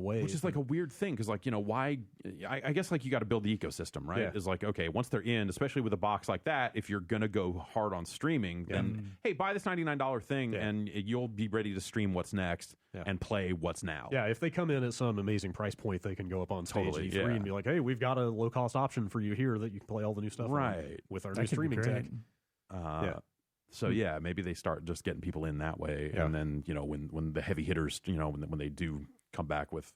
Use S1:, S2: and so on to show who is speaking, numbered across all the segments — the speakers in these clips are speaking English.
S1: away.
S2: Which is like a weird thing because, like, why? I guess like you got to build the ecosystem, right?
S1: Yeah.
S2: Is like, okay, once they're in, especially with a box like that, if you're gonna go hard on streaming, then hey, buy this $99 thing and you'll be ready to stream what's next and play what's now.
S1: Yeah, if they come in at some amazing price point, they can go up on stage
S2: Totally,
S1: at E3 and be like, hey, we've got a low cost option for you here that you can play all the new stuff on with our new streaming tech.
S2: So maybe they start just getting people in that way, and then when the heavy hitters, when they do come back with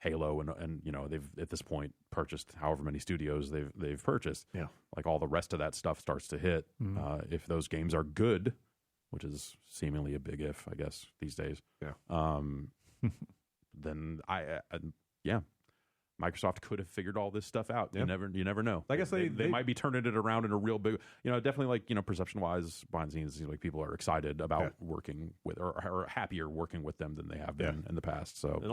S2: Halo and they've at this point purchased however many studios they've purchased, like all the rest of that stuff starts to hit. If those games are good, which is seemingly a big if, I guess these days, then Microsoft could have figured all this stuff out. You never know.
S1: I guess
S2: they might be turning it around in a real big, definitely like, perception wise behind the scenes, it seems like people are excited about working with or happier working with them than they have been in the past. So,
S1: and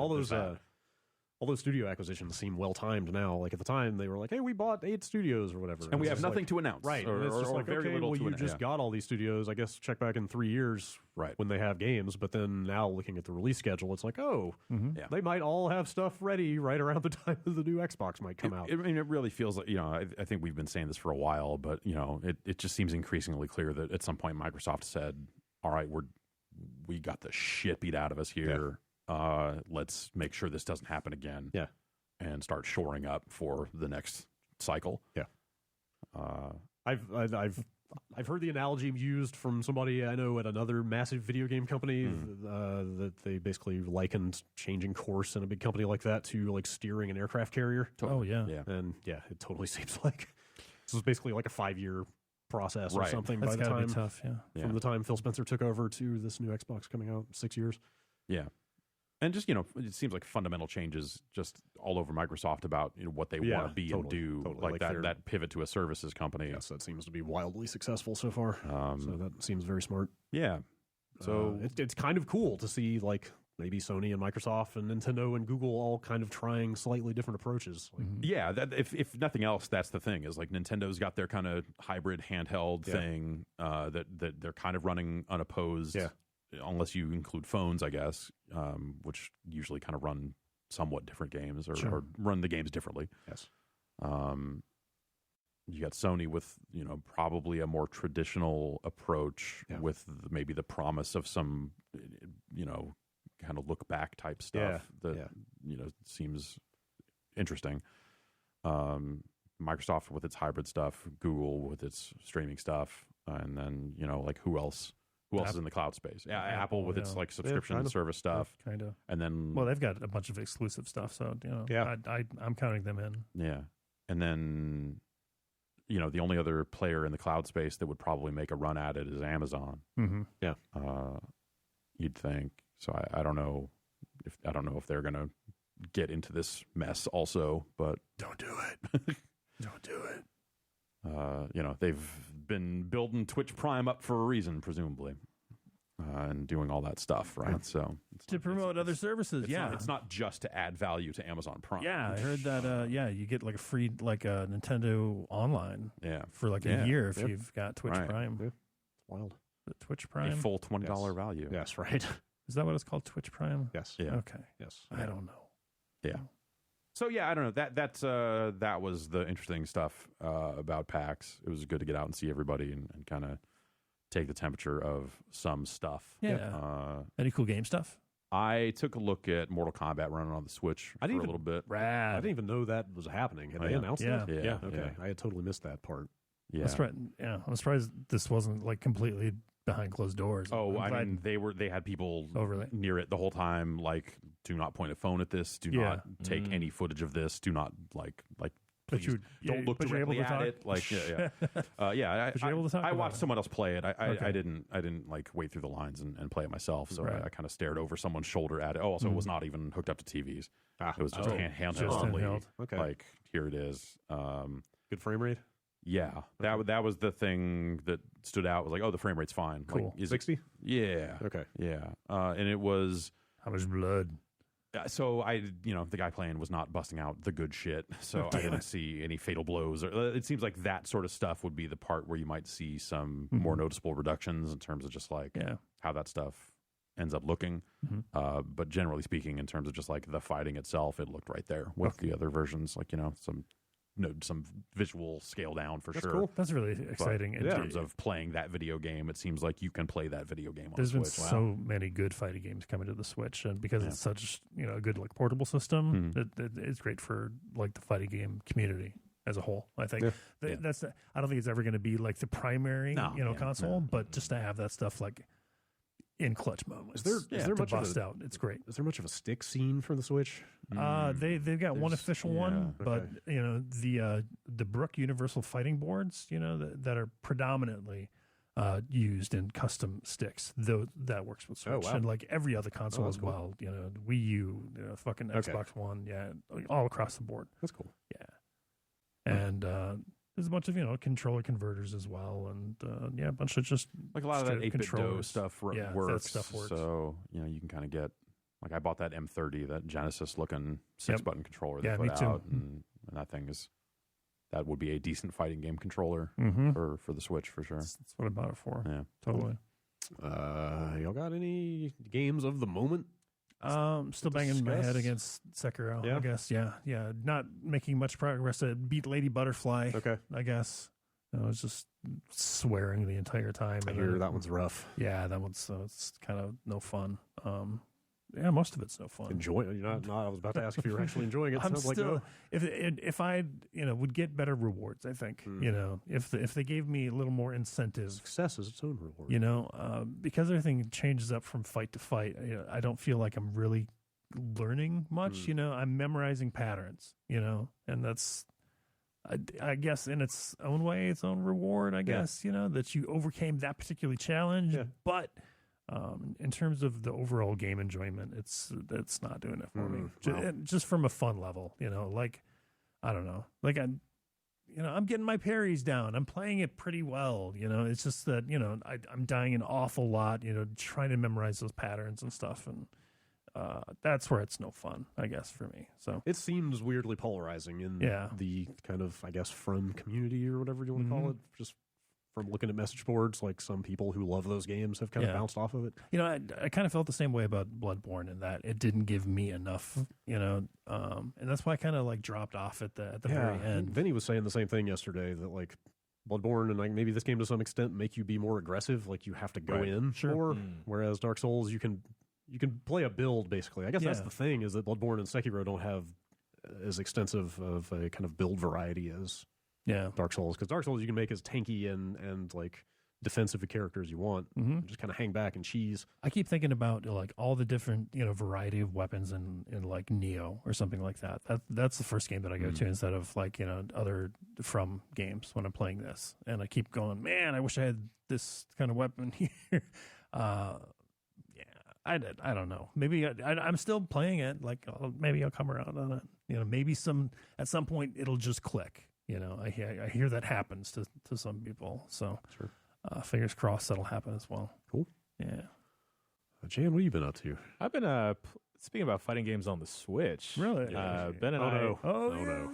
S1: all those studio acquisitions seem well timed now. Like at the time, they were like, "Hey, we bought 8 studios or whatever,"
S2: and we have nothing to announce,
S1: right?
S2: Or,
S1: it's just
S2: or
S1: like,
S2: very
S1: okay,
S2: little
S1: well,
S2: to
S1: you just got all these studios. I guess check back in 3 years,
S2: right,
S1: when they have games. But then now, looking at the release schedule, it's like, they might all have stuff ready right around the time the new Xbox might come out.
S2: I mean, it really feels like I think we've been saying this for a while, but it just seems increasingly clear that at some point Microsoft said, "All right, we got the shit beat out of us here. Let's make sure this doesn't happen again."
S1: Yeah.
S2: And start shoring up for the next cycle.
S1: Yeah, I've heard the analogy used from somebody I know at another massive video game company that they basically likened changing course in a big company like that to like steering an aircraft carrier.
S3: Totally. Oh yeah,
S1: and it totally seems like this was basically like a 5-year process or something.
S3: That's
S1: by the time,
S3: be tough.
S1: From the time Phil Spencer took over to this new Xbox coming out, 6 years.
S2: Yeah. And just, it seems like fundamental changes just all over Microsoft about what they want to be and do. Like that pivot to a services company.
S1: Yes, that seems to be wildly successful so far. So that seems very smart.
S2: Yeah. So
S1: it's kind of cool to see like maybe Sony and Microsoft and Nintendo and Google all kind of trying slightly different approaches. Like,
S2: yeah, if nothing else, that's the thing is like Nintendo's got their kind of hybrid handheld thing that they're kind of running unopposed. Yeah. Unless you include phones, I guess, which usually kind of run somewhat different games or run the games differently.
S1: Yes.
S2: You got Sony with, probably a more traditional approach with maybe the promise of some, kind of look back type stuff that, seems interesting. Microsoft with its hybrid stuff, Google with its streaming stuff, and then, like who else? Who else is in the cloud space? Yeah, Apple with its like subscription service stuff,
S3: kind of.
S2: And then,
S3: they've got a bunch of exclusive stuff, so I'm counting them in.
S2: Yeah, and then the only other player in the cloud space that would probably make a run at it is Amazon.
S3: Mm-hmm.
S1: Yeah,
S2: you'd think. So I don't know if they're going to get into this mess also, but
S3: don't do it. Don't do it.
S2: They've been building Twitch Prime up for a reason, presumably, and doing all that stuff, right? So
S3: to promote other services,
S2: it's not just to add value to Amazon Prime.
S3: Yeah, I heard that. You get like a free Nintendo Online. For like a year if you've got Twitch Prime.
S1: Yeah. It's wild.
S3: The Twitch Prime,
S2: a full $20 value.
S1: Yes, right.
S3: Is that what it's called? Twitch Prime.
S1: Yes.
S2: Yeah.
S3: Okay.
S1: Yes.
S3: I don't know.
S2: Yeah. So I don't know. That was the interesting stuff about PAX. It was good to get out and see everybody and kind of take the temperature of some stuff.
S3: Yeah. Any cool game stuff?
S2: I took a look at Mortal Kombat running on the Switch for a little bit.
S3: Rad.
S1: I didn't even know that was happening. Had they announced it?
S2: Yeah.
S1: Okay.
S2: Yeah.
S1: I had totally missed that part.
S2: Yeah.
S3: I'm surprised this wasn't like completely behind closed doors.
S2: Oh, I mean, they had people near it the whole time. Like, do not point a phone at this. Do not take any footage of this. Do not please don't look directly at it. Like, I watched someone else play it. I didn't like wait through the lines and play it myself. So I kind of stared over someone's shoulder at it. Oh, also it was not even hooked up to TVs. It was just handheld only.
S1: Okay,
S2: like here it is.
S1: Good frame rate.
S2: Yeah, that was the thing that stood out. Was like, oh, the frame rate's fine.
S1: Cool.
S2: Like,
S1: 60?
S2: Yeah.
S1: Okay.
S2: Yeah. And it was...
S3: How much blood?
S2: So the guy playing was not busting out the good shit. So I didn't see any fatal blows. It seems like that sort of stuff would be the part where you might see some more noticeable reductions in terms of just like how that stuff ends up looking. But generally speaking, in terms of just like the fighting itself, it looked right there with the other versions. Like, some visual scale down for sure.
S3: Cool. That's really exciting.
S2: In terms of playing that video game, it seems like you can play that video game on
S3: There's
S2: the
S3: been
S2: Switch.
S3: so many good fighting games coming to the Switch, and because it's such a good like portable system, it's great for like the fighting game community as a whole. I think that's I don't think it's ever going to be like the primary console, but just to have that stuff like in clutch moments.
S1: Is there much
S3: bust out? It's great.
S1: Is there much of a stick scene for the Switch?
S3: They've got one official one, but the Brook Universal Fighting Boards, that are predominantly used in custom sticks. Though that works with Switch and like every other console as well. Cool. Wii U, fucking Xbox One, all across the board.
S1: That's cool.
S3: Yeah, and there's a bunch of controller converters as well, and a bunch of just
S2: like a lot of that 8-bit DOE stuff works.
S3: That stuff works.
S2: So you can kind of get like I bought that M30, that Genesis looking 6-button controller they put out, and that thing that would be a decent fighting game controller for the Switch for sure.
S3: That's what I bought it for.
S2: Yeah,
S3: totally.
S1: Y'all got any games of the moment?
S3: Still banging my head against Sekiro, I guess. Yeah. Not making much progress. I beat Lady Butterfly.
S1: Okay.
S3: I guess. I was just swearing the entire time.
S1: I hear that one's rough.
S3: Yeah, that one's it's kind of no fun. Most of it's no fun.
S1: Enjoy it. Not. I was about to ask if you were actually enjoying it.
S3: I'm still, if I would get better rewards, I think if they gave me a little more incentive.
S1: Success is its own reward.
S3: Because everything changes up from fight to fight. I don't feel like I'm really learning much. I'm memorizing patterns. And that's. I guess in its own way, its own reward. I guess that you overcame that particular challenge, but. In terms of the overall game enjoyment, it's not doing it for me. Just from a fun level, like I don't know, like I'm getting my parries down. I'm playing it pretty well. It's just that I'm dying an awful lot. Trying to memorize those patterns and stuff, and that's where it's no fun, I guess, for me. So
S1: it seems weirdly polarizing in the kind of from community or whatever you want to call it, just. From looking at message boards, like some people who love those games have kind of bounced off of it.
S3: I kind of felt the same way about Bloodborne in that it didn't give me enough, and that's why I kind of like dropped off at the very end.
S1: Vinny was saying the same thing yesterday that like Bloodborne and like maybe this game to some extent make you be more aggressive, like you have to go in more, whereas Dark Souls you can play a build basically. I guess that's the thing is that Bloodborne and Sekiro don't have as extensive of a kind of build variety as Dark Souls, because Dark Souls you can make as tanky and like defensive a character as you want, just kind of hang back and cheese.
S3: I keep thinking about like all the different variety of weapons in like Neo or something like that. That's the first game that I go to instead of like other From games when I'm playing this, and I keep going, man, I wish I had this kind of weapon here. I don't know. Maybe I'm still playing it. Like maybe I'll come around on it. Maybe at some point it'll just click. I hear that happens to some people. So fingers crossed that'll happen as well.
S1: Cool.
S3: Yeah.
S1: Jan, what have you been up to?
S4: I've been speaking about fighting games on the Switch.
S3: Really?
S4: Ben and I.
S1: No.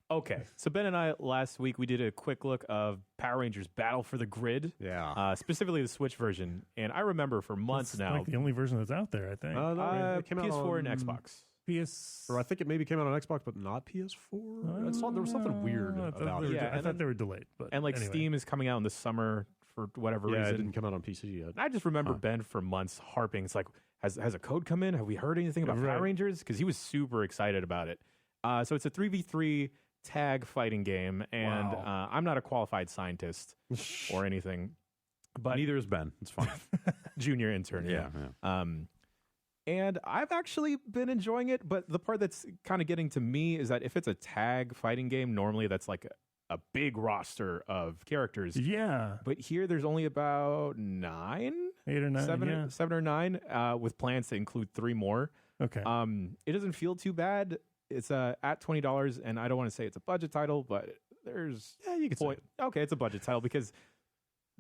S4: Okay. So Ben and I last week we did a quick look of Power Rangers Battle for the Grid.
S1: Yeah.
S4: Specifically the Switch version, and I remember for months now.
S3: Like the only version that's out there, I think.
S4: It came out PS4 and Xbox.
S1: Or I think it maybe came out on Xbox, but not PS4. I saw there was something weird about it.
S3: I thought they were delayed. But
S4: anyway. Steam is coming out in the summer for whatever reason.
S1: Yeah, it didn't come out on PC yet.
S4: I just remember Ben for months harping. It's like, has a code come in? Have we heard anything about Power Rangers? Because he was super excited about it. So it's a 3v3 tag fighting game, and I'm not a qualified scientist or anything. But
S2: neither is Ben. It's fine.
S4: Junior intern.
S2: Yeah.
S4: And I've actually been enjoying it, but the part that's kind of getting to me is that if it's a tag fighting game, normally that's like a big roster of characters.
S3: Yeah.
S4: But here there's only about 8 or 9, 7 or 9, with plans to include 3 more.
S3: Okay.
S4: It doesn't feel too bad. It's at $20, and I don't want to say it's a budget title, but there's
S1: you could say it.
S4: Okay, it's a budget title because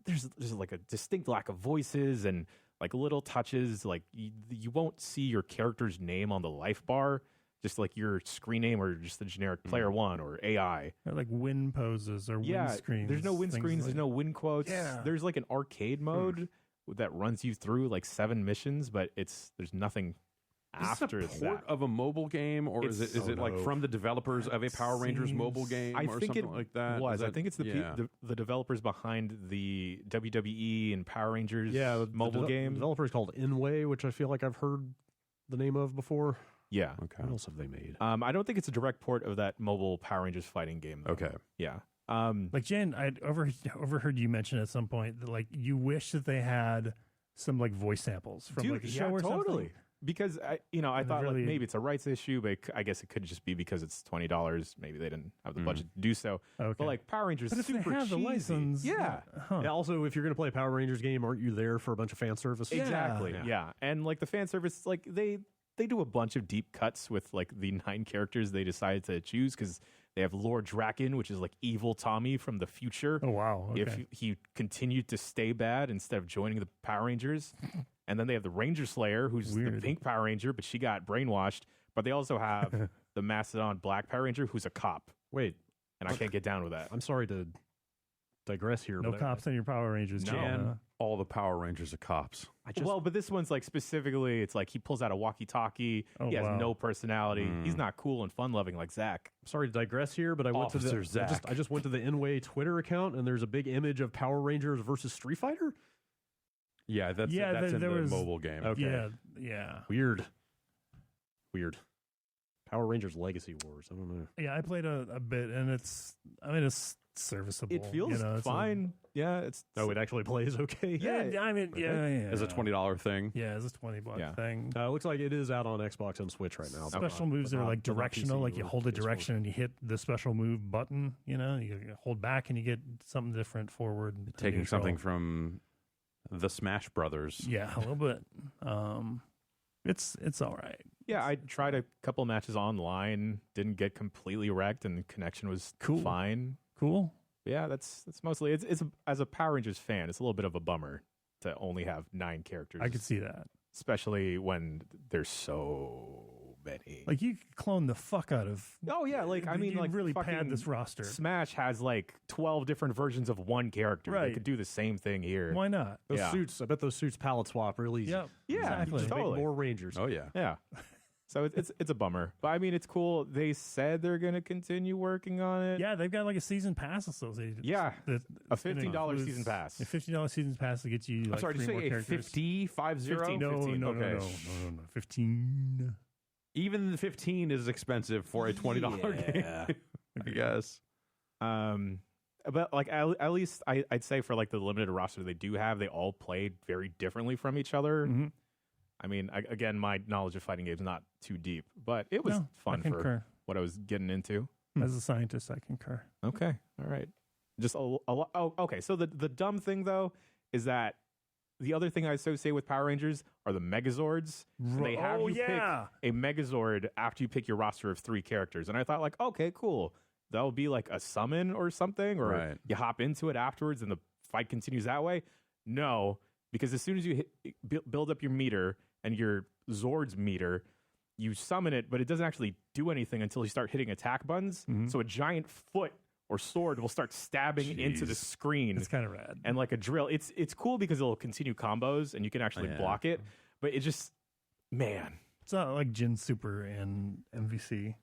S4: there's like a distinct lack of voices and like little touches, like you won't see your character's name on the life bar, just like your screen name or just the generic player one or AI.
S3: Or like win poses or win screens.
S4: There's no win screens, there's no win quotes.
S3: Yeah.
S4: There's like an arcade mode that runs you through like 7 missions, but there's nothing after
S2: is it a port of a mobile game, or is it like from the developers of a Power Rangers mobile game or something like that?
S4: I think it's the developers behind the WWE and Power Rangers mobile game.
S1: The developer is called Inway, which I feel like I've heard the name of before.
S4: Yeah.
S1: Okay. What else have they made?
S4: I don't think it's a direct port of that mobile Power Rangers fighting game, though.
S2: Okay.
S4: Yeah.
S3: Like Jen, I'd overheard you mention at some point that like you wish that they had some like voice samples from like a show or something.
S4: Because I thought really, like maybe it's a rights issue, but I guess it could just be because it's $20. Maybe they didn't have the budget to do so. Okay. But like Power Rangers,
S3: but if
S4: super
S3: they have
S4: cheesy.
S3: the license,
S4: yeah.
S1: Yeah. Also, if you're going to play a Power Rangers game, aren't you there for a bunch of fan service?
S4: Exactly. Yeah. And like the fan service, like they do a bunch of deep cuts with like the 9 characters they decided to choose because they have Lord Draken, which is like evil Tommy from the future.
S3: Oh wow! Okay.
S4: If he continued to stay bad instead of joining the Power Rangers. And then they have the Ranger Slayer, who's the pink Power Ranger, but she got brainwashed. But they also have the Mastodon Black Power Ranger, who's a cop.
S1: Wait.
S4: And I can't get down with that.
S1: I'm sorry to digress here.
S3: No cops in your Power Rangers.
S2: No. All the Power Rangers are cops.
S4: But this one's like specifically, it's like he pulls out a walkie-talkie. He has no personality. He's not cool and fun-loving like Zack.
S1: I'm sorry to digress here, but I went to I just went to the Inway Twitter account, and there's a big image of Power Rangers versus Street Fighter.
S2: Yeah, that's in the mobile game.
S1: Okay.
S3: Yeah.
S1: Weird. Power Rangers Legacy Wars. I don't know.
S3: Yeah, I played a bit, and it's serviceable.
S4: It feels fine.
S1: It actually plays okay.
S3: Yeah, I mean, yeah.
S2: As a $20 thing.
S3: Yeah, as a $20 thing.
S1: It looks like it is out on Xbox and Switch right now.
S3: Special moves are like directional. Like you hold a direction and you hit the special move button. You hold back and you get something different forward.
S2: Taking something from the Smash Brothers.
S3: Yeah, a little bit. It's all right.
S4: Yeah, I tried a couple matches online, didn't get completely wrecked, and the connection was fine.
S3: Cool.
S4: But yeah, that's mostly it's as a Power Rangers fan, it's a little bit of a bummer to only have 9 characters.
S3: I could see that,
S4: especially when there's so many.
S3: Like you could clone the fuck out of.
S4: Oh yeah, like I mean, like
S3: really pad this roster.
S4: Smash has like 12 different versions of one character. Right. They could do the same thing here.
S3: Why not?
S1: Those suits. I bet those suits palette swap really easy.
S3: Yep.
S4: Yeah,
S3: exactly.
S4: Totally.
S1: Make more Rangers.
S2: Oh yeah.
S4: Yeah. So it's a bummer, but I mean it's cool. They said they're going to continue working on it.
S3: Yeah, they've got like a season pass associated.
S4: Yeah, a $15 season pass.
S3: A $15 season pass to get you. Like,
S2: I'm sorry, did you say 50?
S3: No, 15.
S2: Even the 15 is expensive for a $20 game. I guess.
S4: But like at least I'd say for like the limited roster they do have, they all played very differently from each other.
S3: Mm-hmm.
S4: I mean, again, my knowledge of fighting games is not too deep, but it was fun for what I was getting into.
S3: As a scientist, I concur.
S4: Okay, all right. Just a lot. Oh, okay. So the dumb thing though is that the other thing I associate with Power Rangers are the Megazords. They have you pick a Megazord after you pick your roster of 3 characters, and I thought like, okay, cool. That'll be like a summon or something, or you hop into it afterwards and the fight continues that way. No, because as soon as you build up your meter and your Zord's meter, you summon it, but it doesn't actually do anything until you start hitting attack buttons. Mm-hmm. So a giant foot or sword will start stabbing into the screen.
S3: It's kind of rad.
S4: And like a drill. It's cool because it'll continue combos and you can actually block it. But it just, man.
S3: It's not like Jin Super and MVC.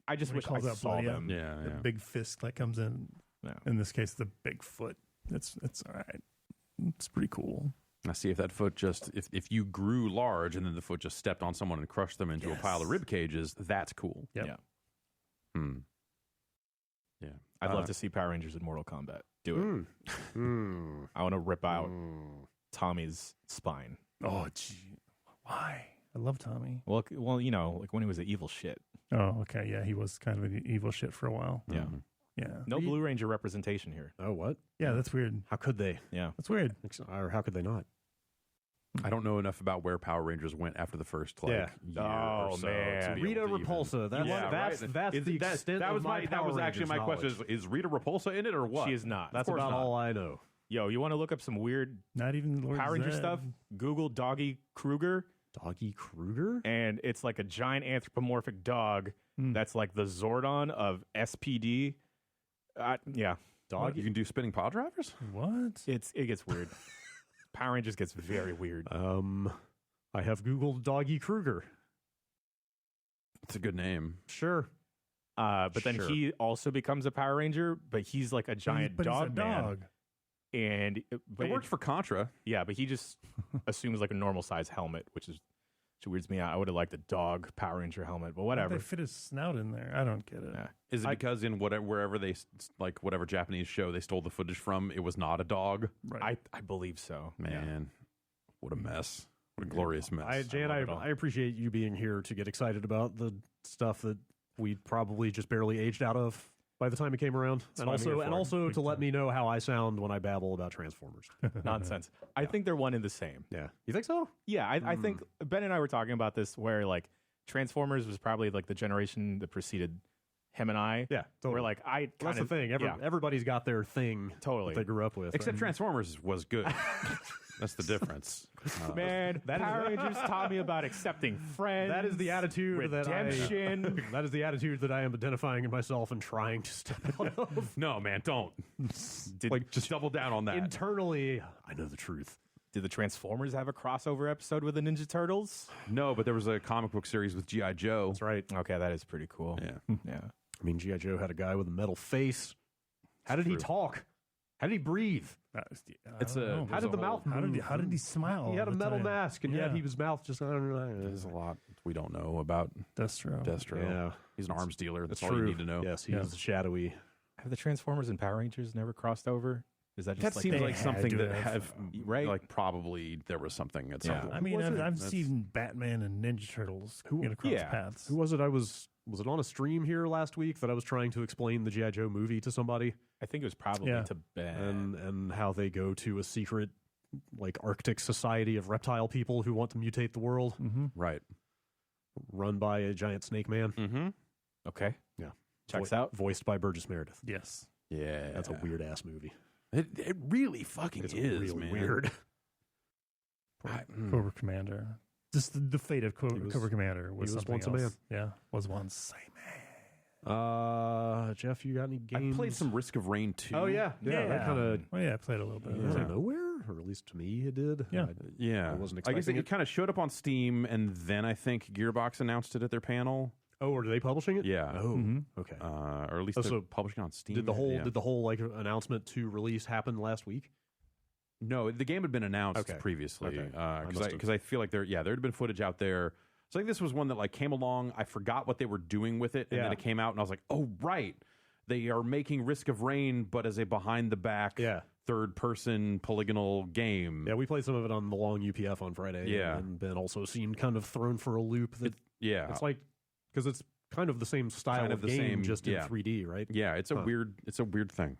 S4: I just wish I saw them.
S3: The big fist that comes in. No. In this case, the big foot. It's all right. It's pretty cool.
S2: I see if that foot just if you grew large and then the foot just stepped on someone and crushed them into a pile of rib cages, that's cool.
S3: Yep.
S4: Yeah.
S2: Yeah.
S4: I'd love to see Power Rangers in Mortal Kombat. Do it. I want to rip out Tommy's spine.
S3: Oh, gee. Why? I love Tommy.
S4: Well, you know, like when he was an evil shit.
S3: Oh, okay. Yeah, he was kind of an evil shit for a while.
S4: Yeah.
S2: Mm-hmm.
S3: Yeah.
S4: No Blue Ranger representation here.
S1: Oh, what?
S3: Yeah, that's weird.
S1: How could they?
S4: Yeah.
S3: That's weird.
S1: Or how could they not?
S2: I don't know enough about where Power Rangers went after the first year or so.
S4: Man.
S1: Rita Repulsa. That's the extent
S2: that was
S1: of my
S2: That was actually my question. Is Rita Repulsa in it or what?
S4: She is not.
S1: That's about all I know.
S4: Yo, you want to look up some weird
S3: not even Lord
S4: Power Ranger
S3: Zed
S4: stuff? Google Doggy Kruger.
S1: Doggy Kruger?
S4: And it's like a giant anthropomorphic dog that's like the Zordon of SPD. Yeah.
S1: Dog?
S2: You can do spinning pile drivers?
S3: What?
S4: It gets weird. Power Rangers gets very weird.
S1: I have Googled Doggy Kruger.
S2: It's a good name.
S1: Sure.
S4: But then he also becomes a Power Ranger, but he's like a giant dog man. And
S2: it worked for Contra.
S4: Yeah, but he just assumes like a normal size helmet, which weirds me out. I would have liked a dog Power Ranger helmet, but whatever.
S3: They fit his snout in there. I don't get it.
S2: Yeah. Is it because in wherever they like whatever Japanese show they stole the footage from, it was not a dog?
S4: Right. I believe so.
S2: Man, what a mess! What a glorious mess.
S1: Jan, I appreciate you being here to get excited about the stuff that we probably just barely aged out of by the time it came around, and also to let me know how I sound when I babble about Transformers.
S4: Nonsense. I think they're one and the same.
S1: Yeah, you think so?
S4: Yeah, I think Ben and I were talking about this, where like Transformers was probably like the generation that preceded him and I.
S1: Yeah, totally.
S4: Where like
S1: that's the thing. Everybody's got their thing
S4: totally
S1: that they grew up with.
S2: Except Transformers was good. That's the difference.
S4: Man, Power Rangers taught me about accepting friends.
S1: That is the attitude
S4: redemption.
S1: That is the attitude that I am identifying in myself and trying to step out of.
S2: No, man, don't. Just double down on that.
S1: Internally, I know the truth.
S4: Did the Transformers have a crossover episode with the Ninja Turtles?
S2: No, but there was a comic book series with G.I. Joe.
S1: That's right.
S4: Okay, that is pretty cool.
S2: Yeah.
S4: Yeah.
S1: I mean, G.I. Joe had a guy with a metal face. How did he talk? How did he breathe?
S3: How
S1: did the mouth move?
S3: How did he smile?
S1: He had a metal mask, and yet his mouth just.
S2: There's a lot we don't know about
S3: Destro.
S1: Yeah,
S2: he's an arms dealer. That's all
S1: true.
S2: you need to know.
S1: Yes, he's shadowy.
S4: Have the Transformers and Power Rangers never crossed over? Is that just
S2: that seems like something that have
S4: right?
S2: Like probably there was something at some point.
S3: I mean, I've seen Batman and Ninja Turtles cross paths.
S1: Who was it? Was it on a stream here last week that I was trying to explain the G.I. Joe movie to somebody?
S4: I think it was probably to Ben.
S1: And how they go to a secret, like, Arctic society of reptile people who want to mutate the world.
S3: Mm-hmm.
S2: Right.
S1: Run by a giant snake man.
S2: Mm-hmm.
S4: Okay.
S1: Yeah.
S4: Checks out.
S1: Voiced by Burgess Meredith.
S3: Yes.
S2: Yeah.
S1: That's a weird-ass movie.
S2: It really fucking is,
S1: really
S2: man.
S1: Weird.
S3: Cobra Commander. Just the fate of Cobra Commander was something
S1: once
S3: else.
S1: a man.
S3: Yeah, was once a man.
S1: Jeff, you got any games?
S2: I played some Risk of Rain 2.
S1: Oh, yeah. That kind of...
S3: Oh, yeah, I played a little bit.
S1: Out of nowhere? Or at least to me, it did.
S3: Yeah.
S2: I
S1: wasn't expecting
S2: it kind of showed up on Steam, and then I think Gearbox announced it at their panel.
S1: Oh, are they publishing it?
S2: Yeah.
S1: Oh, okay.
S2: Or at least they're publishing on Steam.
S1: Did the whole like announcement to release happen last week?
S2: No, the game had been announced previously. Because I feel like there had been footage out there. So I think this was one that like came along. I forgot what they were doing with it, and then it came out, and I was like, oh right, they are making Risk of Rain, but as a behind the back third-person polygonal game.
S1: Yeah, we played some of it on the long UPF on Friday.
S2: Yeah,
S1: and Ben also seemed kind of thrown for a loop. It's like because it's kind of the same style of game, just in 3D, right?
S2: Yeah, it's a weird thing.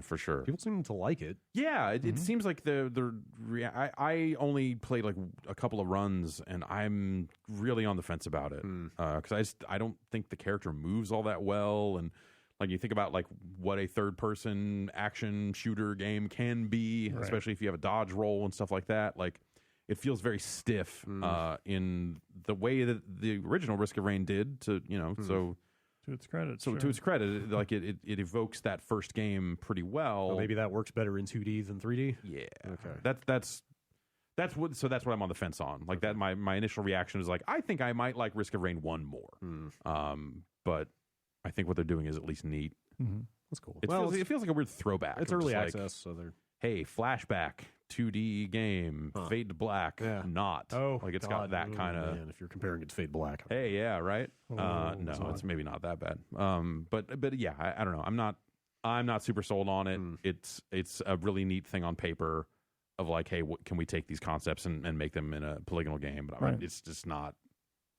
S2: For sure.
S1: People seem to like it.
S2: Yeah, it seems like I only played like a couple of runs, and I'm really on the fence about it because I don't think the character moves all that well, and like you think about like what a third person action shooter game can be, especially if you have a dodge roll and stuff like that. Like it feels very stiff in the way that the original Risk of Rain did. To so.
S3: To its credit.
S2: So to its credit, like it evokes that first game pretty well.
S1: Well, maybe that works better in 2D than 3D.
S2: Yeah. Okay. That's what I'm on the fence on. Like that, my initial reaction is like, I think I might like Risk of Rain 1 more. But I think what they're doing is at least neat.
S1: Mm-hmm. That's cool.
S2: It feels like a weird throwback.
S1: It's early access, so they're
S2: flashback 2D game, Fade to Black, not.
S1: Oh,
S2: like it's got that kind of.
S1: If you're comparing it to Fade Black.
S2: Hey, yeah, right. No, it's maybe not that bad. But yeah, I don't know. I'm not super sold on it. It's a really neat thing on paper of like, hey, can we take these concepts and make them in a polygonal game? But it's just not.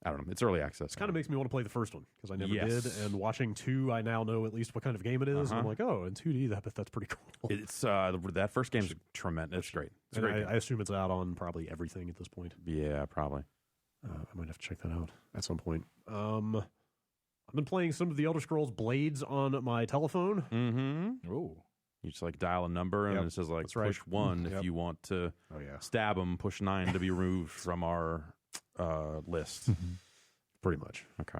S2: I don't know. It's early access.
S1: It kind of makes me want to play the first one because I never did. And watching 2, I now know at least what kind of game it is. And I'm like, oh, in 2D, that's pretty cool.
S2: It's that first game's tremendous. It's great. It's great.
S1: I assume it's out on probably everything at this point.
S2: Yeah, probably.
S1: I might have to check that out at some point. I've been playing some of the Elder Scrolls Blades on my telephone.
S2: Mm-hmm.
S1: Oh.
S2: You just like dial a number and it says like push 1 if you want to stab them. Push 9 to be removed from our list.
S1: Pretty much.
S2: Okay.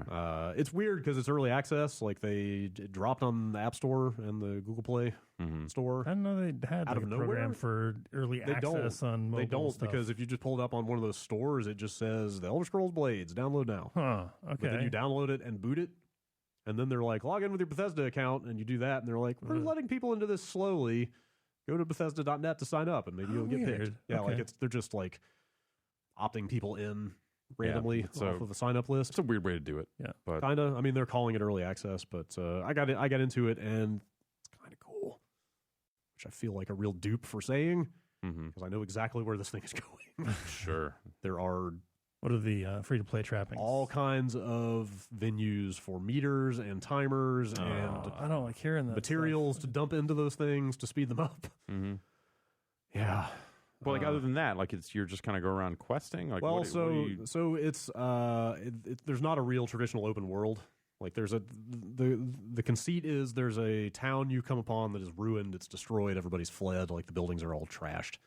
S1: It's weird because it's early access. Like they dropped on the App Store and the Google Play store.
S3: I didn't know they had
S1: out
S3: like
S1: of
S3: a
S1: nowhere
S3: program for early access on mobile.
S1: They don't
S3: stuff.
S1: because if you just pull it up on one of those stores, it just says The Elder Scrolls Blades, download now.
S3: Huh. Okay.
S1: But then you download it and boot it, and then they're like, log in with your Bethesda account, and you do that, and they're like, we're letting people into this slowly. Go to Bethesda.net to sign up, and maybe you'll get picked. Yeah,
S3: okay.
S1: like they're just like opting people in randomly off of a sign up list.
S2: It's a weird way to do it.
S3: Yeah,
S2: but
S1: kind of. I mean, they're calling it early access, but I got into it, and it's kind of cool. Which I feel like a real dupe for saying because I know exactly where this thing is going.
S2: Sure,
S1: there are.
S3: What are the free to play trappings?
S1: All kinds of venues for meters and timers and
S3: I don't like hearing that
S1: materials to dump into those things to speed them up. Yeah.
S2: Well, like other than that, like you're just kind of go around questing. Like,
S1: well, so it's there's not a real traditional open world. Like there's the conceit is there's a town you come upon that is ruined, it's destroyed, everybody's fled, like the buildings are all trashed,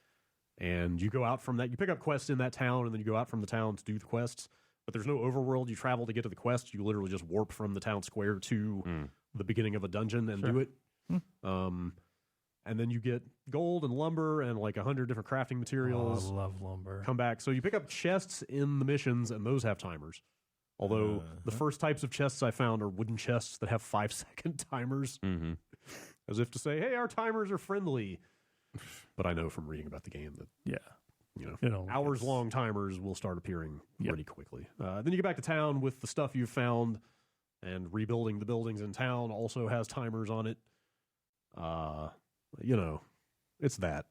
S1: and you go out from that. You pick up quests in that town, and then you go out from the town to do the quests. But there's no overworld. You travel to get to the quest. You literally just warp from the town square to the beginning of a dungeon and do it. And then you get gold and lumber and like 100 different crafting materials.
S3: I love lumber.
S1: Come back. So you pick up chests in the missions, and those have timers. Although the first types of chests I found are wooden chests that have 5-second timers. As if to say, hey, our timers are friendly. But I know from reading about the game that, hours-long timers will start appearing pretty quickly. Then you get back to town with the stuff you've found, and rebuilding the buildings in town also has timers on it. It's that.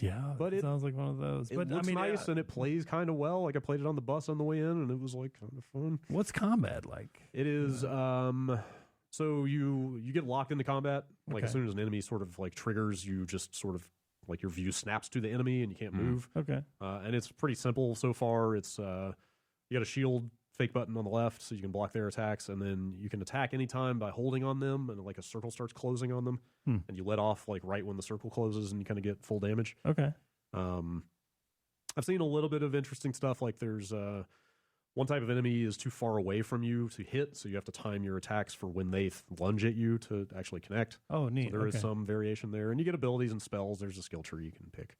S3: Yeah, but it sounds like one of those.
S1: But looks nice and it plays kind of well. Like I played it on the bus on the way in, and it was like kind of fun.
S3: What's combat like?
S1: It is. So you get locked into combat. Like as soon as an enemy sort of like triggers, you just sort of like your view snaps to the enemy, and you can't move.
S3: Okay.
S1: And it's pretty simple so far. It's you got a shield fake button on the left, so you can block their attacks, and then you can attack anytime by holding on them, and like a circle starts closing on them, and you let off like right when the circle closes, and you kind of get full damage.
S3: Okay.
S1: I've seen a little bit of interesting stuff. Like there's one type of enemy is too far away from you to hit, so you have to time your attacks for when they lunge at you to actually connect.
S3: Oh, neat.
S1: So there is some variation there, and you get abilities and spells. There's a skill tree you can pick.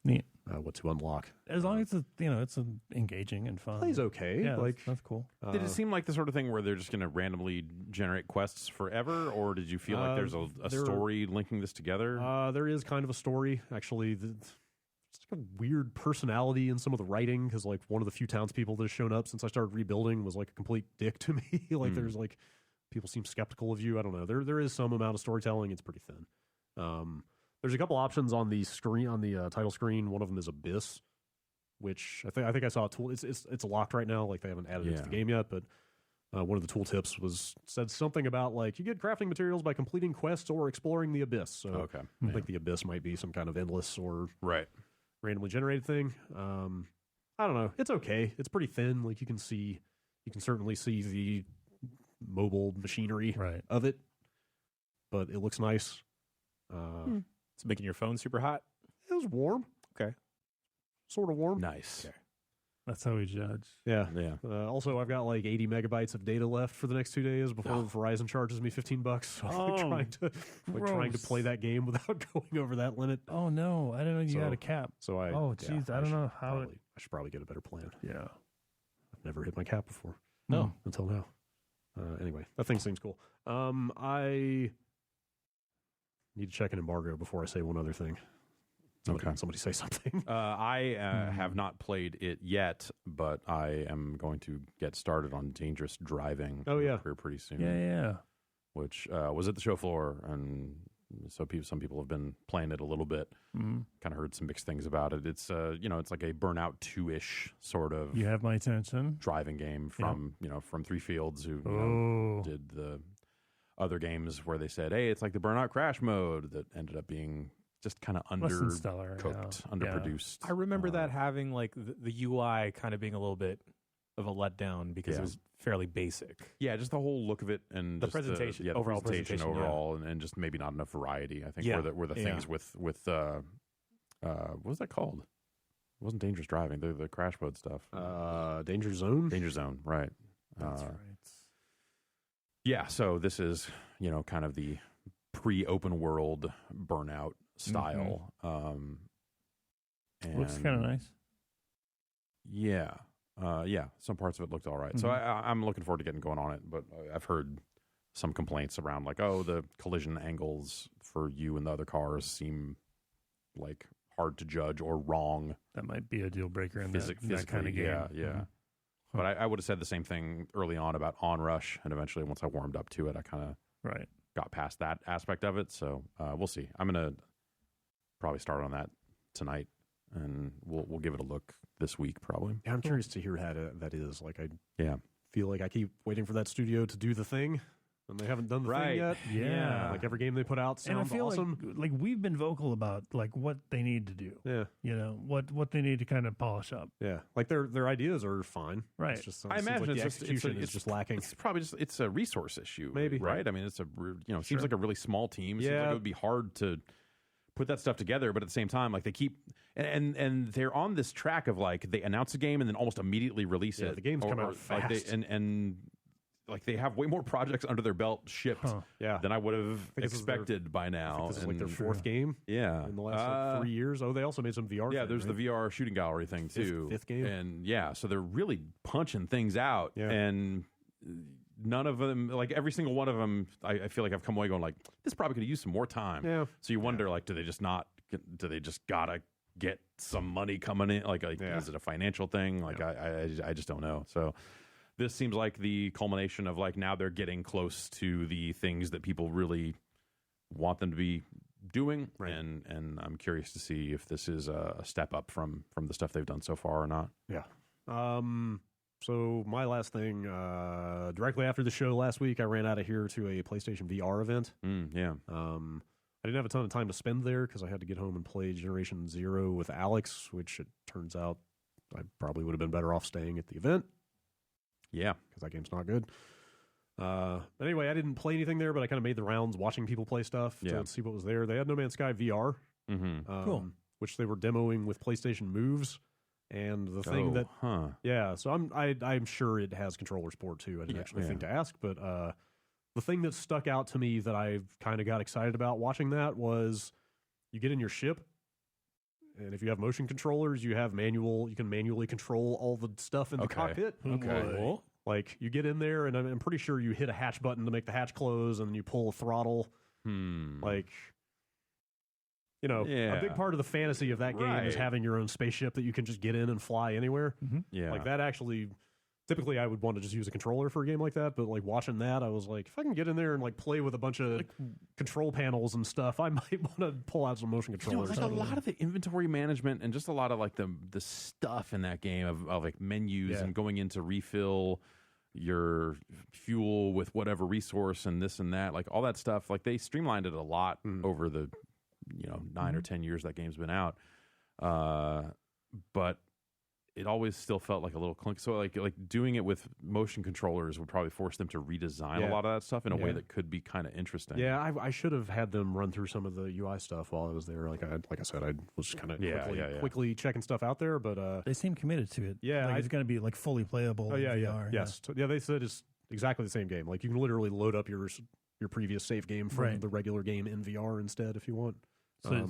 S3: Neat.
S1: What to unlock.
S3: As long as it's engaging and fun.
S1: Plays okay.
S3: Yeah,
S1: like
S3: that's cool.
S2: Did it seem like the sort of thing where they're just going to randomly generate quests forever, or did you feel like there's a story linking this together?
S1: There is kind of a story, actually. It's like a weird personality in some of the writing, because like one of the few townspeople that has shown up since I started rebuilding was like a complete dick to me. Like there's like people seem skeptical of you. I don't know. There is some amount of storytelling. It's pretty thin. There's a couple options on the screen, on the title screen. One of them is Abyss, which I think I saw a tool. It's locked right now. Like they haven't added it to the game yet, but one of the tooltips said something about like you get crafting materials by completing quests or exploring the Abyss. So I think the Abyss might be some kind of endless or randomly generated thing. I don't know. It's okay. It's pretty thin. Like you can certainly see the mobile machinery of it, but it looks nice.
S4: It's making your phone super hot.
S1: It was warm.
S4: Okay.
S1: Sort of warm.
S2: Nice.
S3: Okay. That's how we judge.
S1: Yeah. Also, I've got like 80 megabytes of data left for the next 2 days before Verizon charges me $15. So I'm trying to play that game without going over that limit.
S3: Oh no, I didn't know you had a cap.
S1: So I
S3: don't know how.
S1: I should probably get a better plan.
S3: Yeah.
S1: I've never hit my cap before.
S3: No,
S1: until now. Anyway, that thing seems cool. I need to check an embargo before I say one other thing. Somebody say something.
S2: I have not played it yet, but I am going to get started on Dangerous Driving. Pretty soon.
S3: Yeah.
S2: Which was at the show floor, and so some people have been playing it a little bit. Kind of heard some mixed things about it. It's it's like a Burnout 2-ish sort of.
S3: You have my attention.
S2: Driving game from from Three Fields, who did the other games where they said, hey, it's like the Burnout Crash mode, that ended up being just kind of undercooked, underproduced.
S4: I remember that having like the UI kind of being a little bit of a letdown because it was fairly basic.
S2: Yeah, just the whole look of it and
S4: the presentation,
S2: overall presentation overall, and just maybe not enough variety. I think were the things with what was that called? wasn't Dangerous Driving, the crash mode stuff.
S1: Danger Zone?
S2: Danger Zone, right.
S3: That's right.
S2: Yeah, so this is, kind of the pre-open world Burnout style. And
S3: looks kind of nice.
S2: Yeah. Some parts of it looked all right. So I'm looking forward to getting going on it, but I've heard some complaints around like, the collision angles for you and the other cars seem like hard to judge or wrong.
S3: That might be a deal breaker in that kind of game.
S2: Yeah.
S3: Mm-hmm.
S2: But I would have said the same thing early on about Onrush, and eventually once I warmed up to it, I kind of got past that aspect of it. So we'll see. I'm going to probably start on that tonight, and we'll give it a look this week probably.
S1: Yeah, I'm curious to hear how that is. Like, I feel like I keep waiting for that studio to do the thing, and they haven't done the thing yet.
S3: Yeah.
S1: Like every game they put out sounds
S3: and I feel
S1: awesome.
S3: like we've been vocal about like what they need to do.
S1: Yeah.
S3: What they need to kind of polish up.
S1: Yeah. Like their ideas are fine.
S3: Right.
S1: It's just,
S2: I imagine
S1: like
S2: the
S1: execution is just lacking.
S2: It's probably it's a resource issue.
S1: Maybe.
S2: Right? I mean, it's it seems like a really small team. It seems like it would be hard to put that stuff together, but at the same time, like they keep and they're on this track of like they announce a game and then almost immediately release it.
S1: The games come out fast.
S2: Like and like they have way more projects under their belt shipped than I would have expected by now.
S1: This is like their fourth game.
S2: Yeah.
S1: In the last 3 years. Oh, they also made some VR.
S2: Yeah, there's the VR shooting gallery thing too.
S1: Fifth game.
S2: And so they're really punching things out.
S1: Yeah.
S2: And none of them, like every single one of them, I feel like I've come away going like, this probably could use some more time.
S1: Yeah.
S2: So you wonder like, do they just gotta get some money coming in? Like is it a financial thing? Like I just don't know. So this seems like the culmination of like now they're getting close to the things that people really want them to be doing, and I'm curious to see if this is a step up from the stuff they've done so far or not.
S1: Yeah. So my last thing, directly after the show last week, I ran out of here to a PlayStation VR event. I didn't have a ton of time to spend there because I had to get home and play Generation Zero with Alex, which it turns out I probably would have been better off staying at the event.
S2: Yeah,
S1: because that game's not good. But anyway, I didn't play anything there, but I kind of made the rounds watching people play stuff to see what was there. They had No Man's Sky VR,
S3: cool,
S1: which they were demoing with PlayStation Moves, and the thing that so I'm sure it has controller support too. I didn't actually think to ask, but the thing that stuck out to me that I kind of got excited about watching that was you get in your ship. And if you have motion controllers, you can manually control all the stuff in the cockpit.
S2: Okay.
S1: Like you get in there, and I'm pretty sure you hit a hatch button to make the hatch close, and you pull a throttle. Like, a big part of the fantasy of that game is having your own spaceship that you can just get in and fly anywhere.
S2: Yeah,
S1: like that actually. Typically, I would want to just use a controller for a game like that, but like watching that, I was like, if I can get in there and like play with a bunch of control panels and stuff, I might want to pull out some motion controllers.
S2: Like a lot of the inventory management and just a lot of like the stuff in that game of like menus and going in to refill your fuel with whatever resource and this and that, like all that stuff. Like they streamlined it a lot over the 9 or 10 years that game's been out, but it always still felt like a little clunk. So like doing it with motion controllers would probably force them to redesign a lot of that stuff in a way that could be kind of interesting.
S1: Yeah, I should have had them run through some of the UI stuff while I was there. Like I said, I was just kind of quickly checking stuff out there. But
S3: they seem committed to it.
S1: Yeah,
S3: like it's going to be like fully playable.
S1: Oh yeah,
S3: VR,
S1: yes, yeah. They said it's exactly the same game. Like you can literally load up your previous save game from the regular game in VR instead if you want.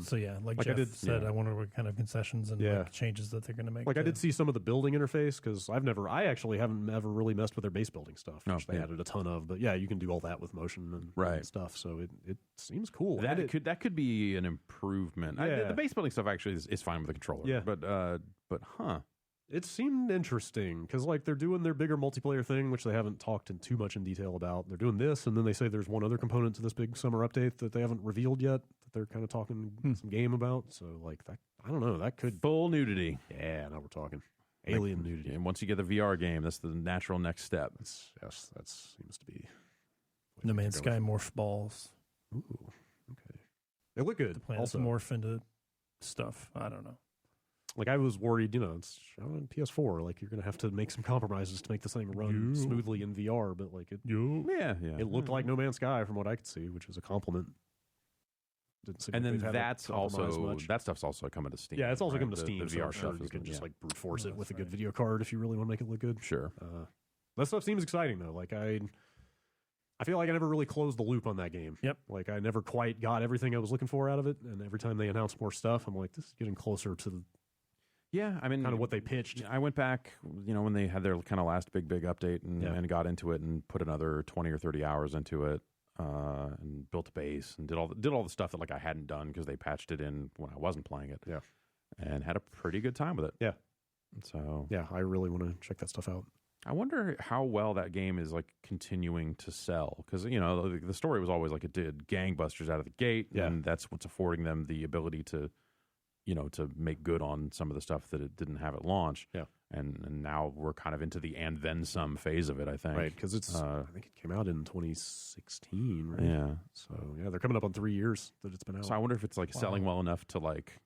S3: So yeah, like Jeff said, I wonder what kind of concessions and like changes that they're going to make.
S1: Like I did see some of the building interface because I actually haven't ever really messed with their base building stuff, which they added a ton of. But yeah, you can do all that with motion and stuff. So it seems cool.
S2: That could be an improvement. The base building stuff actually is fine with the controller.
S1: Yeah,
S2: but
S1: it seemed interesting because like they're doing their bigger multiplayer thing, which they haven't talked in too much in detail about. They're doing this, and then they say there's one other component to this big summer update that they haven't revealed yet that they're kind of talking some game about. So like that, I don't know. That could
S2: full nudity.
S1: Yeah, now we're talking alien nudity.
S2: And once you get the VR game, that's the natural next step.
S1: Yes, that seems to be
S3: No Man's Sky morph balls.
S1: Ooh, okay. They look good.
S3: The planets morph into stuff. I don't know.
S1: Like I was worried, it's on PS4. Like you're gonna have to make some compromises to make this thing run smoothly in VR. But like it,
S2: it
S1: looked like No Man's Sky from what I could see, which is a compliment. didn't seem
S2: and
S1: like
S2: then that's also
S1: much.
S2: That stuff's also coming to Steam.
S1: Yeah, it's also
S2: right?
S1: coming to Steam.
S2: The VR stuff
S1: you can just like brute force it with a good
S3: right.
S1: video card if you really want to make it look good.
S2: Sure.
S1: That stuff seems exciting though. Like I feel like I never really closed the loop on that game.
S3: Yep.
S1: Like I never quite got everything I was looking for out of it, and every time they announce more stuff, I'm like, this is getting closer to
S2: Yeah, I mean,
S1: kind of what they pitched.
S2: I went back, when they had their kind of last big update and got into it and put another 20 or 30 hours into it, and built a base and did all the stuff that like I hadn't done because they patched it in when I wasn't playing it.
S1: Yeah.
S2: And had a pretty good time with it.
S1: Yeah.
S2: So
S1: Yeah, I really want to check that stuff out.
S2: I wonder how well that game is like continuing to sell because the story was always like it did gangbusters out of the gate, and that's what's affording them the ability to to make good on some of the stuff that it didn't have at launch.
S1: Yeah,
S2: and now we're kind of into the and then some phase of it. I think
S1: because it's I think it came out in 2016, right?
S2: Yeah,
S1: so they're coming up on 3 years that it's been out.
S2: So I wonder if it's like selling well enough to like.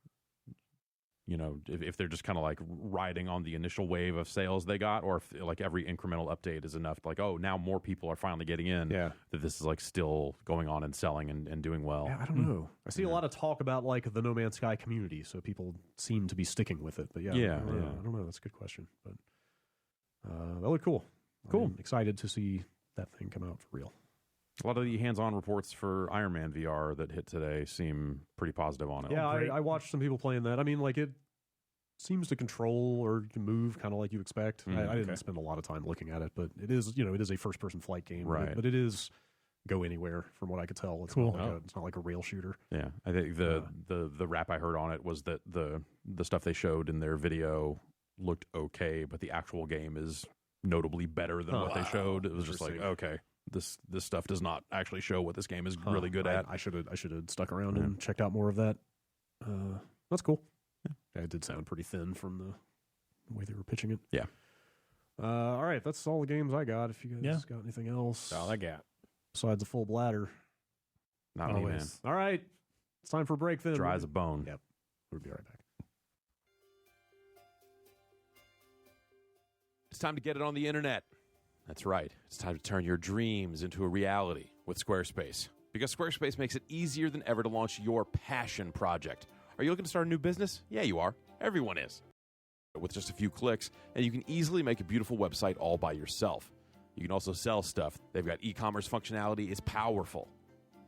S2: If they're just kind of like riding on the initial wave of sales they got, or if like every incremental update is enough to like, oh, now more people are finally getting in.
S1: Yeah.
S2: That this is like still going on and selling and doing well.
S1: Yeah, I don't know. I see a lot of talk about like the No Man's Sky community, so people seem to be sticking with it. But I don't know. That's a good question. But that looked cool.
S2: Cool.
S1: I'm excited to see that thing come out for real.
S2: A lot of the hands-on reports for Iron Man VR that hit today seem pretty positive on it.
S1: Yeah, I watched some people playing that. I mean, like it seems to control or move kind of like you expect. I didn't spend a lot of time looking at it, but it is it is a first-person flight game,
S2: right?
S1: But it is go anywhere from what I could tell. It's
S3: cool.
S1: It's not like a rail shooter.
S2: Yeah, I think the rap I heard on it was that the stuff they showed in their video looked okay, but the actual game is notably better than what they showed. It was just like, okay, this stuff does not actually show what this game is really good at.
S1: I should have stuck around and checked out more of that. That's cool. Yeah, it did sound pretty thin from the way they were pitching it.
S2: Yeah.
S1: All right, that's all the games I got. If you guys got anything else,
S4: all I got
S1: besides a full bladder.
S2: Not me, man.
S1: All right, it's time for a break. Then
S2: dry as a bone.
S1: Yep, we'll be right back.
S5: It's time to get it on the internet. That's right. It's time to turn your dreams into a reality with Squarespace. Because Squarespace makes it easier than ever to launch your passion project. Are you looking to start a new business? Yeah, you are. Everyone is. With just a few clicks, and you can easily make a beautiful website all by yourself. You can also sell stuff. They've got e-commerce functionality. It's powerful.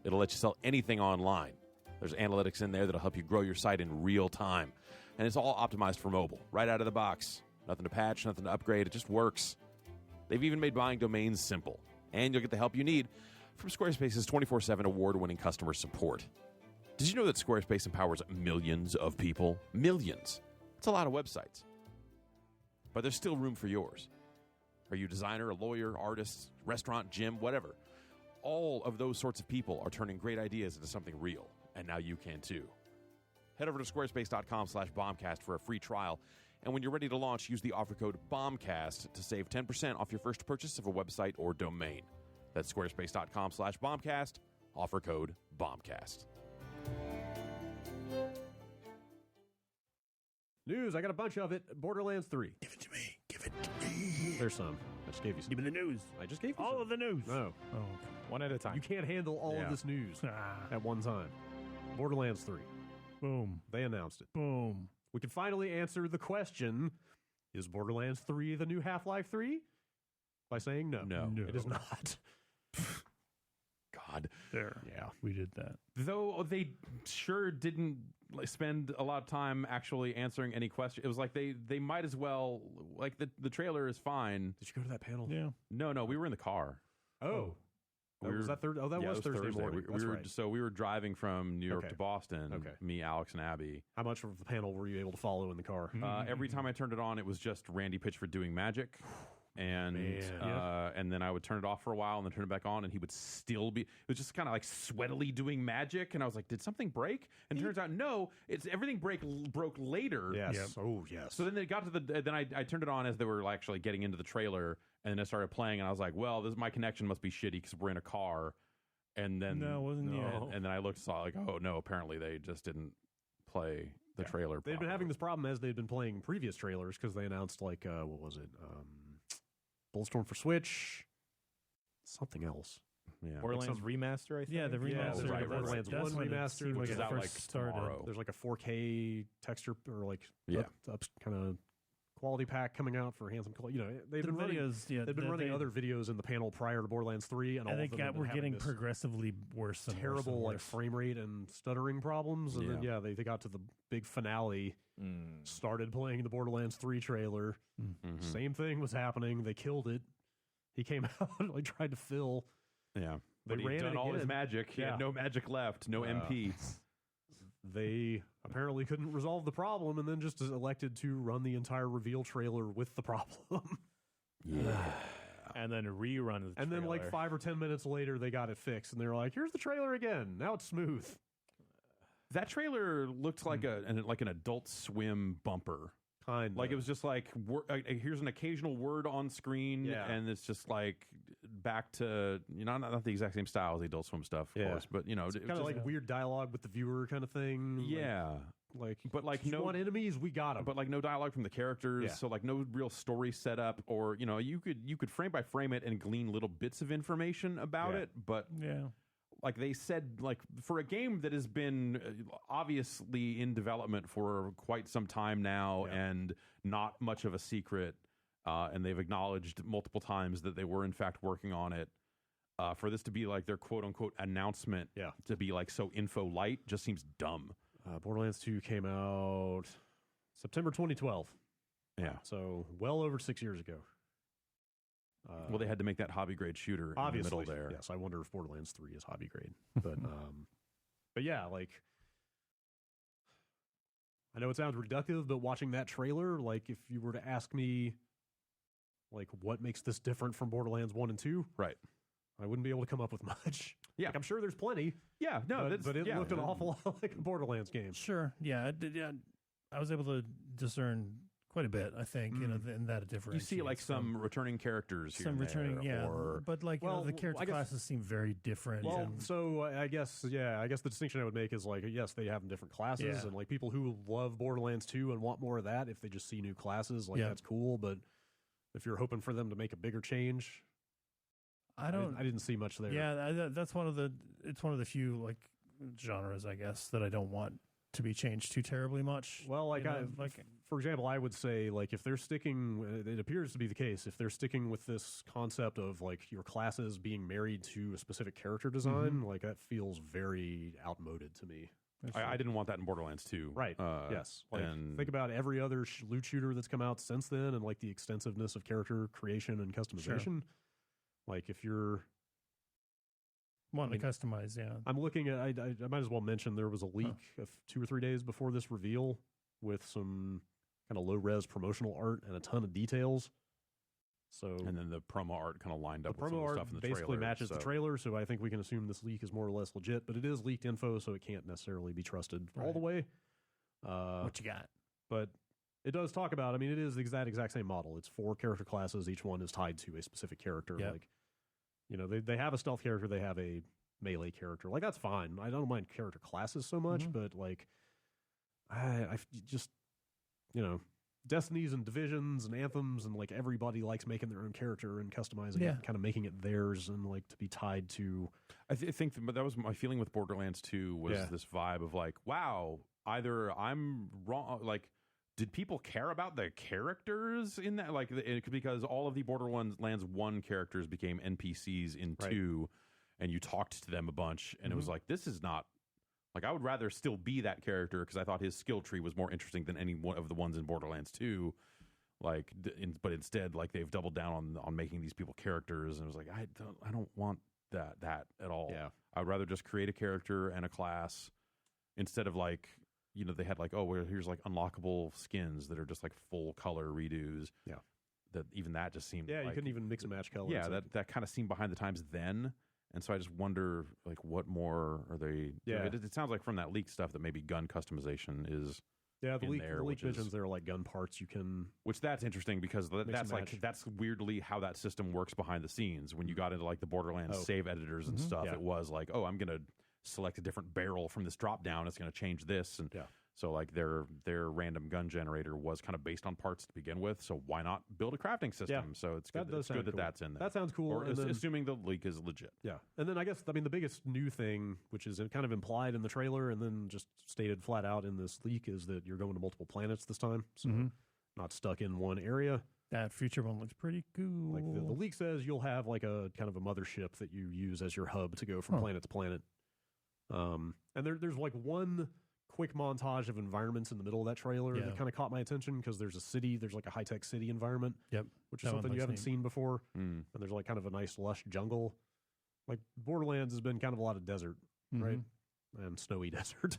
S5: It'll let you sell anything online. There's analytics in there that'll help you grow your site in real time. And it's all optimized for mobile, right out of the box. Nothing to patch, nothing to upgrade. It just works. They've even made buying domains simple. And you'll get the help you need from Squarespace's 24/7 award-winning customer support. Did you know that Squarespace empowers millions of people? Millions. It's a lot of websites. But there's still room for yours. Are you a designer, a lawyer, artist, restaurant, gym, whatever? All of those sorts of people are turning great ideas into something real. And now you can too. Head over to squarespace.com/bombcast for a free trial. And when you're ready to launch, use the offer code BOMBCAST to save 10% off your first purchase of a website or domain. That's squarespace.com/bombcast, offer code BOMBCAST.
S1: News, I got a bunch of it. Borderlands 3.
S3: Give it to me. Give it to me.
S1: There's some. I just gave you some.
S3: Give me the news.
S1: I just gave you
S3: all
S1: some.
S3: of the news.
S1: No.
S3: Oh,
S4: one at a time.
S1: You can't handle all of this news at one time. Borderlands 3.
S3: Boom.
S1: They announced it.
S3: Boom.
S1: We can finally answer the question, is Borderlands 3 the new Half-Life 3? By saying no.
S2: No.
S1: It is not.
S2: God.
S3: There. Yeah, we did that.
S2: Though they sure didn't spend a lot of time actually answering any question. It was like they might as well, like the trailer is fine.
S1: Did you go to that panel?
S3: Yeah.
S2: No, we were in the car.
S1: Oh. Was that Thursday? Oh, that was Thursday morning.
S2: So we were driving from New York to Boston.
S1: Okay.
S2: Me, Alex, and Abby.
S1: How much of the panel were you able to follow in the car?
S2: Every time I turned it on, it was just Randy Pitchford doing magic. And and then I would turn it off for a while and then turn it back on, and he would still be. It was just kind of like sweatily doing magic, and I was like, "Did something break?" And it turns out, no, it's everything broke later.
S1: Yes.
S2: Yep.
S1: Oh, yes.
S2: So then they got to the. Then I turned it on as they were actually getting into the trailer, and then it started playing, and I was like, "Well, my connection must be shitty because we're in a car." And then
S3: no, it wasn't yet.
S2: And then I looked, saw like, "Oh no, apparently they just didn't play the trailer."
S1: They've been having this problem as they've been playing previous trailers because they announced like what was it? Bulletstorm for Switch, something else.
S4: Borderlands remaster, I think.
S3: Yeah, the remaster.
S1: Yeah, Borderlands 1 remaster,
S3: which is
S1: out
S3: like started.
S1: There's like a 4K texture or like up kind of quality pack coming out for handsome. They've been running other videos in the panel prior to Borderlands 3, and all of them
S3: were getting progressively worse and
S1: terrible
S3: worse.
S1: Like frame rate and stuttering problems. And then they got to the big finale, started playing the Borderlands 3 trailer. Mm-hmm. Same thing was happening. They killed it. He came out and like tried to fill.
S2: Yeah,
S1: they
S2: but
S1: ran
S2: he'd done all his magic. He
S1: had
S2: no magic left. No MP.
S1: They apparently couldn't resolve the problem and then just elected to run the entire reveal trailer with the problem.
S4: And then rerun the trailer.
S1: And then like 5 or 10 minutes later, they got it fixed. And they were like, here's the trailer again. Now it's smooth.
S2: That trailer looked like an Adult Swim bumper.
S1: Kind of.
S2: Like it was just like, here's an occasional word on screen, and it's just like back to, not the exact same style as the Adult Swim stuff, of course, but,
S1: it's kind of like weird dialogue with the viewer kind of thing.
S2: Yeah.
S1: But no want enemies, we got them.
S2: But like no dialogue from the characters, so like no real story setup, or you could frame by frame it and glean little bits of information about it, but like they said, like for a game that has been obviously in development for quite some time now and not much of a secret, and they've acknowledged multiple times that they were in fact working on it, for this to be like their quote unquote announcement to be like so info light just seems dumb.
S1: Borderlands 2 came out September 2012.
S2: Yeah.
S1: So well over 6 years ago.
S2: Well, they had to make that hobby grade shooter in the middle there.
S1: Yes, I wonder if Borderlands 3 is hobby grade. But yeah, like I know it sounds reductive, but watching that trailer, like if you were to ask me like what makes this different from Borderlands 1 and 2,
S2: right,
S1: I wouldn't be able to come up with much.
S2: Yeah,
S1: like, I'm sure there's plenty.
S2: Yeah, no,
S1: but it looked an awful lot like a Borderlands game.
S3: Sure, yeah, I was able to discern quite a bit, I think, in that difference.
S2: You see like some returning characters here,
S3: but like the character classes seem very different.
S1: Well, so I guess the distinction I would make is like, yes, they have different classes, and like people who love Borderlands 2 and want more of that, if they just see new classes, like that's cool. But if you're hoping for them to make a bigger change, I didn't see much there.
S3: Yeah, that's one of the few like genres, I guess, that I don't want to be changed too terribly much.
S1: Well, for example, I would say like if they're sticking, it appears to be the case, if they're sticking with this concept of like your classes being married to a specific character design, like that feels very outmoded to me.
S2: I didn't want that in Borderlands 2.
S1: Right. Yes. Like, think about every other loot shooter that's come out since then and like the extensiveness of character creation and customization. Sure. Like if you're
S3: wanting to customize, I'm
S1: looking at, I might as well mention there was a leak of 2 or 3 days before this reveal with some kind of low-res promotional art and a ton of details. So,
S2: and then the promo art kind of lined up
S1: with
S2: some of the stuff in the trailer.
S1: Basically matches the trailer, so I think we can assume this leak is more or less legit, but it is leaked info, so it can't necessarily be trusted all the way.
S3: What you got?
S1: But it does talk about, I mean, it is the exact same model. It's 4 character classes. Each one is tied to a specific character. Yep. Like, they have a stealth character. They have a melee character. Like, that's fine. I don't mind character classes so much, but, like, I just, Destinies and Divisions and Anthems and, like, everybody likes making their own character and customizing it and kind of making it theirs and, like, to be tied to.
S2: I think that was my feeling with Borderlands 2 was this vibe of, like, wow, either I'm wrong, like, did people care about the characters in that? Like, because all of the Borderlands 1 characters became NPCs in 2, and you talked to them a bunch, and it was like, this is not, like, I would rather still be that character because I thought his skill tree was more interesting than any one of the ones in Borderlands 2. Like, but instead, like, they've doubled down on making these people characters, and it was like, I don't want that at all.
S1: Yeah,
S2: I would rather just create a character and a class instead of like, they had like, well, here's like unlockable skins that are just like full color redos.
S1: Yeah.
S2: That just seemed
S1: you couldn't even mix and match colors.
S2: Yeah, that kind of seemed behind the times then. And so I just wonder, like, what more are they?
S1: Yeah.
S2: It sounds like from that leak stuff that maybe gun customization is.
S1: Yeah, the leak mentions there are like gun parts you can.
S2: Which that's interesting because that's weirdly how that system works behind the scenes. When you got into like the Borderlands save editors and stuff, it was like, I'm going to select a different barrel from this drop down. It's going to change this. And So like their random gun generator was kind of based on parts to begin with. So why not build a crafting system? So it's good. It's good that that's in there.
S1: That sounds cool.
S2: Or assuming the leak is legit.
S1: Yeah, and then I guess the biggest new thing, which is kind of implied in the trailer and then just stated flat out in this leak, is that you're going to multiple planets this time. So not stuck in one area.
S3: That future one looks pretty cool.
S1: Like the leak says, you'll have like a kind of a mothership that you use as your hub to go from planet to planet. And there's like one quick montage of environments in the middle of that trailer that kind of caught my attention because there's a city, there's like a high-tech city environment, which is something you haven't seen before. And there's like kind of a nice lush jungle. Like Borderlands has been kind of a lot of desert, right? And snowy desert.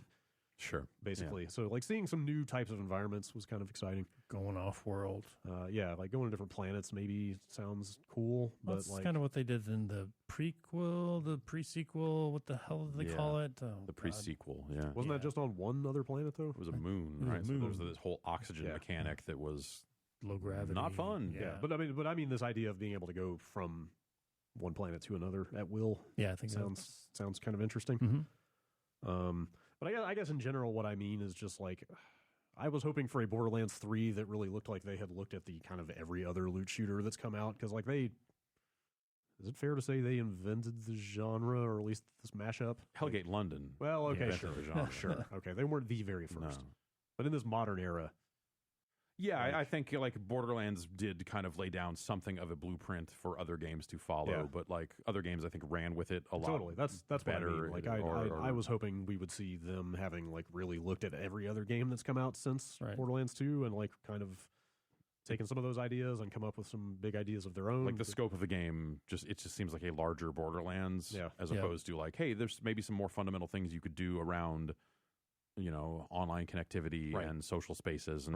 S2: Sure.
S1: Basically. So like seeing some new types of environments was kind of exciting.
S3: Going off world.
S1: Like going to different planets maybe sounds cool. But
S3: that's
S1: like
S3: kind of what they did in the prequel, the pre-sequel. What the hell did they call it? Oh,
S2: the pre-sequel, yeah.
S1: Wasn't that just on one other planet though?
S2: It was a moon, right? So there was this whole oxygen mechanic that was
S3: low gravity.
S2: Not fun.
S1: Yeah. But I mean this idea of being able to go from one planet to another at will.
S3: Yeah, I think
S1: sounds kind of interesting. But I guess in general, what I mean is just like, I was hoping for a Borderlands 3 that really looked like they had looked at the kind of every other loot shooter that's come out. Because like is it fair to say they invented the genre, or at least this mashup?
S2: Hellgate London.
S1: Well, okay, sure. Okay, they weren't the very first.
S2: No.
S1: But in this modern era.
S2: Yeah, I think like Borderlands did kind of lay down something of a blueprint for other games to follow, but like other games I think ran with it a lot.
S1: Totally, that's
S2: better.
S1: What I mean. Like I was hoping we would see them having like really looked at every other game that's come out since Borderlands 2 and like kind of taken some of those ideas and come up with some big ideas of their own.
S2: Like the scope of the game just seems like a larger Borderlands as opposed to like, hey, there's maybe some more fundamental things you could do around online connectivity and social spaces and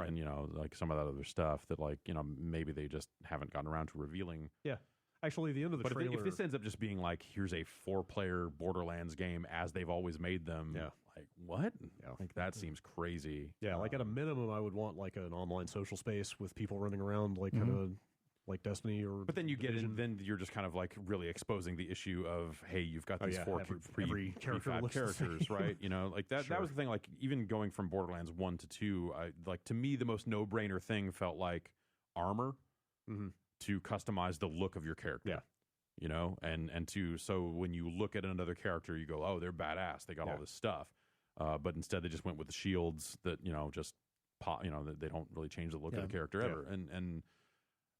S2: like some of that other stuff that like, maybe they just haven't gotten around to revealing.
S1: Yeah. Actually, the end of the trailer...
S2: But if this ends up just being like, here's a 4-player Borderlands game as they've always made them, like, what?
S1: Yeah.
S2: Like, that seems crazy.
S1: Yeah, like at a minimum, I would want like an online social space with people running around like kind of like Destiny or
S2: But then you
S1: Division.
S2: get in, then you're just kind of like really exposing the issue of, hey, you've got these
S1: every character
S2: characters, right? Like that was the thing, like even going from Borderlands 1 to 2, like to me the most no-brainer thing felt like armor to customize the look of your character.
S1: Yeah.
S2: And so when you look at another character, you go, oh, they're badass. They got all this stuff. But instead they just went with the shields that, just pop, that they don't really change the look of the character ever. And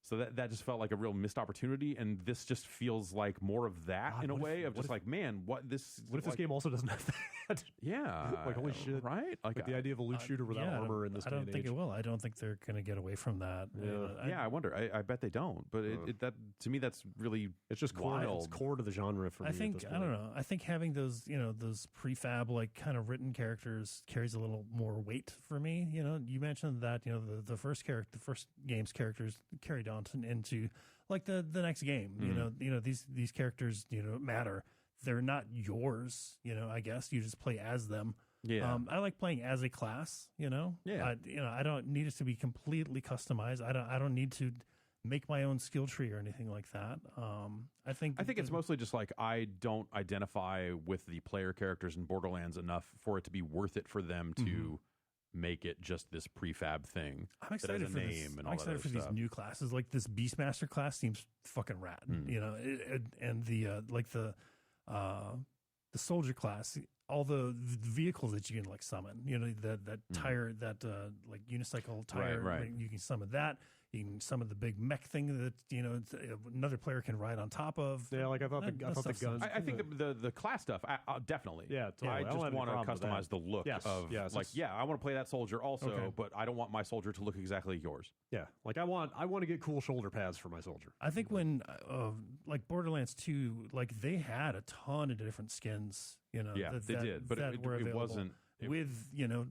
S2: so that just felt like a real missed opportunity, and this just feels like more of that in a way of just like, man, what if
S1: this game also doesn't have that?
S2: Yeah,
S1: like holy shit,
S2: right?
S1: Like the idea of a loot shooter without armor in this.
S3: I don't think it will. I don't think they're going to get away from that.
S2: I wonder. I bet they don't. But that to me, that's really
S1: it's just core. It's core to the genre for me.
S3: I think I don't know. I think having those those prefab like kind of written characters carries a little more weight for me. You mentioned that the first game's characters carried on into like the next game. These characters matter. They're not yours. I guess you just play as them.
S2: Yeah.
S3: I like playing as a class. Yeah. I don't need it to be completely customized. I don't need to make my own skill tree or anything like that. I think
S2: it's mostly just like I don't identify with the player characters in Borderlands enough for it to be worth it for them to make it just this prefab thing.
S3: I'm excited for
S2: name
S3: this.
S2: And
S3: I'm
S2: all
S3: excited for
S2: stuff.
S3: these new classes. Like this Beastmaster class seems fucking rad. And the soldier class, all the vehicles that you can like summon. That tire, that like unicycle tire.
S2: Right.
S3: You can summon that. You can summon the big mech thing that another player can ride on top of.
S1: Yeah, like I thought the guns.
S2: I think the class stuff definitely.
S1: Yeah, totally.
S2: I just want to customize the look of like I want to play that soldier also, but I don't want my soldier to look exactly like yours.
S1: Yeah, like I want to get cool shoulder pads for my soldier.
S3: I think when like Borderlands 2, like they had a ton of different skins.
S2: They did, but it wasn't.
S3: With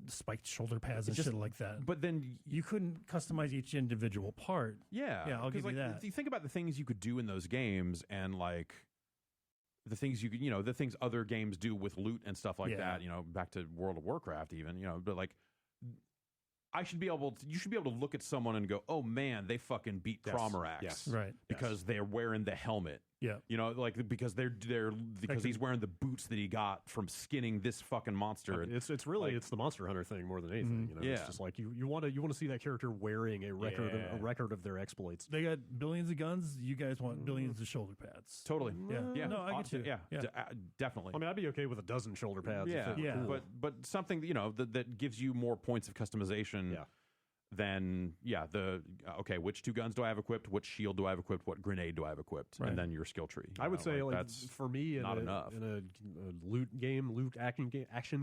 S3: spiked shoulder pads and shit like that,
S2: but then
S3: you couldn't customize each individual part.
S2: I'll
S3: give you that.
S2: You think about the things you could do in those games, and like the things you could, the things other games do with loot and stuff like that. Back to World of Warcraft, even but like you should be able to look at someone and go, oh man, they fucking beat Cromarax.
S1: Yes.
S3: Right.
S2: Because they're wearing the helmet.
S3: Yeah.
S2: You know, like because he's wearing the boots that he got from skinning this fucking monster.
S1: It's really
S2: like,
S1: it's the Monster Hunter thing more than anything. You know, it's just like you want to see that character wearing a record of their exploits.
S3: They got billions of guns. You guys want billions of shoulder pads.
S2: Totally.
S3: Yeah. No, I get you.
S2: Yeah. Definitely.
S1: I mean, I'd be okay with a dozen shoulder pads.
S2: Yeah.
S1: Cool.
S2: But something that gives you more points of customization.
S1: Yeah.
S2: Then which 2 guns do I have equipped? What shield do I have equipped? What grenade do I have equipped?
S3: Right.
S2: And then your skill tree.
S1: I would say
S2: that's
S1: for me
S2: not enough
S1: in a loot action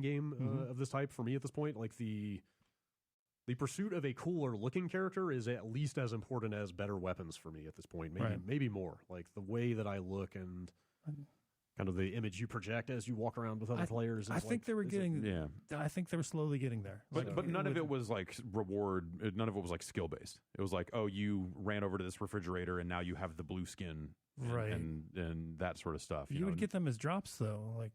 S1: game of this type. For me at this point, like the pursuit of a cooler looking character is at least as important as better weapons for me at this point. Maybe more. Like the way that I look and kind of the image you project as you walk around with other players.
S3: I think they were getting. I think they were slowly getting there.
S2: But none of it was like reward. None of it was like skill based. It was like, oh, you ran over to this refrigerator and now you have the blue skin,
S3: right?
S2: And that sort of stuff.
S3: You would get them as drops though, like.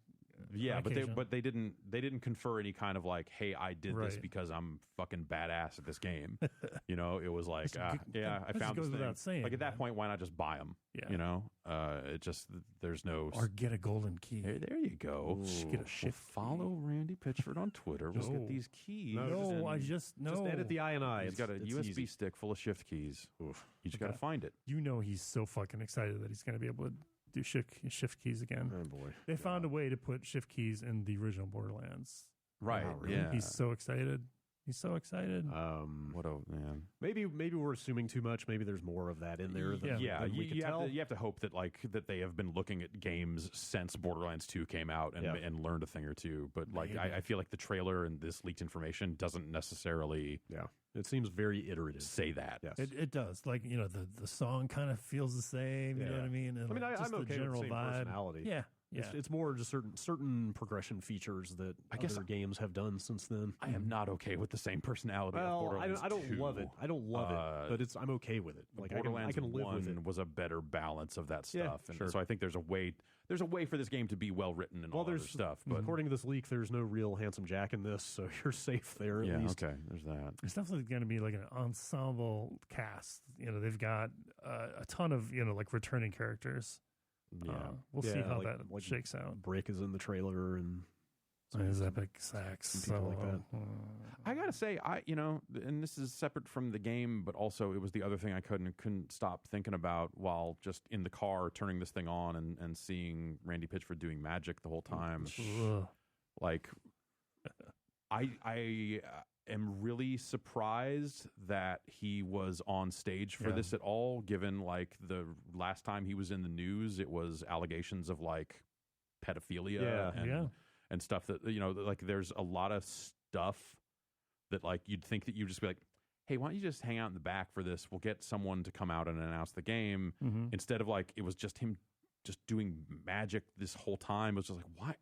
S2: Yeah, but they didn't confer any kind of like, hey, I did this because I'm fucking badass at this game. You know, it was like, I found this thing.
S3: Saying,
S2: like at that point, why not just buy them?
S3: Yeah.
S2: You know, it just there's no
S3: or get a golden key.
S2: Hey, there you go.
S3: Get a shift.
S2: Follow Randy Pitchford on Twitter. We'll get these keys.
S1: Just edit the I.
S2: He's got a USB stick full of shift keys.
S1: Oof.
S2: You just got to find it.
S3: You know, he's so fucking excited that he's going to be able to do shift keys again.
S1: Oh boy!
S3: They found a way to put shift keys in the original Borderlands.
S2: Right?
S3: Yeah. He's so excited. He's so excited.
S2: What a man!
S1: Maybe we're assuming too much. Maybe there's more of that in there. Than we can tell.
S2: You have to hope that they have been looking at games since Borderlands 2 came out and learned a thing or two. But like I feel like the trailer and this leaked information doesn't necessarily.
S1: Yeah. It seems very iterative.
S2: Say that.
S1: Yes.
S3: It does. Like, you know, the song kind of feels the same. You know what I mean? And
S1: I'm okay
S3: the general
S1: with the same
S3: vibe.
S1: personality.
S3: Yeah.
S1: It's more just certain progression features that other games have done since then.
S2: I am not okay with the same personality.
S1: Well,
S2: of Borderlands
S1: I don't
S2: 2.
S1: love it. I don't love it, but I'm okay with it. Like
S2: Borderlands
S1: I can live
S2: 1
S1: with it.
S2: was a better balance of that stuff, and
S1: sure.
S2: so I think there's a way for this game to be well written and all other stuff. But
S1: according to this leak, there's no real Handsome Jack in this, so you're safe there. At least.
S2: Okay, there's that.
S3: It's definitely going to be like an ensemble cast. You know, they've got a ton of like returning characters.
S2: Yeah,
S3: we'll see how that shakes out.
S1: Brick is in the trailer and
S3: his epic sax,
S1: people like that.
S2: I gotta say, and this is separate from the game, but also it was the other thing I couldn't stop thinking about while just in the car turning this thing on and seeing Randy Pitchford doing magic the whole time. Like, I am really surprised that he was on stage for this at all, given like the last time he was in the news, it was allegations of like pedophilia and stuff that, like there's a lot of stuff that like you'd think that you'd just be like, hey, why don't you just hang out in the back for this? We'll get someone to come out and announce the game. Instead of like, it was just him just doing magic this whole time. It was just like, why?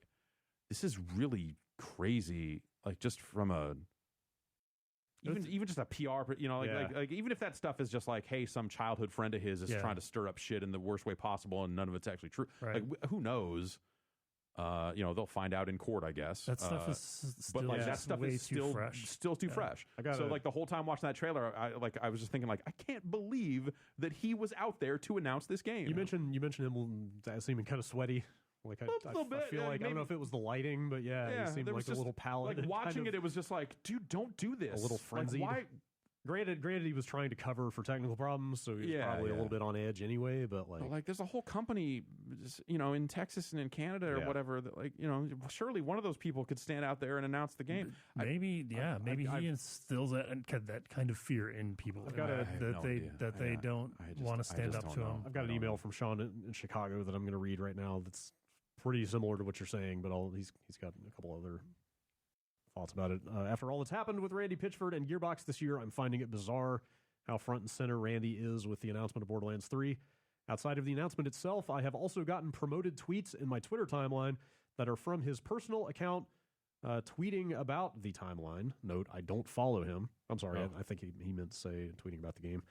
S2: This is really crazy. Like just from even just a PR, like even if that stuff is just like, hey, some childhood friend of his is trying to stir up shit in the worst way possible and none of it's actually true.
S3: Right.
S2: Like who knows? They'll find out in court, I guess.
S3: That stuff is still,
S2: but like that stuff is still too fresh. So like the whole time watching that trailer, I was just thinking like, I can't believe that he was out there to announce this game.
S1: You mentioned him seeming kind of sweaty. Like I feel like maybe, I don't know if it was the lighting, but he seemed like a little pallid.
S2: Like watching it was just like, dude, don't do this.
S1: A little frenzied.
S2: Like, why?
S1: Granted, he was trying to cover for technical problems, so he was probably a little bit on edge anyway. But like
S2: there's a whole company, in Texas and in Canada or whatever. That surely one of those people could stand out there and announce the game.
S3: Maybe he instills that kind of fear in people that they don't want to stand up to him.
S1: I've got an email from Sean in Chicago that I'm going to read right now. That's pretty similar to what you're saying, but he's got a couple other thoughts about it. After all that's happened with Randy Pitchford and Gearbox this year, I'm finding it bizarre how front and center Randy is with the announcement of Borderlands 3. Outside of the announcement itself, I have also gotten promoted tweets in my Twitter timeline that are from his personal account tweeting about the timeline. Note, I don't follow him. I'm sorry, I think he meant to say tweeting about the game.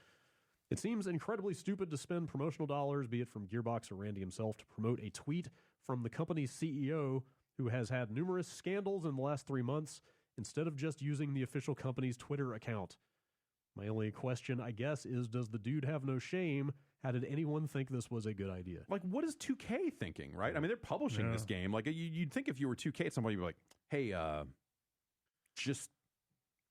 S1: It seems incredibly stupid to spend promotional dollars, be it from Gearbox or Randy himself, to promote a tweet from the company's CEO who has had numerous scandals in the last 3 months instead of just using the official company's Twitter account. My only question, I guess, is does the dude have no shame? How did anyone think this was a good idea?
S2: Like, what is 2K thinking, right? I mean, they're publishing this game. Like, you'd think if you were 2K at some point, you'd be like, hey,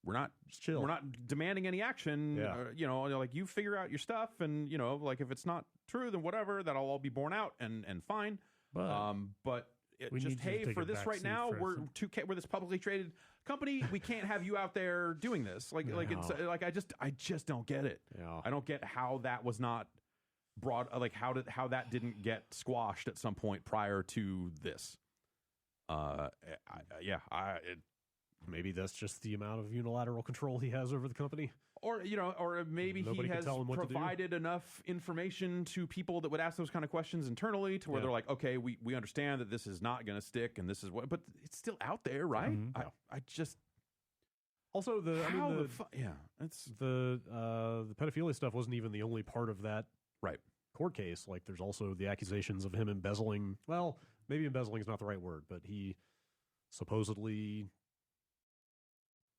S2: we're not
S1: chill.
S2: We're not demanding any action. Like, you figure out your stuff, and like if it's not true, then whatever. That'll all be borne out and fine. But just hey, for this right now, we're 2K. We're this publicly traded company. We can't have you out there doing this. Like it's like I just don't get it.
S1: Yeah.
S2: I don't get how that was not brought. Like how that didn't get squashed at some point prior to this.
S1: Maybe that's just the amount of unilateral control he has over the company.
S2: Or maybe
S1: Nobody
S2: he has provided enough information to people that would ask those kind of questions internally to where they're like, okay, we understand that this is not going to stick and this is what, but it's still out there, right?
S1: Mm-hmm.
S2: I just
S1: also the pedophilia stuff wasn't even the only part of that court case. Like there's also the accusations of him embezzling. Well, maybe embezzling is not the right word, but he supposedly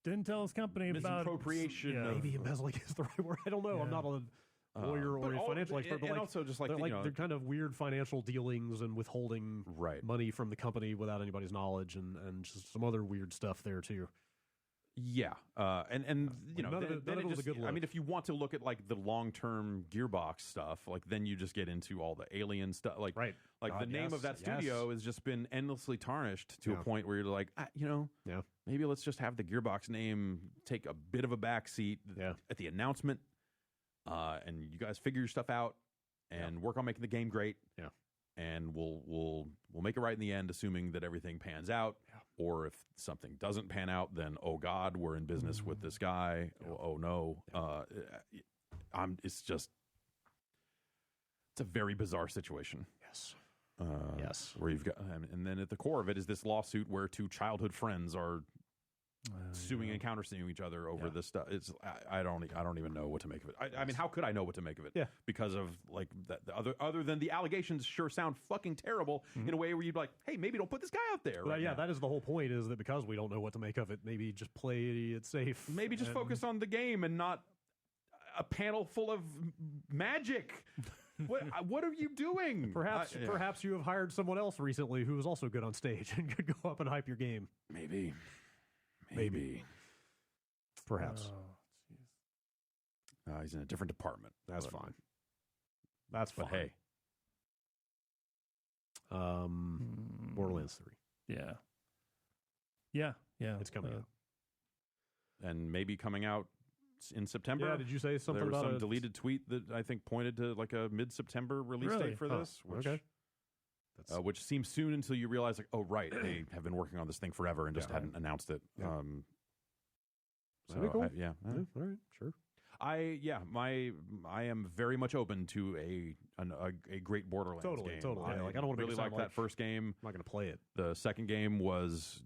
S3: didn't tell his company about
S2: misappropriation.
S1: Maybe embezzling is the right word. I don't know. I'm not a lawyer or a financial expert, but
S2: also just
S1: they're kind of weird financial dealings and withholding money from the company without anybody's knowledge, and just some other weird stuff there too.
S2: Yeah, and
S1: none of it was a good look.
S2: I mean, if you want to look at like the long-term Gearbox stuff, like then you just get into all the Alien stuff. Like the name of that studio has just been endlessly tarnished to a point where you're like, maybe let's just have the Gearbox name take a bit of a backseat at the announcement, and you guys figure your stuff out and work on making the game great.
S1: Yeah,
S2: and we'll make it right in the end, assuming that everything pans out. Yeah. Or if something doesn't pan out, then oh God, we're in business with this guy. Yeah. Oh no, it's a very bizarre situation.
S1: Yes,
S2: where you've got, and then at the core of it is this lawsuit where two childhood friends are suing and countersuing each other over this stuff. It's I don't even know what to make of it. I mean, how could I know what to make of it?
S1: Yeah,
S2: because of like that. Other than the allegations, sure sound fucking terrible in a way where you'd be like, hey, maybe don't put this guy out there.
S1: Right now. That is the whole point. Is that because we don't know what to make of it, maybe just play it safe.
S2: Maybe just focus on the game and not a panel full of magic. What are you doing?
S1: Perhaps you have hired someone else recently who was also good on stage and could go up and hype your game.
S2: Maybe.
S1: Perhaps.
S2: He's in a different department.
S1: That's fine.
S2: But hey.
S1: Borderlands 3.
S3: Yeah.
S1: It's coming out.
S2: And maybe coming out in September.
S1: Yeah, did you say something
S2: about
S1: about
S2: some deleted tweet that I think pointed to like a mid-September release date for this? Which seems soon until you realize, like, oh, right, they have been working on this thing forever and just hadn't announced it.
S1: Yeah. That'd be cool.
S2: All
S1: right, sure.
S2: I am very much open to a great Borderlands game.
S1: Totally.
S2: I don't want to really like that first game.
S1: I'm not going to play it.
S2: The second game was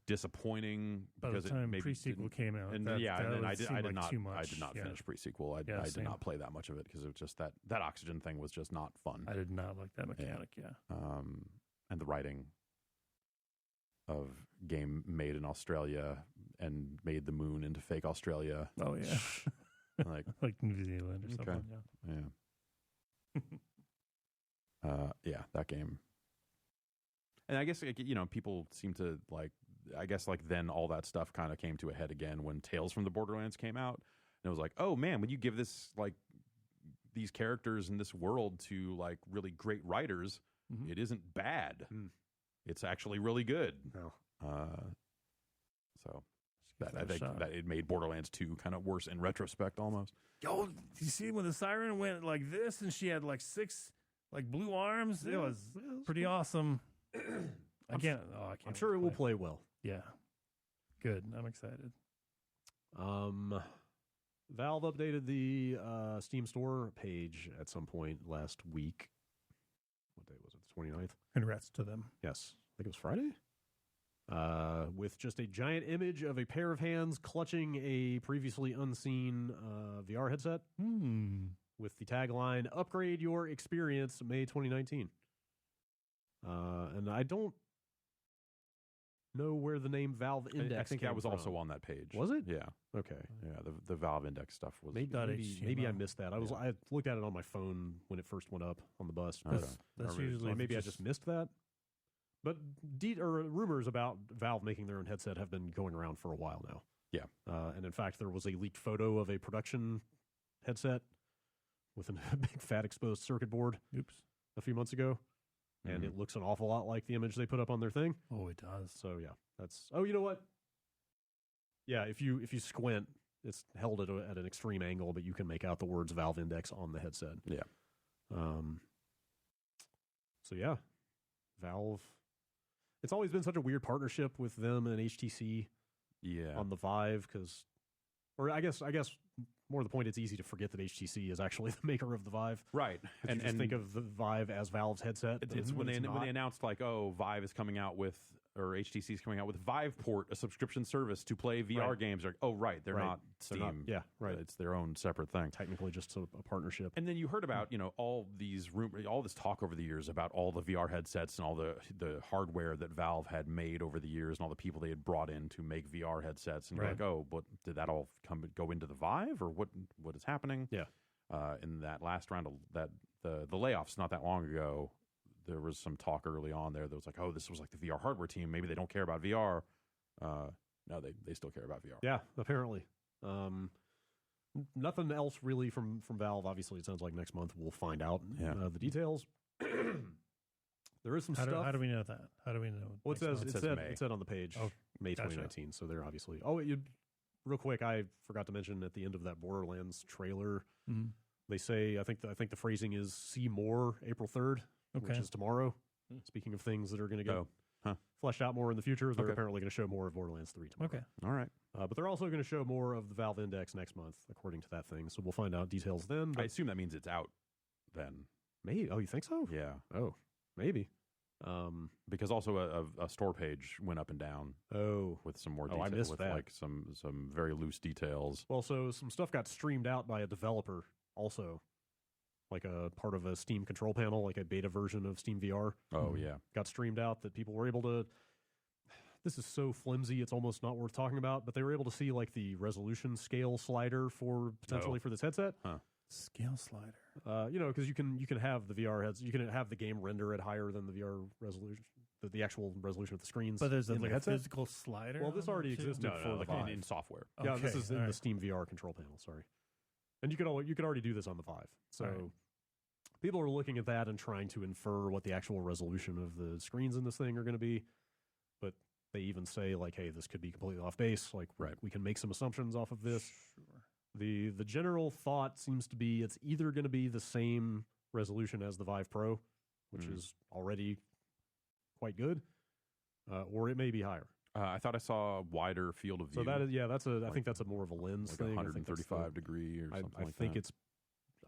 S2: disappointing because
S3: by the time pre-sequel came out,
S2: and I did not finish pre-sequel. I did not play that much of it because it was just that oxygen thing was just not fun.
S3: I did not like that mechanic.
S2: And the writing of game made in Australia and made the moon into fake Australia.
S3: Oh yeah, like New Zealand or something.
S2: Yeah, that game. And I guess people seem to like. I guess like then all that stuff kind of came to a head again when Tales from the Borderlands came out, and it was like, oh man, when you give this like these characters in this world to like really great writers, it isn't bad. It's actually really good. So I think that it made Borderlands 2 kind of worse in retrospect almost.
S3: Yo, you see when the siren went like this and she had like 6 like blue arms? It was pretty awesome. I can't.
S1: I'm sure it will play well.
S3: Yeah. Good. I'm excited.
S1: Valve updated the Steam Store page at some point last week. What day was it? The 29th?
S3: Congrats to them.
S1: Yes. I think it was Friday. With just a giant image of a pair of hands clutching a previously unseen VR headset. With the tagline, "Upgrade your experience, May 2019." And I don't know where the name Valve Index.
S2: I think
S1: came
S2: that was
S1: from.
S2: also on that page.
S1: Was it?
S2: Yeah.
S1: Okay.
S2: Yeah. The Valve Index stuff was
S1: Maybe I missed that. I looked at it on my phone when it first went up on the bus.
S3: That's usually
S1: maybe I just missed that. But rumors about Valve making their own headset have been going around for a while now.
S2: Yeah.
S1: And in fact, there was a leaked photo of a production headset with a big fat exposed circuit board.
S3: Oops.
S1: A few months ago. And it looks an awful lot like the image they put up on their thing.
S3: Oh, it does.
S1: So yeah, that's. Oh, you know what? Yeah, if you squint, it's held at an extreme angle, but you can make out the words Valve Index on the headset.
S2: Yeah.
S1: So yeah, Valve. It's always been such a weird partnership with them and HTC.
S2: Yeah.
S1: On the Vive, or I guess more to the point, it's easy to forget that HTC is actually the maker of the Vive.
S2: Right.
S1: And think of the Vive as Valve's headset.
S2: It's when they announced like, oh, Vive is coming out with, or HTC is coming out with Viveport, a subscription service to play VR games. Like, oh, right, they're not Steam. It's their own separate thing.
S1: Technically, just a partnership.
S2: And then you heard about all this talk over the years about all the VR headsets and all the hardware that Valve had made over the years and all the people they had brought in to make VR headsets. And you're like, oh, but did that all go into the Vive, or what is happening?
S1: Yeah.
S2: In that last round of the layoffs not that long ago, there was some talk early on there that was like, oh, this was like the VR hardware team. Maybe they don't care about VR. No, they still care about VR.
S1: Yeah, apparently. Nothing else really from Valve. Obviously, it sounds like next month we'll find out the details. There is some stuff.
S3: How do we know that? How do we know?
S1: Well, it said on the page, May 2019. So they're obviously. Oh, real quick, I forgot to mention at the end of that Borderlands trailer, they say I think the phrasing is "see more" April 3rd, which is tomorrow. Speaking of things that are going to get fleshed out more in the future, they're apparently going to show more of Borderlands 3 tomorrow.
S3: Okay,
S2: all right.
S1: But they're also going to show more of the Valve Index next month, according to that thing. So we'll find out details then.
S2: I assume that means it's out then.
S1: Maybe. Oh, you think so?
S2: Yeah.
S1: Oh, maybe.
S2: Because also a store page went up and down.
S1: Oh,
S2: with some more details.
S1: I missed that.
S2: Like some very loose details.
S1: Well, so some stuff got streamed out by a developer also, like a part of a Steam control panel, like a beta version of Steam VR.
S2: Oh yeah,
S1: got streamed out that people were able to. This is so flimsy, it's almost not worth talking about. But they were able to see like the resolution scale slider for potentially for this headset.
S2: Huh.
S3: Scale slider.
S1: Because you can have the VR heads, you can have the game render at higher than the VR resolution, the actual resolution of the screens.
S3: But there's a physical slider.
S1: Well, this already existed for the Vive
S2: in software.
S1: Okay, yeah, this is in the Steam VR control panel. Sorry, and you could already do this on the Vive. So people are looking at that and trying to infer what the actual resolution of the screens in this thing are going to be. But they even say like, hey, this could be completely off base. Like, we can make some assumptions off of this.
S3: Sure.
S1: The general thought seems to be it's either going to be the same resolution as the Vive Pro, which is already quite good, or it may be higher.
S2: I thought I saw a wider field of view.
S1: So that is, I think that's a more of a lens
S2: like
S1: thing.
S2: 135 degree or something like that.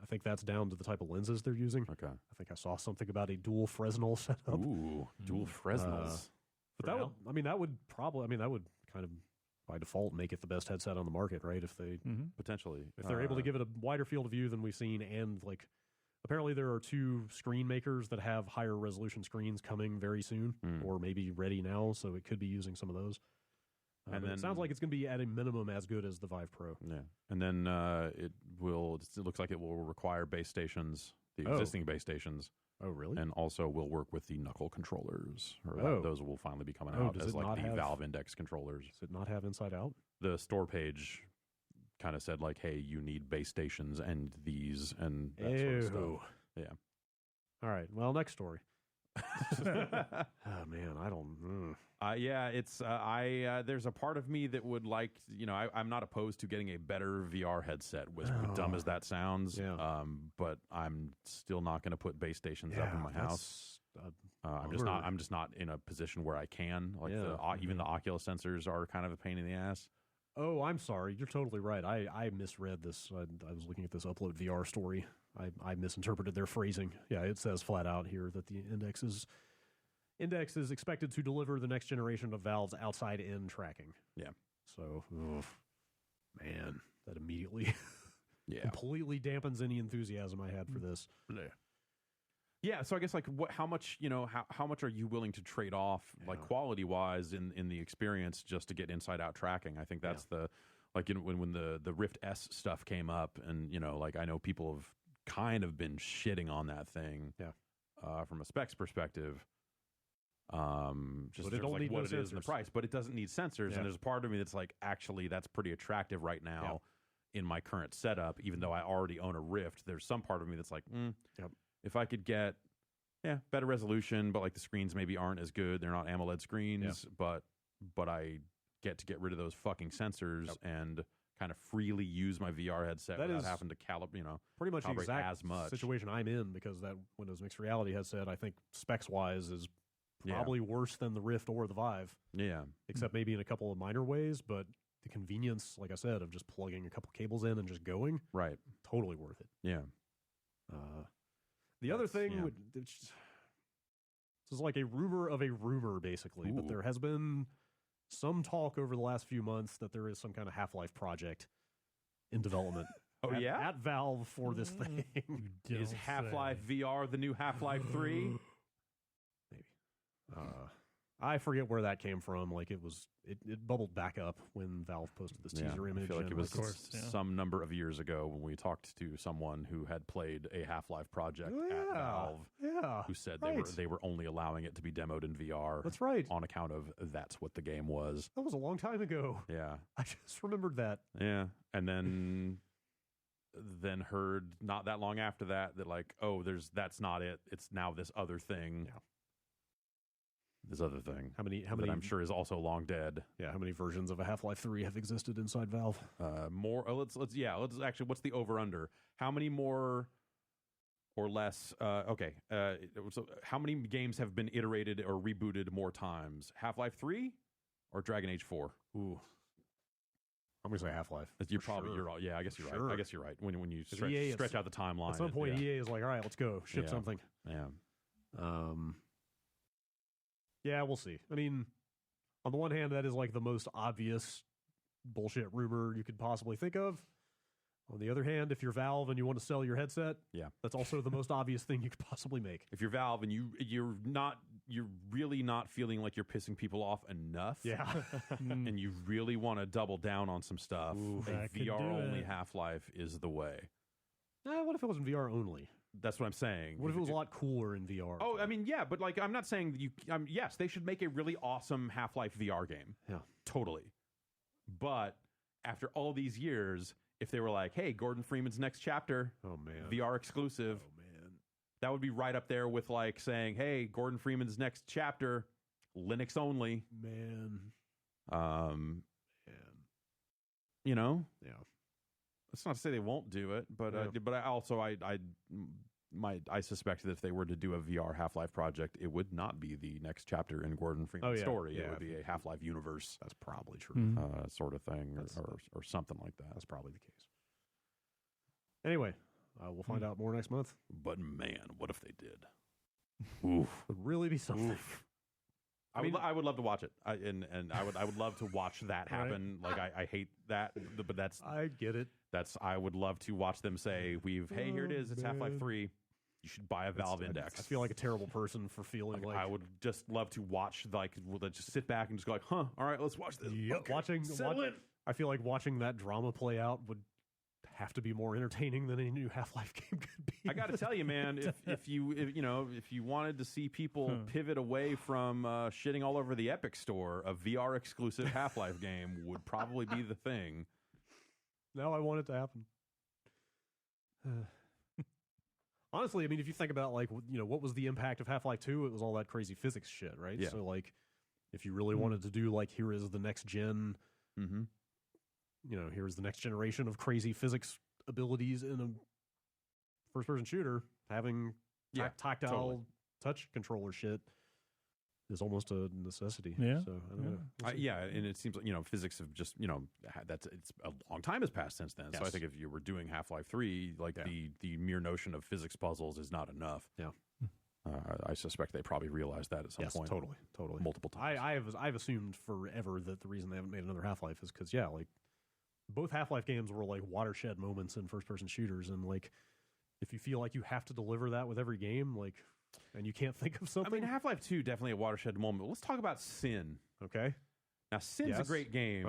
S1: I think that's down to the type of lenses they're using.
S2: Okay.
S1: I think I saw something about a dual Fresnel setup.
S2: Ooh, dual Fresnels.
S1: But that would kind of by default make it the best headset on the market, right? If they
S2: potentially,
S1: if they're able to give it a wider field of view than we've seen, and like apparently there are 2 screen makers that have higher resolution screens coming very soon, or maybe ready now, so it could be using some of those. And then it sounds like it's going to be at a minimum as good as the Vive Pro.
S2: Yeah, and then it looks like it will require base stations, the existing base stations.
S1: Oh, really?
S2: And also will work with the knuckle controllers. Those will finally be coming out as like the Valve Index controllers.
S1: Does it not have Inside Out?
S2: The store page kind of said like, hey, you need base stations and these and that sort of stuff. Yeah.
S1: All right. Well, next story. Oh man, I don't.
S2: Yeah, it's there's a part of me that would like, I'm not opposed to getting a better VR headset. As dumb as that sounds, but I'm still not going to put base stations up in my house. I'm just not in a position where I can. Like even the Oculus sensors are kind of a pain in the ass.
S1: Oh, I'm sorry. You're totally right. I misread this. I was looking at this Upload VR story. I misinterpreted their phrasing. Yeah, it says flat out here that the Index is expected to deliver the next generation of Valve's outside-in tracking.
S2: Yeah.
S1: So, man, that immediately completely dampens any enthusiasm I had for this.
S2: Yeah, so I guess like how much how much are you willing to trade off like quality wise in the experience just to get inside out tracking? I think that's the like when the Rift S stuff came up, and like I know people have kind of been shitting on that thing from a specs perspective. Just like what it is and the price, but it doesn't need sensors, and there's a part of me that's like, actually that's pretty attractive right now in my current setup, even though I already own a Rift. There's some part of me that's like, if I could get better resolution, but like the screens maybe aren't as good, they're not AMOLED screens, but I get rid of those fucking sensors and kind of freely use my VR headset without having to calibrate,
S1: pretty much the exact
S2: as much
S1: situation I'm in, because that Windows Mixed Reality headset, I think specs wise is probably worse than the Rift or the Vive.
S2: Yeah.
S1: Except maybe in a couple of minor ways, but the convenience, like I said, of just plugging a couple cables in and just going, totally worth it.
S2: Yeah.
S1: The other thing, this is like a rumor of a rumor, basically, but there has been some talk over the last few months that there is some kind of Half-Life project in development. At Valve for this thing.
S2: Is Half-Life VR the new Half-Life 3?
S1: Maybe. I forget where that came from. Like it bubbled back up when Valve posted this teaser image.
S2: I feel like it was some number of years ago when we talked to someone who had played a Half-Life project at Valve, who said they were only allowing it to be demoed in VR.
S1: That's right.
S2: On account of that's what the game was.
S1: That was a long time ago.
S2: Yeah,
S1: I just remembered that.
S2: Yeah, and then heard not that long after that like, that's not it. It's now this other thing. Yeah. This other thing. How many I'm sure is also long dead.
S1: Yeah, how many versions of a Half-Life 3 have existed inside Valve?
S2: More. Let's actually, what's the over under? How many more or less? So how many games have been iterated or rebooted more times? Half-Life 3 or Dragon Age 4?
S1: Ooh. I'm gonna say Half-Life.
S2: You're right. I guess you're right. I guess you're right. When you stretch out the timeline.
S1: At some point, EA is like, all right, let's go ship something.
S2: Yeah.
S1: Yeah, we'll see. I mean, on the one hand, that is like the most obvious bullshit rumor you could possibly think of. On the other hand, if you're Valve and you want to sell your headset, that's also the most obvious thing you could possibly make.
S2: If you're Valve and you're really not feeling like you're pissing people off enough, and you really want to double down on some stuff, a VR only Half-Life is the way.
S1: What if it was in VR only?
S2: That's what I'm saying.
S1: What if it was a lot cooler in VR?
S2: Oh, I mean, but like, I'm not saying that you. Yes, they should make a really awesome Half-Life VR game.
S1: Yeah,
S2: totally. But after all these years, if they were like, "Hey, Gordon Freeman's next chapter, VR exclusive," that would be right up there with like saying, "Hey, Gordon Freeman's next chapter, Linux only."
S1: Yeah.
S2: That's not to say they won't do it, but I suspect that if they were to do a VR Half-Life project, it would not be the next chapter in Gordon Freeman's story. It would be a Half-Life universe.
S1: That's probably true.
S2: Sort of thing, or something like that.
S1: That's probably the case. Anyway, we'll find out more next month.
S2: But man, what if they did?
S1: Oof, would really be something.
S2: Oof. I would love to watch it, and I would love to watch that happen. Like I hate that, but that's
S1: I get it.
S2: I would love to watch them say, hey, here it is. It's Half-Life 3. You should buy a Valve Index.
S1: I feel like a terrible person for feeling like
S2: I would just love to watch, just sit back and just go like, all right, let's watch this.
S1: Yep. I feel like watching that drama play out would have to be more entertaining than any new Half-Life game could be.
S2: I got to tell you, man, if you wanted to see people pivot away from shitting all over the Epic Store, a VR exclusive Half-Life game would probably be the thing.
S1: Now I want it to happen. Honestly, I mean, if you think about like, what was the impact of Half-Life 2? It was all that crazy physics shit, right?
S2: Yeah.
S1: So like, if you really wanted to do like, here is the next gen, here's the next generation of crazy physics abilities in a first-person shooter, having tactile touch controller shit is almost a necessity.
S3: Yeah.
S1: So I don't know.
S2: And it seems like physics have just it's a long time has passed since then. Yes. So I think if you were doing Half-Life 3, the mere notion of physics puzzles is not enough.
S1: Yeah.
S2: I suspect they probably realized that at some point.
S1: Totally,
S2: multiple times.
S1: I've assumed forever that the reason they haven't made another Half-Life is because like both Half-Life games were like watershed moments in first-person shooters, and like if you feel like you have to deliver that with every game, like and you can't think of something.
S2: I mean, Half-Life 2 definitely a watershed moment. Let's talk about Sin.
S1: Okay.
S2: Now, Sin's a great game.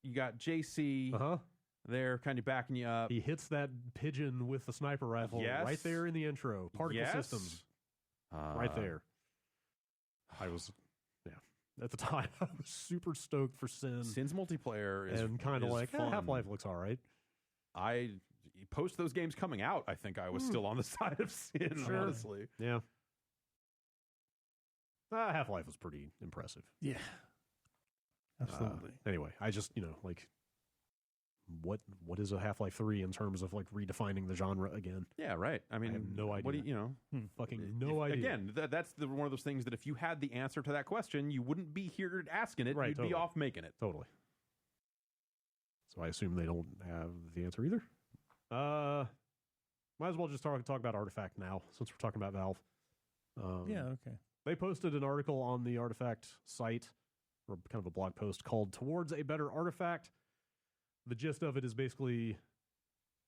S2: You got JC there kind of backing you up.
S1: He hits that pigeon with the sniper rifle right there in the intro. Particle Systems. Right there. I was, at the time, I was super stoked for Sin.
S2: Sin's multiplayer is
S1: and kind of like, Half-Life looks all right.
S2: Post those games coming out, I think I was still on the side of Sin, honestly.
S1: Yeah. Half-Life was pretty impressive.
S3: Yeah. Absolutely.
S1: Anyway, I just, like, what is a Half-Life 3 in terms of, like, redefining the genre again?
S2: Yeah, right. I mean,
S1: I have no idea.
S2: What do you
S1: fucking no idea.
S2: Again, that's one of those things that if you had the answer to that question, you wouldn't be here asking it.
S1: Right,
S2: You'd be off making it.
S1: Totally. So I assume they don't have the answer either. Might as well just talk about Artifact now, since we're talking about Valve.
S3: Okay.
S1: They posted an article on the Artifact site, or kind of a blog post called "Towards a Better Artifact." The gist of it is basically,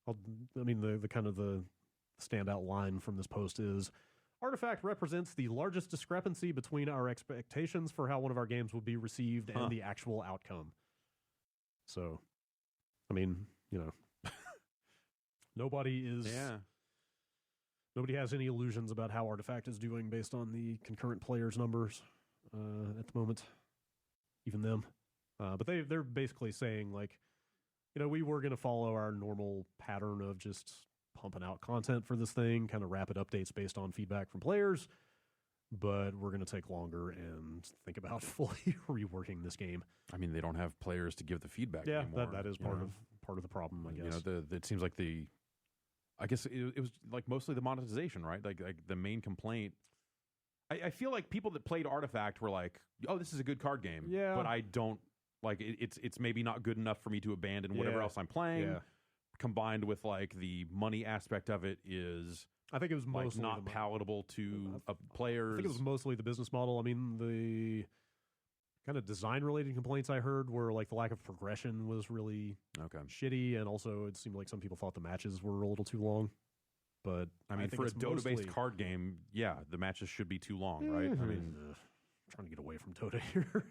S1: the kind of the standout line from this post is, Artifact represents the largest discrepancy between our expectations for how one of our games would be received and the actual outcome. So, nobody has any illusions about how Artifact is doing based on the concurrent players numbers at the moment, even them. But they're basically saying, like, we were going to follow our normal pattern of just pumping out content for this thing, kind of rapid updates based on feedback from players, but we're going to take longer and think about fully reworking this game.
S2: I mean, they don't have players to give the feedback anymore.
S1: that is part of the problem, I guess.
S2: It seems like I guess it was like mostly the monetization, right? Like the main complaint. I feel like people that played Artifact were like, "Oh, this is a good card game," but I don't like it's maybe not good enough for me to abandon whatever else I'm playing. Yeah. Combined with like the money aspect of it is,
S1: I think it was mostly
S2: not palatable to players.
S1: I think it was mostly the business model. I mean, the kind of design-related complaints I heard were like the lack of progression was really shitty, and also it seemed like some people thought the matches were a little too long. But
S2: I mean, for a Dota-based card game, the matches should be too long, right? I mean,
S1: I'm trying to get away from Dota here.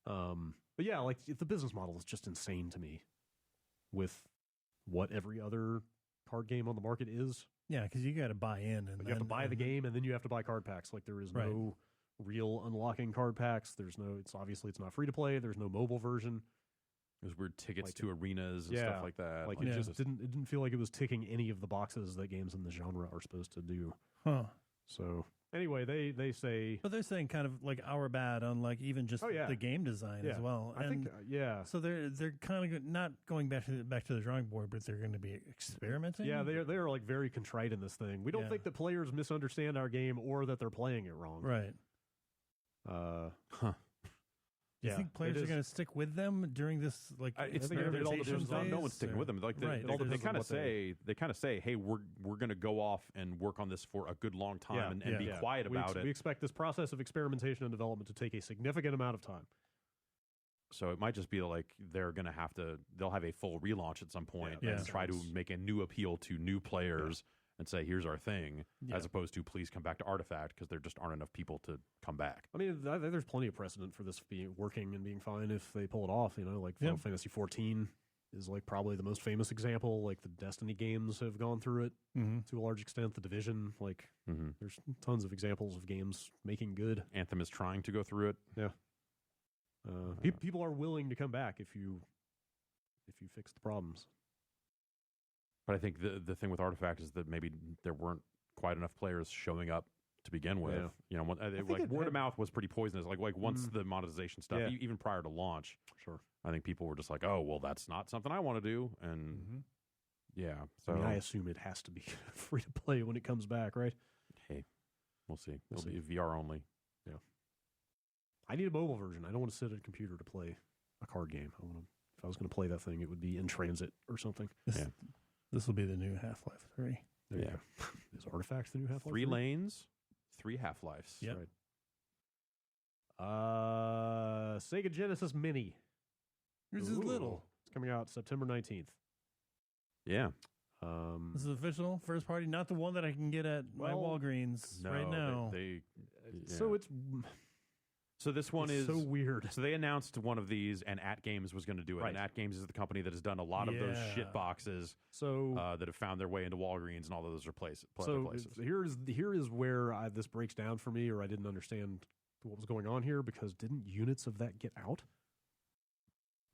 S1: But yeah, like the business model is just insane to me with what every other card game on the market is.
S3: Yeah, because you got to buy in, and
S1: you have to buy the game, and then you have to buy card packs. Like there is no real unlocking card packs. There's no. It's not free to play. There's no mobile version.
S2: There's weird tickets to arenas and stuff like that.
S1: Like it just didn't feel like it was ticking any of the boxes that games in the genre are supposed to do.
S3: Huh.
S1: So anyway, they say,
S3: but they're saying kind of like our bad on like even just the game design as well.
S1: I think
S3: So they're kind of not going back to the drawing board, but they're going to be experimenting.
S1: Yeah, they're like very contrite in this thing. We don't think that players misunderstand our game or that they're playing it wrong.
S3: Right. Do you think players are going to stick with them during this experimentation phase?
S2: No one's sticking with them. Like they kind of say, "Hey, we're going to go off and work on this for a good long time and be quiet about it."
S1: We expect this process of experimentation and development to take a significant amount of time.
S2: So it might just be like they'll have a full relaunch at some point and try to make a new appeal to new players and say, "Here's our thing," as opposed to "Please come back to Artifact," because there just aren't enough people to come back.
S1: I mean, there's plenty of precedent for this working and being fine if they pull it off. Like Final Fantasy XIV is like probably the most famous example. Like the Destiny games have gone through it to a large extent. The Division, there's tons of examples of games making good.
S2: Anthem is trying to go through it.
S1: Yeah. People are willing to come back if you fix the problems.
S2: But I think the thing with Artifact is that maybe there weren't quite enough players showing up to begin with.
S1: Yeah.
S2: Word of mouth was pretty poisonous. Like once the monetization stuff, even prior to launch, I think people were just like, "Oh, well, that's not something I want to do." And so
S1: I assume it has to be free to play when it comes back, right?
S2: Hey, we'll see. It'll be VR only.
S1: Yeah. I need a mobile version. I don't want to sit at a computer to play a card game. If I was going to play that thing, it would be in transit or something.
S3: This will be the new Half-Life 3.
S1: There you go. Is Artifact the new Half-Life
S2: 3 lanes, 3 Half-Lives.
S3: Yep.
S1: Right. Sega Genesis Mini.
S3: This is little.
S1: It's coming out September 19th.
S2: Yeah.
S3: This is official first party, not the one that I can get at my Walgreens right now.
S2: So this one is
S1: so weird.
S2: So they announced one of these, and At Games was going to do it. Right. And At Games is the company that has done a lot of those shit boxes. That have found their way into Walgreens and all of those places.
S1: Here is where this breaks down for me, or I didn't understand what was going on here, because didn't units of that get out?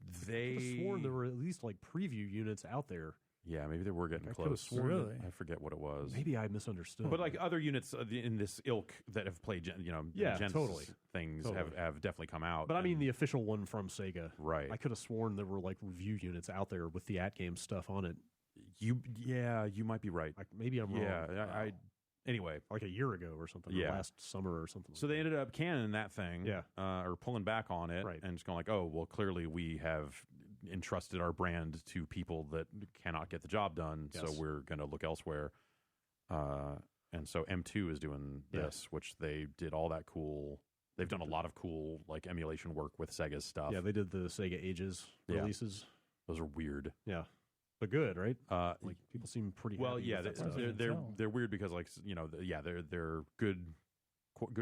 S1: I could have sworn there were at least like preview units out there.
S2: Yeah, maybe they were getting close.
S3: Really?
S2: I forget what it was.
S1: Maybe I misunderstood.
S2: But like other units in this ilk that have played, Genesis things have definitely come out.
S1: But I mean the official one from Sega.
S2: Right.
S1: I could have sworn there were like review units out there with the At Game stuff on it.
S2: You might be right.
S1: Maybe I'm wrong.
S2: Yeah, anyway,
S1: like a year ago or something, or last summer or something.
S2: So they ended up canning that thing, or pulling back on it, and just going like, oh, well, clearly we have entrusted our brand to people that cannot get the job done, so we're going to look elsewhere. And so M2 is doing this, which they did all that cool. They've done a lot of cool like emulation work with Sega's stuff.
S1: Yeah, they did the Sega Ages releases.
S2: Those are weird.
S1: Yeah. But good, right? Like people seem pretty.
S2: Well,
S1: happy
S2: yeah, they're weird because like they're good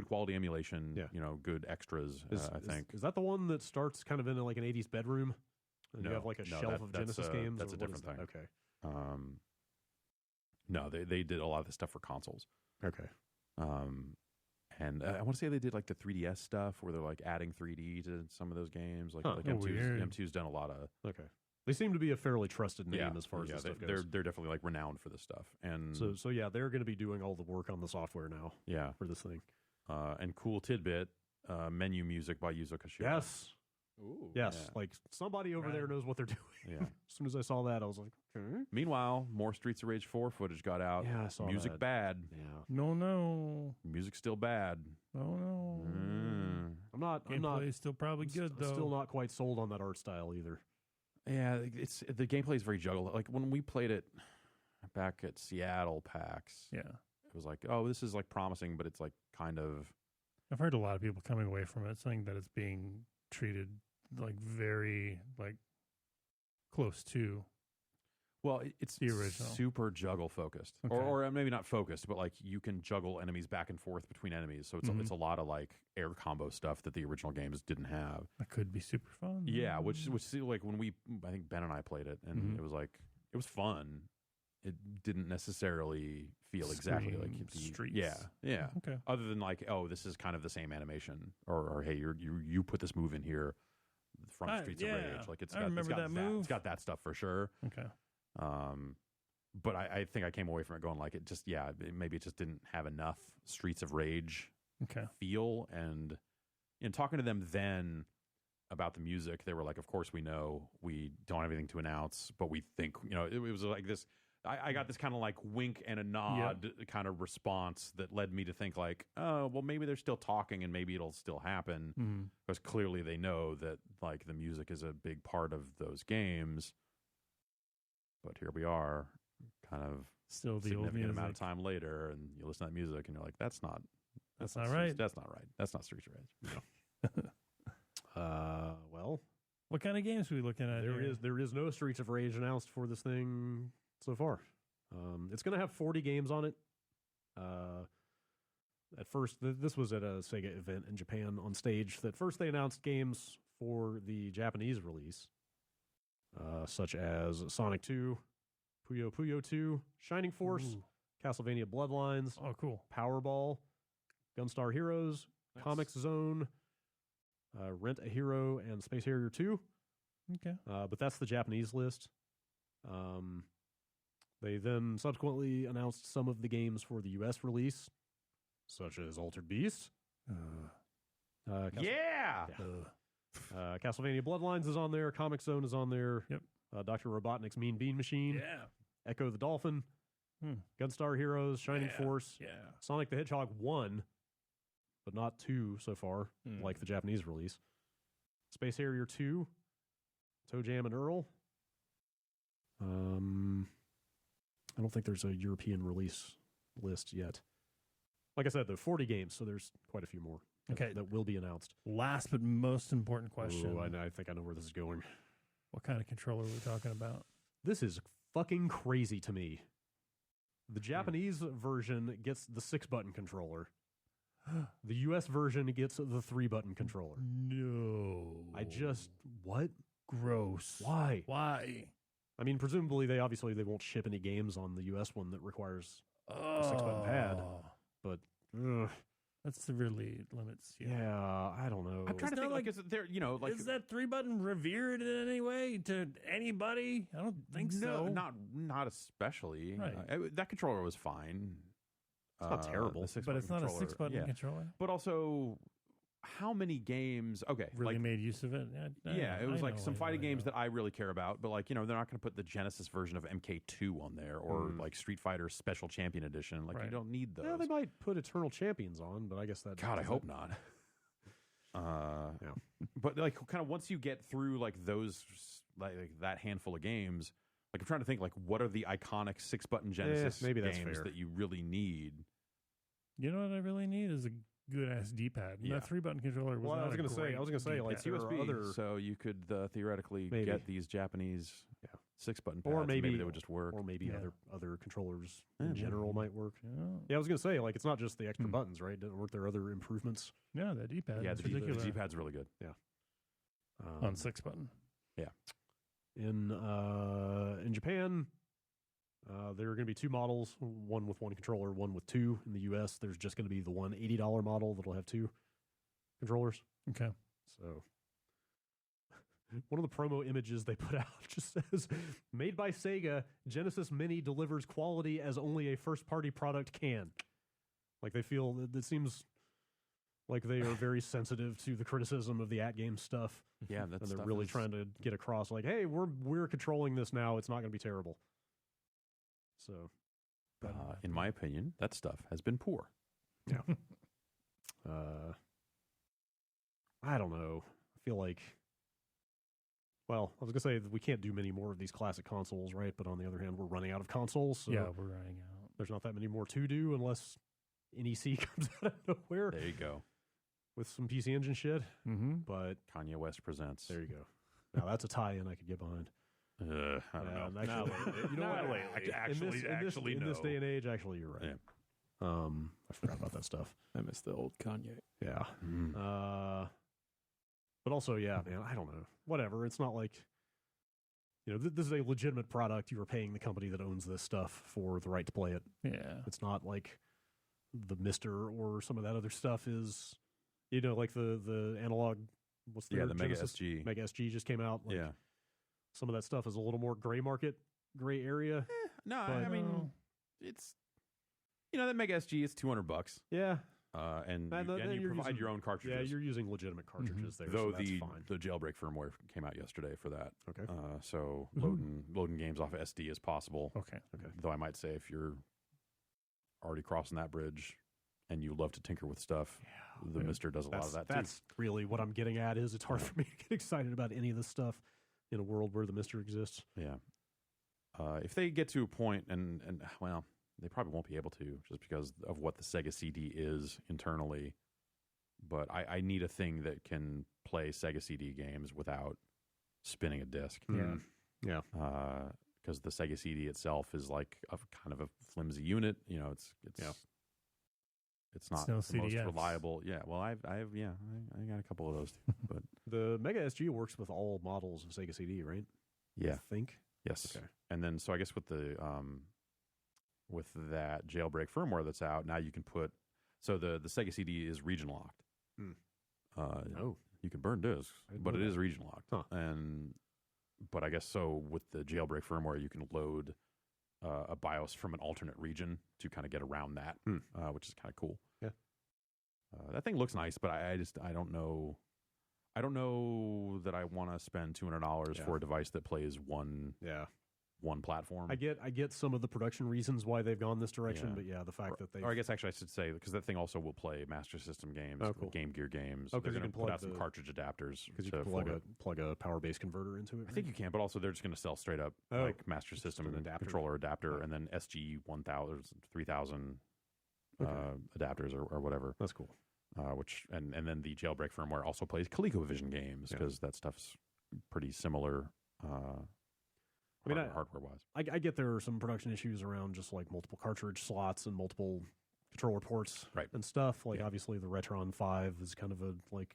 S2: quality emulation. Yeah. Good extras. I think
S1: is that the one that starts kind of in like an '80s bedroom? And you have like a shelf of Genesis games.
S2: That's a different thing.
S1: Okay.
S2: No, they did a lot of the stuff for consoles.
S1: Okay.
S2: And I want to say they did like the 3DS stuff where they're like adding 3D to some of those games. Like M2's done a lot of.
S1: Okay. They seem to be a fairly trusted name as far as this stuff goes.
S2: They're definitely like renowned for this stuff, and
S1: so they're going to be doing all the work on the software now.
S2: Yeah,
S1: for this thing.
S2: And cool tidbit: menu music by Yuzo Koshiro.
S1: Yes, yes. Like somebody over there knows what they're doing.
S2: Yeah.
S1: As soon as I saw that, I was like,
S2: Meanwhile, more Streets of Rage 4 footage got out.
S1: Yeah, I saw
S2: music
S1: that.
S2: bad.
S1: Yeah.
S3: No.
S2: Music still bad.
S3: No.
S1: I'm not.
S3: Gameplay is still probably good though.
S1: Still not quite sold on that art style either.
S2: Yeah, the gameplay is very juggle. Like when we played it back at Seattle PAX, it was like, oh, this is like promising, but it's like kind of.
S3: I've heard a lot of people coming away from it saying that it's being treated like very like close to.
S2: Well, it's
S3: the original.
S2: Super juggle focused, or maybe not focused, but like you can juggle enemies back and forth between enemies. So it's a lot of like air combo stuff that the original games didn't have.
S3: That could be super fun.
S2: Yeah, which like when I think Ben and I played it, and it was fun. It didn't necessarily feel exactly like the
S3: Streets.
S2: Yeah.
S3: Okay.
S2: Other than like, oh, this is kind of the same animation, or hey, you put this move in here from Streets of Rage. Like it's got that stuff for sure.
S3: Okay.
S2: But I think I came away from it going like maybe it just didn't have enough Streets of Rage feel. And in talking to them then about the music, they were like, of course we know we don't have anything to announce, but we think, it was like this. I got this kind of like wink and a nod kind of response that led me to think like, oh, well, maybe they're still talking and maybe it'll still happen, because clearly they know that like the music is a big part of those games. But here we are, kind of
S3: still the
S2: significant amount of time later, and you listen to that music, and you're like, "That's not right. That's not right. That's not Streets of Rage."
S1: Well,
S3: what kind of games are we looking at?
S1: There is no Streets of Rage announced for this thing so far. It's going to have 40 games on it. At first, this was at a Sega event in Japan on stage. At first, they announced games for the Japanese release. Such as Sonic 2, Puyo Puyo 2, Shining Force, Castlevania Bloodlines,
S3: cool,
S1: Powerball, Gunstar Heroes, Comics Zone, Rent a Hero, and Space Harrier 2.
S3: Okay.
S1: But that's the Japanese list. They then subsequently announced some of the games for the U.S. release, such as Altered Beast. Castlevania Bloodlines is on there. Comic Zone is on there.
S3: Yep.
S1: Dr. Robotnik's Mean Bean Machine.
S3: Yeah.
S1: Echo the Dolphin. Gunstar Heroes. Shining Force.
S3: Yeah.
S1: Sonic the Hedgehog 1, but not 2 so far, like the Japanese release. Space Harrier 2. Toe Jam and Earl. I don't think there's a European release list yet. Like I said, though, 40 games, so there's quite a few more. That will be announced.
S3: Last but most important question.
S1: I think I know where this is going.
S3: What kind of controller are we talking about?
S1: This is fucking crazy to me. The Japanese version gets the 6-button controller. The US version gets the 3-button controller.
S3: No.
S1: What?
S3: Gross.
S1: Why?
S3: I
S1: mean, presumably they won't ship any games on the US one that requires a 6-button pad. But
S3: that severely limits you.
S1: Yeah, I don't know.
S2: I'm trying to think, like, is there,
S3: is that 3-button revered in any way to anybody? I don't think so.
S2: Not especially.
S3: Right.
S2: That controller was fine.
S1: It's not terrible,
S3: but it's not a 6-button controller.
S2: But also, how many games? Okay,
S3: really made use of it.
S2: It was like some fighting games that I really care about. But like, they're not going to put the Genesis version of MK2 on there, or like Street Fighter Special Champion Edition. Like, you don't need those.
S1: Yeah, they might put Eternal Champions on, but I guess that.
S2: God, I hope not. But like, kind of once you get through like those, like that handful of games, like I'm trying to think, like, what are the iconic 6-button Genesis games that you really need?
S3: You know what I really need is a good ass D-pad. And that 3-button controller was.
S1: Well, I was going to say, like,
S2: it's USB, so you could theoretically get these Japanese 6-button pads.
S1: Or maybe
S2: they would just work.
S1: Or maybe other controllers in general might work. Yeah, I was going to say, like, it's not just the extra buttons, right? Weren't there other improvements?
S3: Yeah, that D-pad.
S2: Yeah, the D-pad's really good.
S1: Yeah,
S3: on 6-button.
S2: Yeah.
S1: In Japan, there are going to be 2 models, one with 1 controller, one with 2. In the U.S., there's just going to be the one $80 model that'll have 2 controllers.
S3: Okay.
S1: So one of the promo images they put out just says, "Made by Sega, Genesis Mini delivers quality as only a first-party product can." Like, they feel that it seems like they are very sensitive to the criticism of the at-game stuff.
S2: Yeah,
S1: and they're really trying to get across, like, hey, we're controlling this now. It's not going to be terrible. So,
S2: in my opinion, that stuff has been poor.
S1: Yeah. I don't know. I feel like, well, I was going to say that we can't do many more of these classic consoles, right? But on the other hand, we're running out of consoles. So
S3: yeah, we're running out.
S1: There's not that many more to do unless NEC comes out of nowhere.
S2: There you go.
S1: With some PC Engine shit.
S3: Mm-hmm.
S1: But
S2: Kanye West presents.
S1: There you go. Now that's a tie-in I could get behind.
S2: I don't know.
S1: Actually, you know what? In this day and age, actually, you're right.
S2: Yeah.
S1: I forgot about that stuff.
S4: I miss the old Kanye.
S1: Yeah. But also, yeah, man, I don't know. Whatever. It's not like, this is a legitimate product. You are paying the company that owns this stuff for the right to play it.
S3: Yeah.
S1: It's not like the Mister or some of that other stuff is, like the analog. What's the
S2: the Mega SG.
S1: Mega SG just came out. Like,
S2: yeah.
S1: Some of that stuff is a little more gray area.
S2: No, I mean, it's, that Mega SG is $200.
S1: Yeah.
S2: And you provide your own cartridges.
S1: Yeah, you're using legitimate cartridges there.
S2: Though
S1: so that's fine.
S2: the jailbreak firmware came out yesterday for that.
S1: Okay.
S2: So loading games off of SD is possible.
S3: Okay.
S2: Though I might say if you're already crossing that bridge and you love to tinker with stuff, the Mister does a lot of that too.
S1: That's really what I'm getting at. Is it's hard for me to get excited about any of this stuff in a world where the Mister exists.
S2: Yeah. If they get to a point, and well, they probably won't be able to just because of what the Sega CD is internally. But I need a thing that can play Sega CD games without spinning a disc.
S1: Yeah.
S2: Because the Sega CD itself is like a kind of a flimsy unit. It's not the most reliable. Yeah. Well, I got a couple of those too. But
S1: the Mega SG works with all models of Sega CD, right?
S2: Yeah.
S1: I think.
S2: Yes.
S1: Okay.
S2: And then, so I guess with the with that jailbreak firmware that's out, now you can put, so the Sega CD is region locked. You can burn discs, but it is region locked.
S1: Huh.
S2: But I guess so with the jailbreak firmware, you can load a BIOS from an alternate region to kind of get around that, which is kind of cool.
S1: Yeah.
S2: That thing looks nice, but I don't know. I don't know that I want to spend $200 for a device that plays one platform.
S1: I get some of the production reasons why they've gone this direction, but the fact that they,
S2: or I guess actually I should say, because that thing also will play Master System games, Game Gear games.
S1: Oh,
S2: they're going to put out some cartridge adapters
S1: because you can plug a power base converter into it. Right?
S2: I think you can, but also they're just going to sell straight up like Master System controller adapter, and then SG 1000, 3000 adapters or whatever.
S1: That's cool.
S2: Which and then the jailbreak firmware also plays ColecoVision games because that stuff's pretty similar. hardware-wise.
S1: I get there are some production issues around just like multiple cartridge slots and multiple controller ports and stuff. Like obviously the Retron 5 is kind of a like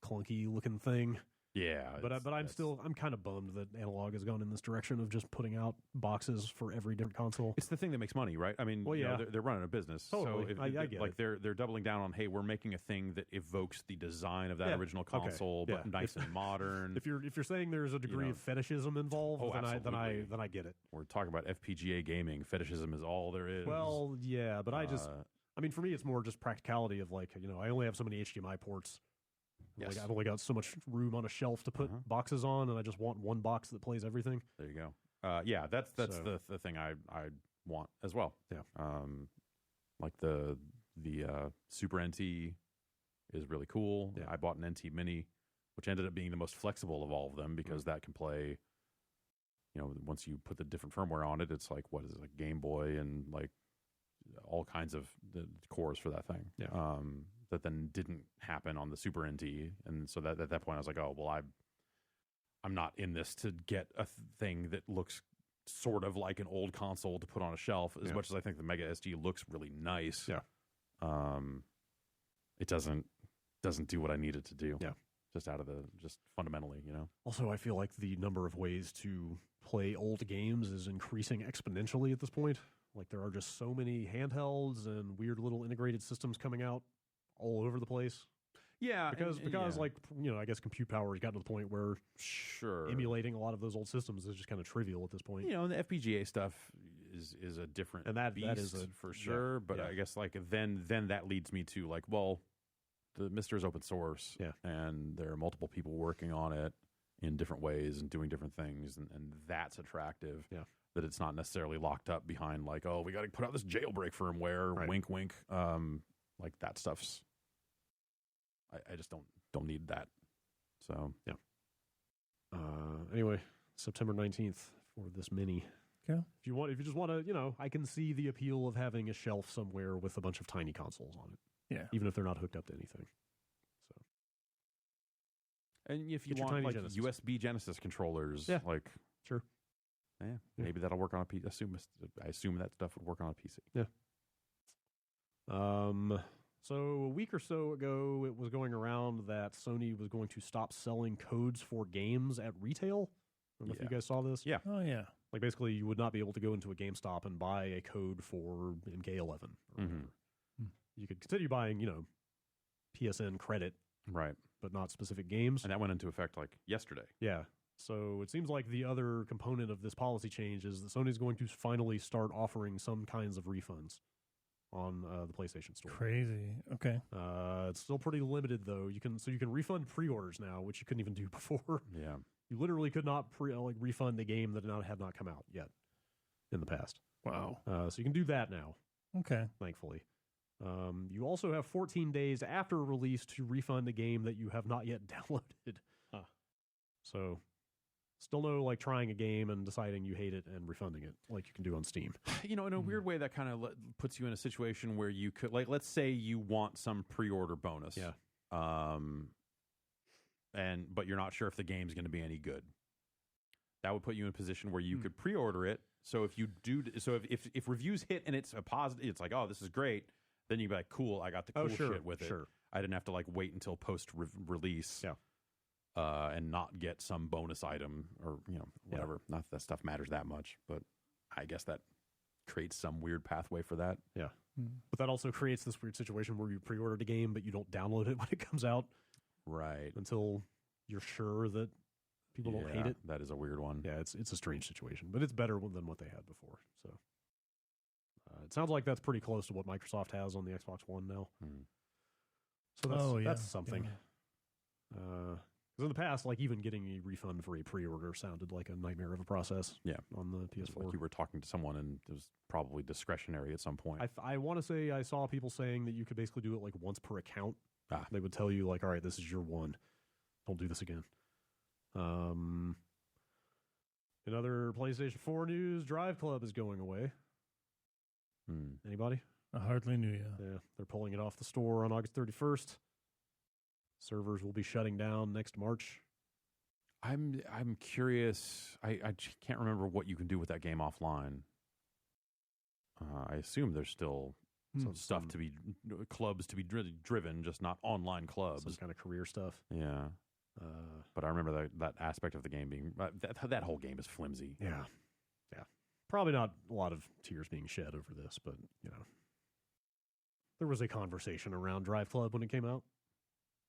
S1: clunky looking thing.
S2: Yeah,
S1: but I'm kind of bummed that Analog has gone in this direction of just putting out boxes for every different console.
S2: It's the thing that makes money, right? I mean, they're running a business,
S1: totally.
S2: So
S1: I get it.
S2: They're doubling down on, hey, we're making a thing that evokes the design of that original console, but nice and modern.
S1: If you're saying there's a degree of fetishism involved, then I get it.
S2: We're talking about FPGA gaming. Fetishism is all there is.
S1: Well, yeah, but I mean, for me, it's more just practicality of like, I only have so many HDMI ports. Yes. Like I've only got so much room on a shelf to put boxes on, and I just want one box that plays everything.
S2: There you go. Yeah, that's the thing I want as well.
S1: Yeah.
S2: Like the Super NT is really cool.
S1: Yeah.
S2: I bought an NT Mini, which ended up being the most flexible of all of them because that can play. Once you put the different firmware on it, it's like what is it, like Game Boy and like all kinds of the cores for that thing.
S1: Yeah.
S2: That then didn't happen on the Super NT, and so that at that point I was like, oh well, I'm not in this to get a thing that looks sort of like an old console to put on a shelf. As much as I think the Mega SG looks really nice, it doesn't do what I need it to do.
S1: Yeah,
S2: just fundamentally,
S1: Also, I feel like the number of ways to play old games is increasing exponentially at this point. Like there are just so many handhelds and weird little integrated systems coming out all over the place.
S2: Yeah,
S1: because like I guess compute power has gotten to the point where emulating a lot of those old systems is just kind of trivial at this point.
S2: And the FPGA stuff is a different beast
S1: that is
S2: for sure. But I guess like then that leads me to like, well, the Mister is open source, and there are multiple people working on it in different ways and doing different things, and that's attractive.
S1: Yeah.
S2: That it's not necessarily locked up behind like, oh, we got to put out this jailbreak firmware, wink, wink. Like that stuff's, I just don't need that. So
S1: yeah. Anyway, September 19th for this Mini.
S3: Okay.
S1: If you just want to, I can see the appeal of having a shelf somewhere with a bunch of tiny consoles on it.
S3: Yeah.
S1: Even if they're not hooked up to anything. So.
S2: And if you want like Genesis. USB Genesis controllers, like
S1: sure.
S2: Yeah, maybe that'll work on a PC. I assume that stuff would work on a PC.
S1: Yeah. So a week or so ago, it was going around that Sony was going to stop selling codes for games at retail. I don't know if you guys saw this.
S2: Yeah.
S3: Oh, yeah.
S1: Like basically, you would not be able to go into a GameStop and buy a code for MK11 or whatever. You could continue buying, PSN credit,
S2: right,
S1: but not specific games.
S2: And that went into effect like yesterday.
S1: Yeah. So it seems like the other component of this policy change is that Sony's going to finally start offering some kinds of refunds on the PlayStation Store.
S3: Crazy. Okay.
S1: It's still pretty limited though. You can refund pre-orders now, which you couldn't even do before.
S2: Yeah.
S1: You literally could not refund a game that had not come out yet in the past.
S3: Wow.
S1: So you can do that now.
S3: Okay.
S1: Thankfully. You also have 14 days after release to refund a game that you have not yet downloaded. So still no like trying a game and deciding you hate it and refunding it like you can do on Steam.
S2: In a weird way, that kind of puts you in a situation where you could, like, let's say you want some pre-order bonus.
S1: Yeah.
S2: But you're not sure if the game's going to be any good. That would put you in a position where you could pre-order it. So if you do, if reviews hit and it's a positive, it's like, oh, this is great. Then you'd be like, cool, I got the cool shit with it.
S1: Sure.
S2: I didn't have to like wait until post-release.
S1: Yeah.
S2: And not get some bonus item or, whatever. Not that stuff matters that much, but I guess that creates some weird pathway for that.
S1: Yeah. But that also creates this weird situation where you pre-ordered a game, but you don't download it when it comes out.
S2: Right.
S1: Until you're sure that people don't hate it.
S2: That is a weird one.
S1: Yeah, it's a strange situation, but it's better than what they had before. So it sounds like that's pretty close to what Microsoft has on the Xbox One now. So that's something. Because in the past, like even getting a refund for a pre-order sounded like a nightmare of a process.
S2: Yeah,
S1: on the PS4.
S2: Like you were talking to someone and it was probably discretionary at some point.
S1: I want to say I saw people saying that you could basically do it like once per account. They would tell you like, all right, this is your one. Don't do this again. In other PlayStation 4 news, Drive Club is going away. Anybody?
S3: I hardly knew you.
S1: Yeah, they're pulling it off the store on August 31st. Servers will be shutting down next March.
S2: I'm curious. I can't remember what you can do with that game offline. I assume there's still some stuff to be clubs to be driven, just not online clubs.
S1: Some kind of career stuff.
S2: Yeah. But I remember that aspect of the game being that whole game is flimsy.
S1: Yeah. Probably not a lot of tears being shed over this, but there was a conversation around Drive Club when it came out.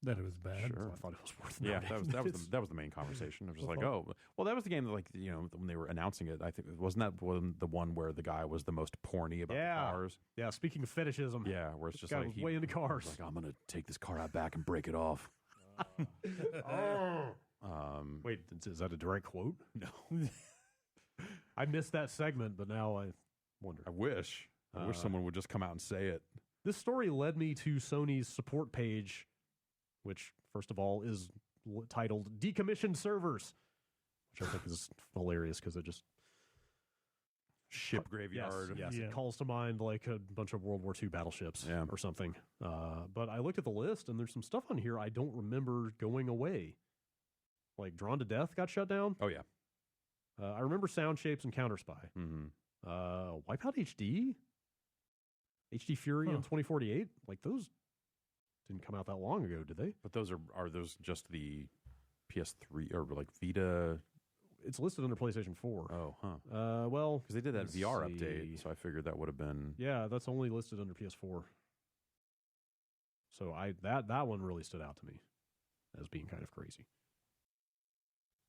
S3: That it was bad.
S1: Sure. So I thought it was worth
S2: noting. That was the main conversation. I was just like, oh, well, that was the game that, like, when they were announcing it, I think, wasn't that the one where the guy was the most porny about the cars?
S1: Yeah, speaking of fetishism.
S2: Yeah, where it's just
S1: guy
S2: like
S1: was way into cars.
S2: Like, I'm going to take this car out back and break it off.
S1: Wait, is that a direct quote?
S2: No.
S1: I missed that segment, but now I wonder.
S2: I wish someone would just come out and say it.
S1: This story led me to Sony's support page, which, first of all, is titled Decommissioned Servers, which I think is hilarious because it just...
S2: Ship graveyard.
S1: Yes, it calls to mind like a bunch of World War II battleships or something. But I looked at the list, and there's some stuff on here I don't remember going away. Like Drawn to Death got shut down.
S2: Oh, yeah.
S1: I remember Sound Shapes and Counter Spy.
S2: Mm-hmm.
S1: Wipeout HD? HD Fury in 2048? Like, those didn't come out that long ago, did they?
S2: But those are those just the PS3 or like Vita?
S1: It's listed under PlayStation 4.
S2: Oh, huh.
S1: Well,
S2: because they did that VR update, so I figured that would have been.
S1: Yeah, that's only listed under PS4. So that one really stood out to me as being kind of crazy.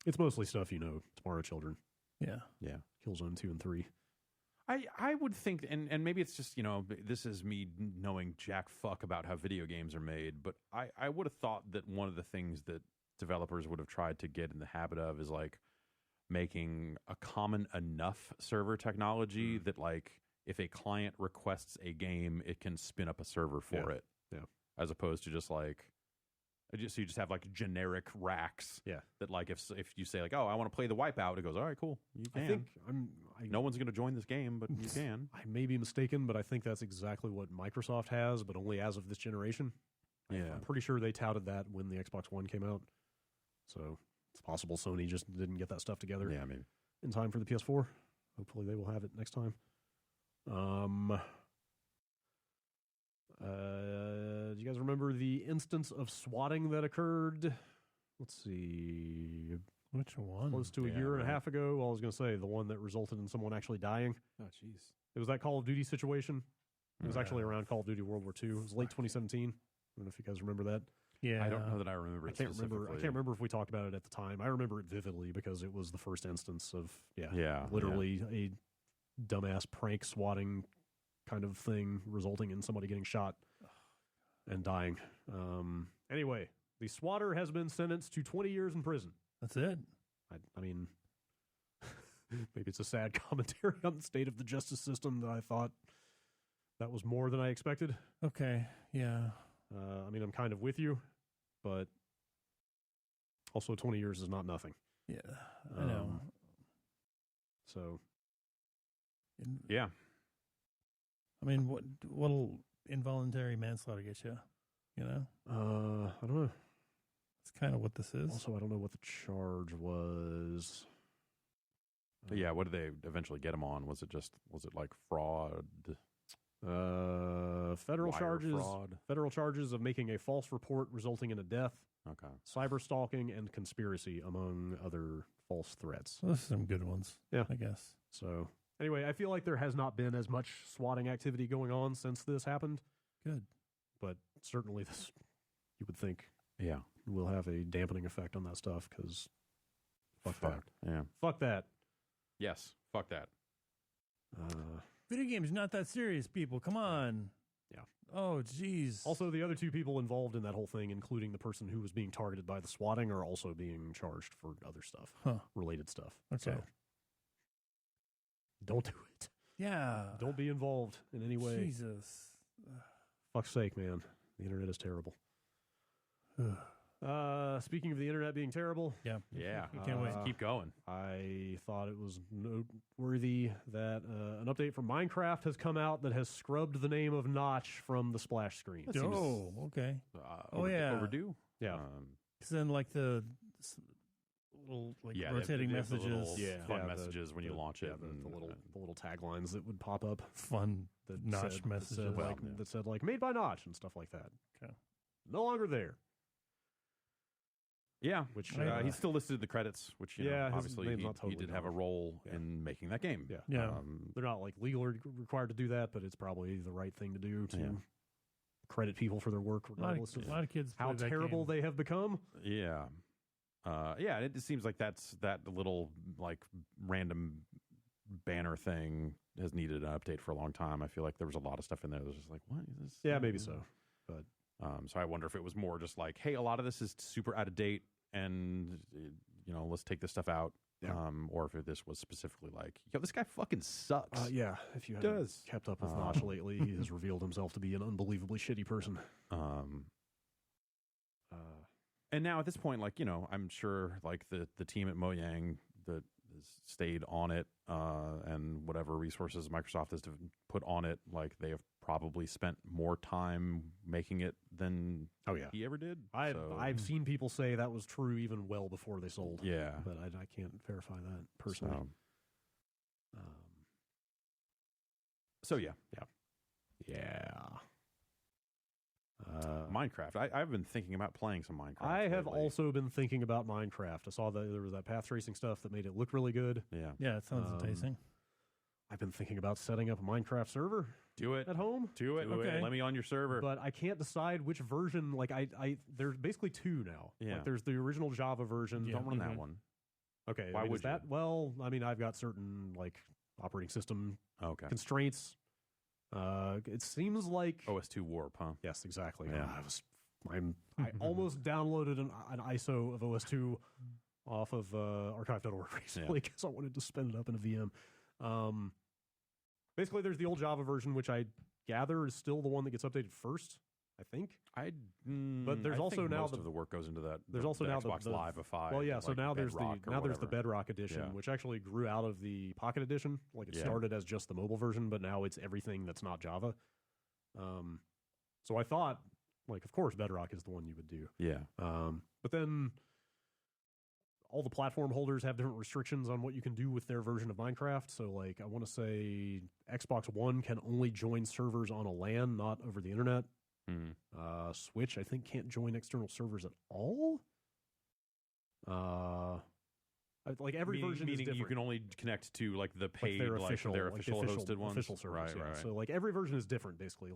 S1: It's mostly stuff, Tomorrow Children.
S3: Yeah.
S1: Killzone 2 and 3.
S2: I would think, and maybe it's just, this is me knowing jack fuck about how video games are made, but I would have thought that one of the things that developers would have tried to get in the habit of is like making a common enough server technology that, like, if a client requests a game, it can spin up a server for it.
S1: Yeah.
S2: As opposed to just like, so you just have like generic racks.
S1: Yeah.
S2: That, like, if you say like, oh, I want to play the Wipeout, it goes, all right, cool, you can.
S1: I think
S2: no one's going to join this game, but you can.
S1: I may be mistaken, but I think that's exactly what Microsoft has, but only as of this generation.
S2: Yeah.
S1: I'm pretty sure they touted that when the Xbox One came out. So it's possible Sony just didn't get that stuff together.
S2: Yeah, maybe
S1: in time for the PS4. Hopefully they will have it next time. Do you guys remember the instance of swatting that occurred? Let's see.
S3: Which one?
S1: Close to a year and a half ago. Well, I was going to say the one that resulted in someone actually dying.
S4: Oh, jeez.
S1: It was that Call of Duty situation. It was actually around Call of Duty World War II. It was late 2017. I don't know if you guys remember that.
S3: Yeah.
S2: I don't know that I remember it specifically.
S1: I can't remember if we talked about it at the time. I remember it vividly because it was the first instance of, literally a dumbass prank swatting kind of thing resulting in somebody getting shot and dying. Anyway, the swatter has been sentenced to 20 years in prison.
S3: That's it.
S1: I mean, maybe it's a sad commentary on the state of the justice system that I thought that was more than I expected.
S3: Okay, yeah.
S1: I mean, I'm kind of with you, but also 20 years is not nothing.
S3: Yeah, I know.
S1: So,
S2: yeah.
S3: I mean, what'll involuntary manslaughter get you?
S1: I don't know.
S3: That's kind of what this is.
S1: Also, I don't know what the charge was.
S2: But yeah, what did they eventually get him on? Was it like fraud?
S1: Federal charges.
S2: Fraud.
S1: Federal charges of making a false report resulting in a death.
S2: Okay.
S1: Cyber stalking and conspiracy, among other false threats.
S3: Well, those are some good ones.
S1: Yeah,
S3: I guess.
S1: So anyway, I feel like there has not been as much swatting activity going on since this happened.
S3: Good.
S1: But certainly this, you would think,
S2: will
S1: have a dampening effect on that stuff because fuck that.
S2: Yeah.
S1: Fuck that.
S2: Yes. Fuck that.
S3: Video games not that serious, people. Come on.
S1: Yeah.
S3: Oh, jeez.
S1: Also, the other two people involved in that whole thing, including the person who was being targeted by the swatting, are also being charged for other stuff, related stuff.
S3: Okay.
S1: So, don't do it.
S3: Yeah.
S1: Don't be involved in any way.
S3: Jesus.
S1: Fuck's sake, man. The internet is terrible. Speaking of the internet being terrible.
S2: Yeah.
S3: Can't wait.
S2: Keep going.
S1: I thought it was noteworthy that an update for Minecraft has come out that has scrubbed the name of Notch from the splash screen.
S3: Okay.
S2: Overdue.
S1: Yeah.
S3: Because then, like, little rotating messages.
S2: Fun messages when you launch it.
S1: The little taglines that would pop up.
S3: Fun Notch messages.
S1: That said made by Notch and stuff like that.
S3: Okay.
S1: No longer there.
S2: Yeah, which he's still listed in the credits, which obviously he did have a role in making that game.
S1: Yeah. They're not legally required to do that, but it's probably the right thing to do to credit people for their work, regardless
S3: of a lot of kids
S1: how terrible they have become.
S2: Yeah. It just seems like that little random banner thing has needed an update for a long time. I feel like there was a lot of stuff in there that was just like, what is this?
S1: Yeah, maybe so. But
S2: so I wonder if it was more just like, hey, a lot of this is super out of date, and let's take this stuff out.
S1: Yeah.
S2: Or if this was specifically like, yo, this guy fucking sucks.
S1: If you haven't kept up with Notch lately, he has revealed himself to be an unbelievably shitty person.
S2: And now at this point, I'm sure the team at Mojang that has stayed on it, and whatever resources Microsoft has put on it, they have probably spent more time making it than he ever did.
S1: I've seen people say that was true even well before they sold.
S2: Yeah,
S1: but I can't verify that personally.
S2: So yeah. Minecraft. I've been thinking about playing some Minecraft.
S1: I have also been thinking about Minecraft. I saw that there was that path tracing stuff that made it look really good.
S3: Yeah, it sounds enticing.
S1: I've been thinking about setting up a Minecraft server.
S2: Do it
S1: at home.
S2: Do it. Okay. Let me on your server.
S1: But I can't decide which version. There's basically two now.
S2: Yeah.
S1: There's the original Java version.
S2: Don't run that one.
S1: Okay.
S2: Why would
S1: that? Well, I've got certain operating system constraints. It seems like
S2: OS2 Warp, huh?
S1: Yes, exactly.
S2: Yeah.
S1: I almost downloaded an ISO of OS2 off of archive.org recently because I wanted to spin it up in a VM. Basically, there's the old Java version, which I gather is still the one that gets updated first. I think. But there's also now
S2: most of the work goes into that.
S1: There's also now
S2: Xbox Live of 5.
S1: Well, yeah. So now there's the Bedrock edition, which actually grew out of the Pocket edition. It started as just the mobile version, but now it's everything that's not Java. So I thought, of course, Bedrock is the one you would do.
S2: Yeah.
S1: But then all the platform holders have different restrictions on what you can do with their version of Minecraft. So, I want to say Xbox One can only join servers on a LAN, not over the internet.
S2: Mm-hmm.
S1: Switch, I think, can't join external servers at all. Every version is different.
S2: You can only connect to the paid,
S1: their official
S2: hosted ones.
S1: Official servers,
S2: right.
S1: So every version is different, basically.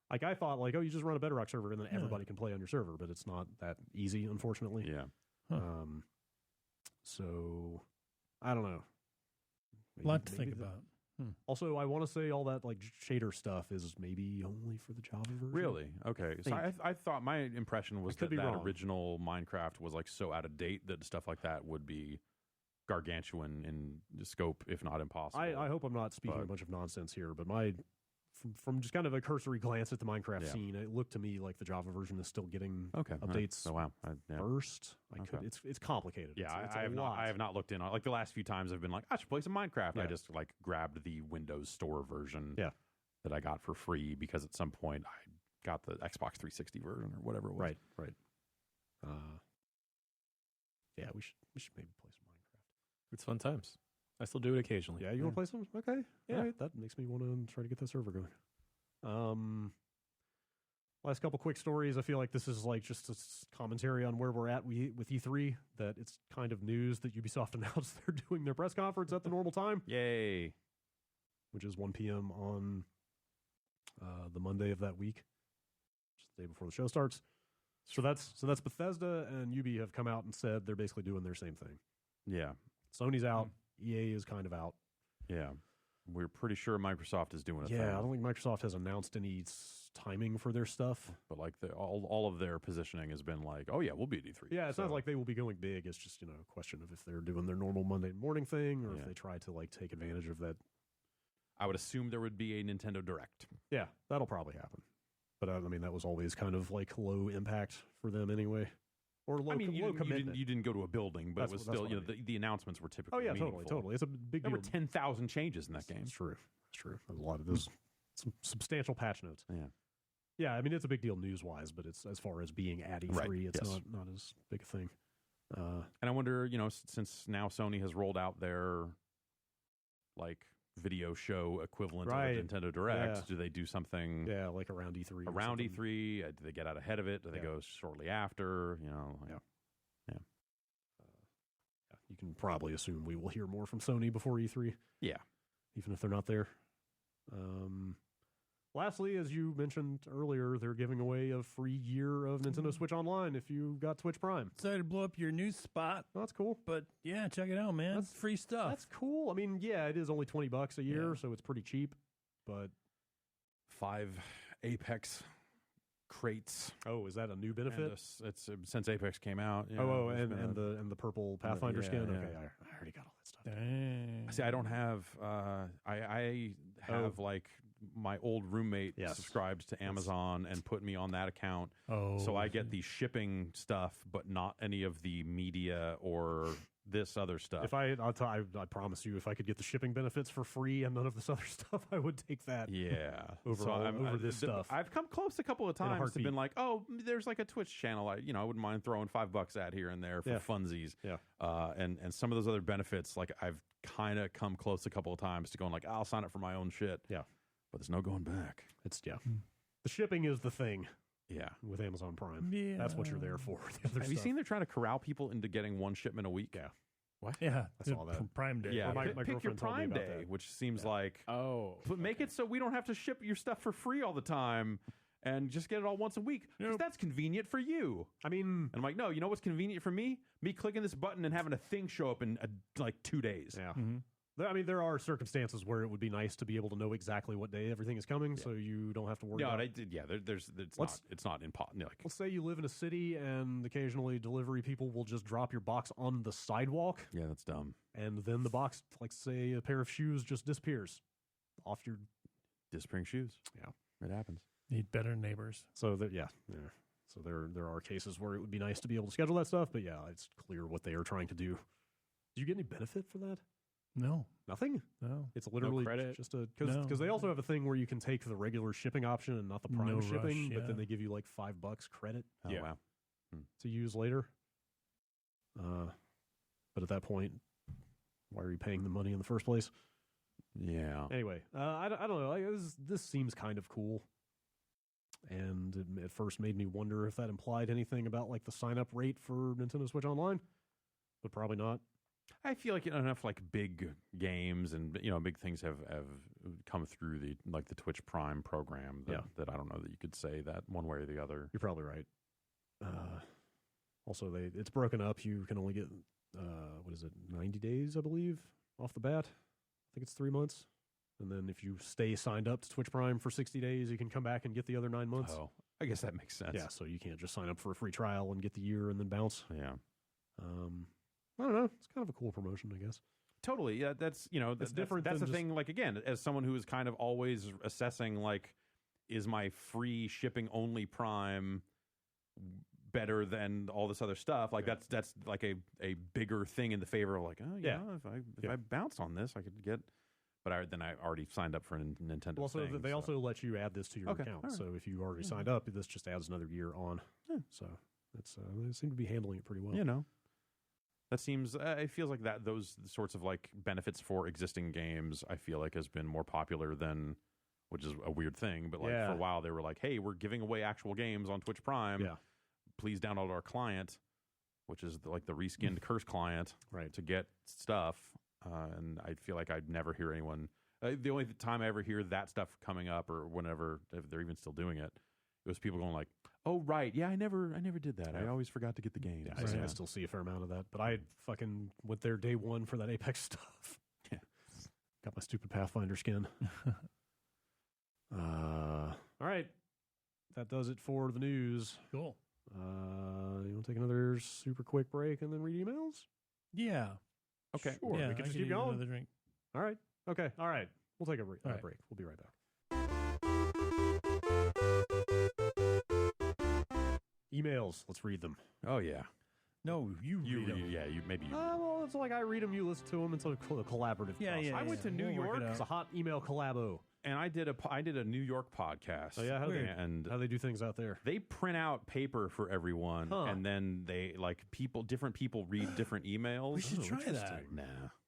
S1: I thought, you just run a Bedrock server and then everybody can play on your server, but it's not that easy, unfortunately.
S2: Yeah.
S3: Huh.
S1: So I don't know.
S3: A lot to think about.
S1: Also, I want to say all that shader stuff is maybe only for the Java version.
S2: Really? Okay. So I thought my impression was that original Minecraft was so out of date that stuff like that would be gargantuan in scope, if not impossible.
S1: I hope I'm not speaking a bunch of nonsense here, but from just kind of a cursory glance at the Minecraft scene, it looked to me like the Java version is still getting updates.
S2: Oh wow!
S1: First, it's complicated.
S2: Yeah,
S1: it's
S2: I have not looked in on the last few times. I've been I should play some Minecraft. I just grabbed the Windows Store version. That I got for free because at some point I got the Xbox 360 version or whatever it was.
S1: Right. Yeah, we should maybe play some Minecraft.
S4: It's fun times. I still do it occasionally.
S1: Yeah, you want to play some? Okay. Yeah. All right. That makes me want to try to get that server going. Last couple quick stories. I feel like this is just a commentary on where we're at with E3, that it's kind of news that Ubisoft announced they're doing their press conference at the normal time.
S2: Yay.
S1: Which is 1 p.m. on the Monday of that week, which is the day before the show starts. So that's Bethesda and Ubi have come out and said they're basically doing their same thing.
S2: Yeah.
S1: Sony's out. EA is kind of out.
S2: Yeah. We're pretty sure Microsoft is doing a thing.
S1: Yeah, I don't think Microsoft has announced any timing for their stuff.
S2: But all of their positioning has been oh yeah, we'll be at E3.
S1: Yeah, it sounds like they will be going big. It's just, a question of if they're doing their normal Monday morning thing or if they try to take advantage of that.
S2: I would assume there would be a Nintendo Direct.
S1: Yeah, that'll probably happen. But that was always kind of low impact for them anyway. Or low, low commitment.
S2: You didn't go to a building, but it was still, the announcements were typically meaningful.
S1: Totally. It's a big deal.
S2: There were 10,000 changes in that game.
S1: It's true. There's a lot of those, some substantial patch notes.
S2: Yeah.
S1: Yeah, it's a big deal news-wise, but it's as far as being at E3, it's not as big a thing.
S2: And I wonder, since now Sony has rolled out their like video show equivalent of a Nintendo Direct, do they do something?
S1: Yeah, like around E3.
S2: Around E3, do they get out ahead of it? Do they go shortly after?
S1: Yeah. You can probably assume we will hear more from Sony before E3.
S2: Yeah,
S1: even if they're not there. Lastly, as you mentioned earlier, they're giving away a free year of Nintendo Switch Online if you got Twitch Prime.
S3: Decided to blow up your news spot.
S1: Oh, that's cool.
S3: But yeah, check it out, man. That's free stuff.
S1: That's cool. I mean, yeah, it is only $20 a year, so it's pretty cheap. But
S2: 5 Apex crates.
S1: Oh, is that a new benefit?
S2: It's since Apex came out.
S1: And the purple Pathfinder skin. Okay, I already got all that stuff.
S3: Dang.
S2: See, I don't have. I have like my old roommate subscribed to Amazon and put me on that account. So I get the shipping stuff, but not any of the media or this other stuff.
S1: I promise you, if I could get the shipping benefits for free and none of this other stuff, I would take that.
S2: Yeah,
S1: over this stuff.
S2: I've come close a couple of times to been like, oh, there's like a Twitch channel. I wouldn't mind throwing $5 at here and there for funsies.
S1: Yeah,
S2: and some of those other benefits, like I've kind of come close a couple of times to going like, I'll sign up for my own shit.
S1: Yeah,
S2: but there's no going back.
S1: The shipping is the thing.
S2: Yeah,
S1: with Amazon Prime, that's what you're there for.
S2: Have you seen they're trying to corral people into getting one shipment a week?
S1: Yeah.
S3: What? Yeah,
S1: I saw that.
S3: Prime Day.
S2: Yeah,
S1: my
S2: pick your Prime Day, which seems like but make it so we don't have to ship your stuff for free all the time, and just get it all once a week. Because that's convenient for you.
S1: I mean,
S2: and I'm like, no, you know what's convenient for me? Me clicking this button and having a thing show up in like 2 days.
S1: Yeah. Mm-hmm. I mean, there are circumstances where it would be nice to be able to know exactly what day everything is coming, so you don't have to worry.
S2: It's not impossible. Like,
S1: let's say you live in a city, and occasionally delivery people will just drop your box on the sidewalk.
S2: Yeah, that's dumb.
S1: And then the box, like say a pair of shoes, just disappears off your
S2: disappearing shoes.
S1: Yeah,
S2: it happens.
S3: Need better neighbors.
S1: So So there are cases where it would be nice to be able to schedule that stuff, but yeah, it's clear what they are trying to do. Do you get any benefit for that?
S3: No.
S1: Nothing?
S3: No.
S1: It's literally just because they also have a thing where you can take the regular shipping option and not the Prime shipping, but then they give you like $5 credit.
S2: Oh, wow.
S1: To use later. But at that point, why are you paying the money in the first place?
S2: Yeah.
S1: Anyway, I don't know. This seems kind of cool. And it at first made me wonder if that implied anything about like the sign-up rate for Nintendo Switch Online, but probably not.
S2: I feel like enough like big games and big things have come through the Twitch Prime program that I don't know that you could say that one way or the other.
S1: You're probably right. Also, it's broken up. You can only get 90 days, I believe, off the bat. I think it's 3 months. And then if you stay signed up to Twitch Prime for 60 days, you can come back and get the other 9 months.
S2: Oh, I guess that makes sense.
S1: Yeah, so you can't just sign up for a free trial and get the year and then bounce.
S2: Yeah.
S1: I don't know. It's kind of a cool promotion, I guess.
S2: Totally. Yeah, that's different. That's the thing. Like again, as someone who is kind of always assessing, like, is my free shipping only Prime better than all this other stuff? Like that's like a bigger thing in the favor of like, if I bounce on this, I could get. But then I already signed up for a Nintendo.
S1: Well, so they also let you add this to your account. Right. So if you already signed up, this just adds another year on. So it's they seem to be handling it pretty well.
S2: That seems. It feels like that. Those sorts of like benefits for existing games, I feel like has been more popular than, which is a weird thing. But like for a while, they were like, "Hey, we're giving away actual games on Twitch Prime.
S1: Yeah.
S2: Please download our client, which is like the reskinned Curse client,
S1: right,
S2: to get stuff." And I feel like I'd never hear anyone. The only time I ever hear that stuff coming up, or whenever, if they're even still doing it, it was people going like, "Oh right, yeah, I never did that. I always forgot to get the games."
S1: Yeah, I still see a fair amount of that, but I fucking went there day one for that Apex stuff.
S2: Yeah,
S1: got my stupid Pathfinder skin. All right, that does it for the news.
S3: Cool.
S1: You want to take another super quick break and then read emails?
S3: Yeah.
S1: Okay.
S3: Sure. Yeah,
S1: we can just keep going. Another drink. All right. Okay. All right. We'll take a break. We'll be right back. Emails. Let's read them.
S2: Oh yeah.
S3: No, you read them.
S2: Yeah, maybe you.
S1: Well, it's like I read them, you listen to them. It's a collaborative process.
S2: I went to New York.
S1: It's a hot email collabo.
S2: And I did a New York podcast.
S1: Oh yeah, how do they do things out there?
S2: They print out paper for everyone, and then they different people read different emails.
S3: We should try that.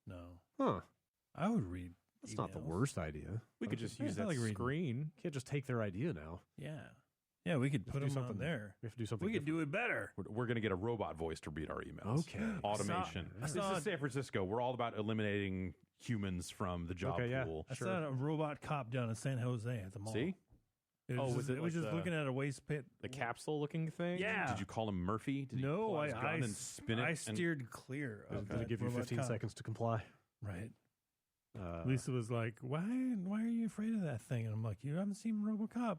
S2: No.
S1: Huh?
S3: I would read.
S1: That's not the worst idea.
S4: We could just use that screen.
S1: Can't just take their idea now.
S3: Yeah, we could put them on there.
S1: We have to do something.
S3: We could do it better.
S2: We're going to get a robot voice to read our emails.
S1: Okay.
S2: Automation. This is San Francisco. We're all about eliminating humans from the job pool.
S3: I saw a robot cop down in San Jose at the mall.
S2: See?
S3: It was just looking at a waste pit.
S4: The capsule-looking thing?
S3: Yeah.
S2: Did you call him Murphy? Did
S3: no,
S2: pull his gun and spin it?
S3: I steered clear.
S1: Did it give you 15 seconds to comply?
S3: Right. Lisa was like, why are you afraid of that thing? And I'm like, you haven't seen RoboCop.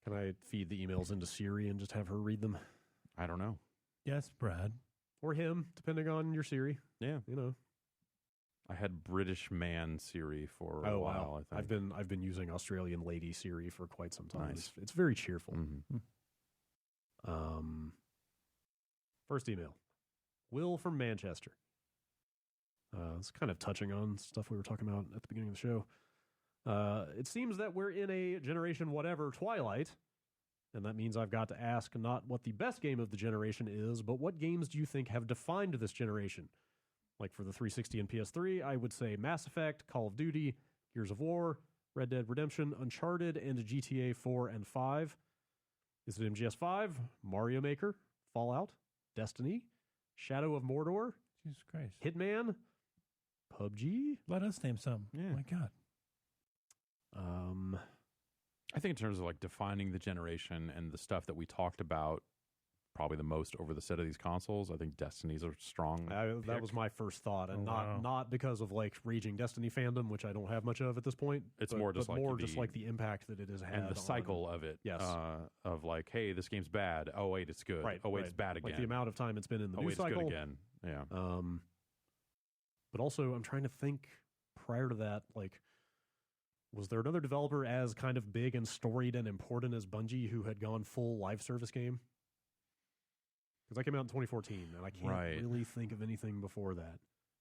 S1: Can I feed the emails into Siri and just have her read them?
S2: I don't know.
S3: Yes, Brad.
S1: Or him, depending on your Siri.
S2: Yeah.
S1: You know.
S2: I had British man Siri for a while, I think.
S1: I've been using Australian lady Siri for quite some time.
S2: Nice.
S1: It's very cheerful.
S2: Mm-hmm.
S1: First email. Will from Manchester. It's kind of touching on stuff we were talking about at the beginning of the show. It seems that we're in a generation whatever twilight, and that means I've got to ask not what the best game of the generation is, but what games do you think have defined this generation? Like for the 360 and PS3, I would say Mass Effect, Call of Duty, Gears of War, Red Dead Redemption, Uncharted, and GTA 4 and 5. Is it MGS5, Mario Maker, Fallout, Destiny, Shadow of Mordor,
S3: Jesus Christ,
S1: Hitman, PUBG?
S3: Let us name some.
S2: Yeah.
S3: Oh my God.
S2: I think in terms of like defining the generation and the stuff that we talked about probably the most over the set of these consoles, I think Destiny's a strong
S1: that was my first thought, and not because of like raging Destiny fandom, which I don't have much of at this point.
S2: It's more just like
S1: the impact that it has had
S2: and the cycle of it.
S1: Yes,
S2: of like, hey, this game's bad. Oh wait, it's good.
S1: Right.
S2: Oh wait, it's bad again.
S1: Like the amount of time it's been in the
S2: news
S1: cycle.
S2: It's good again. Yeah.
S1: But also, I'm trying to think. Prior to that, like, was there another developer as kind of big and storied and important as Bungie who had gone full live service game? Because I came out in 2014, and I can't really think of anything before that.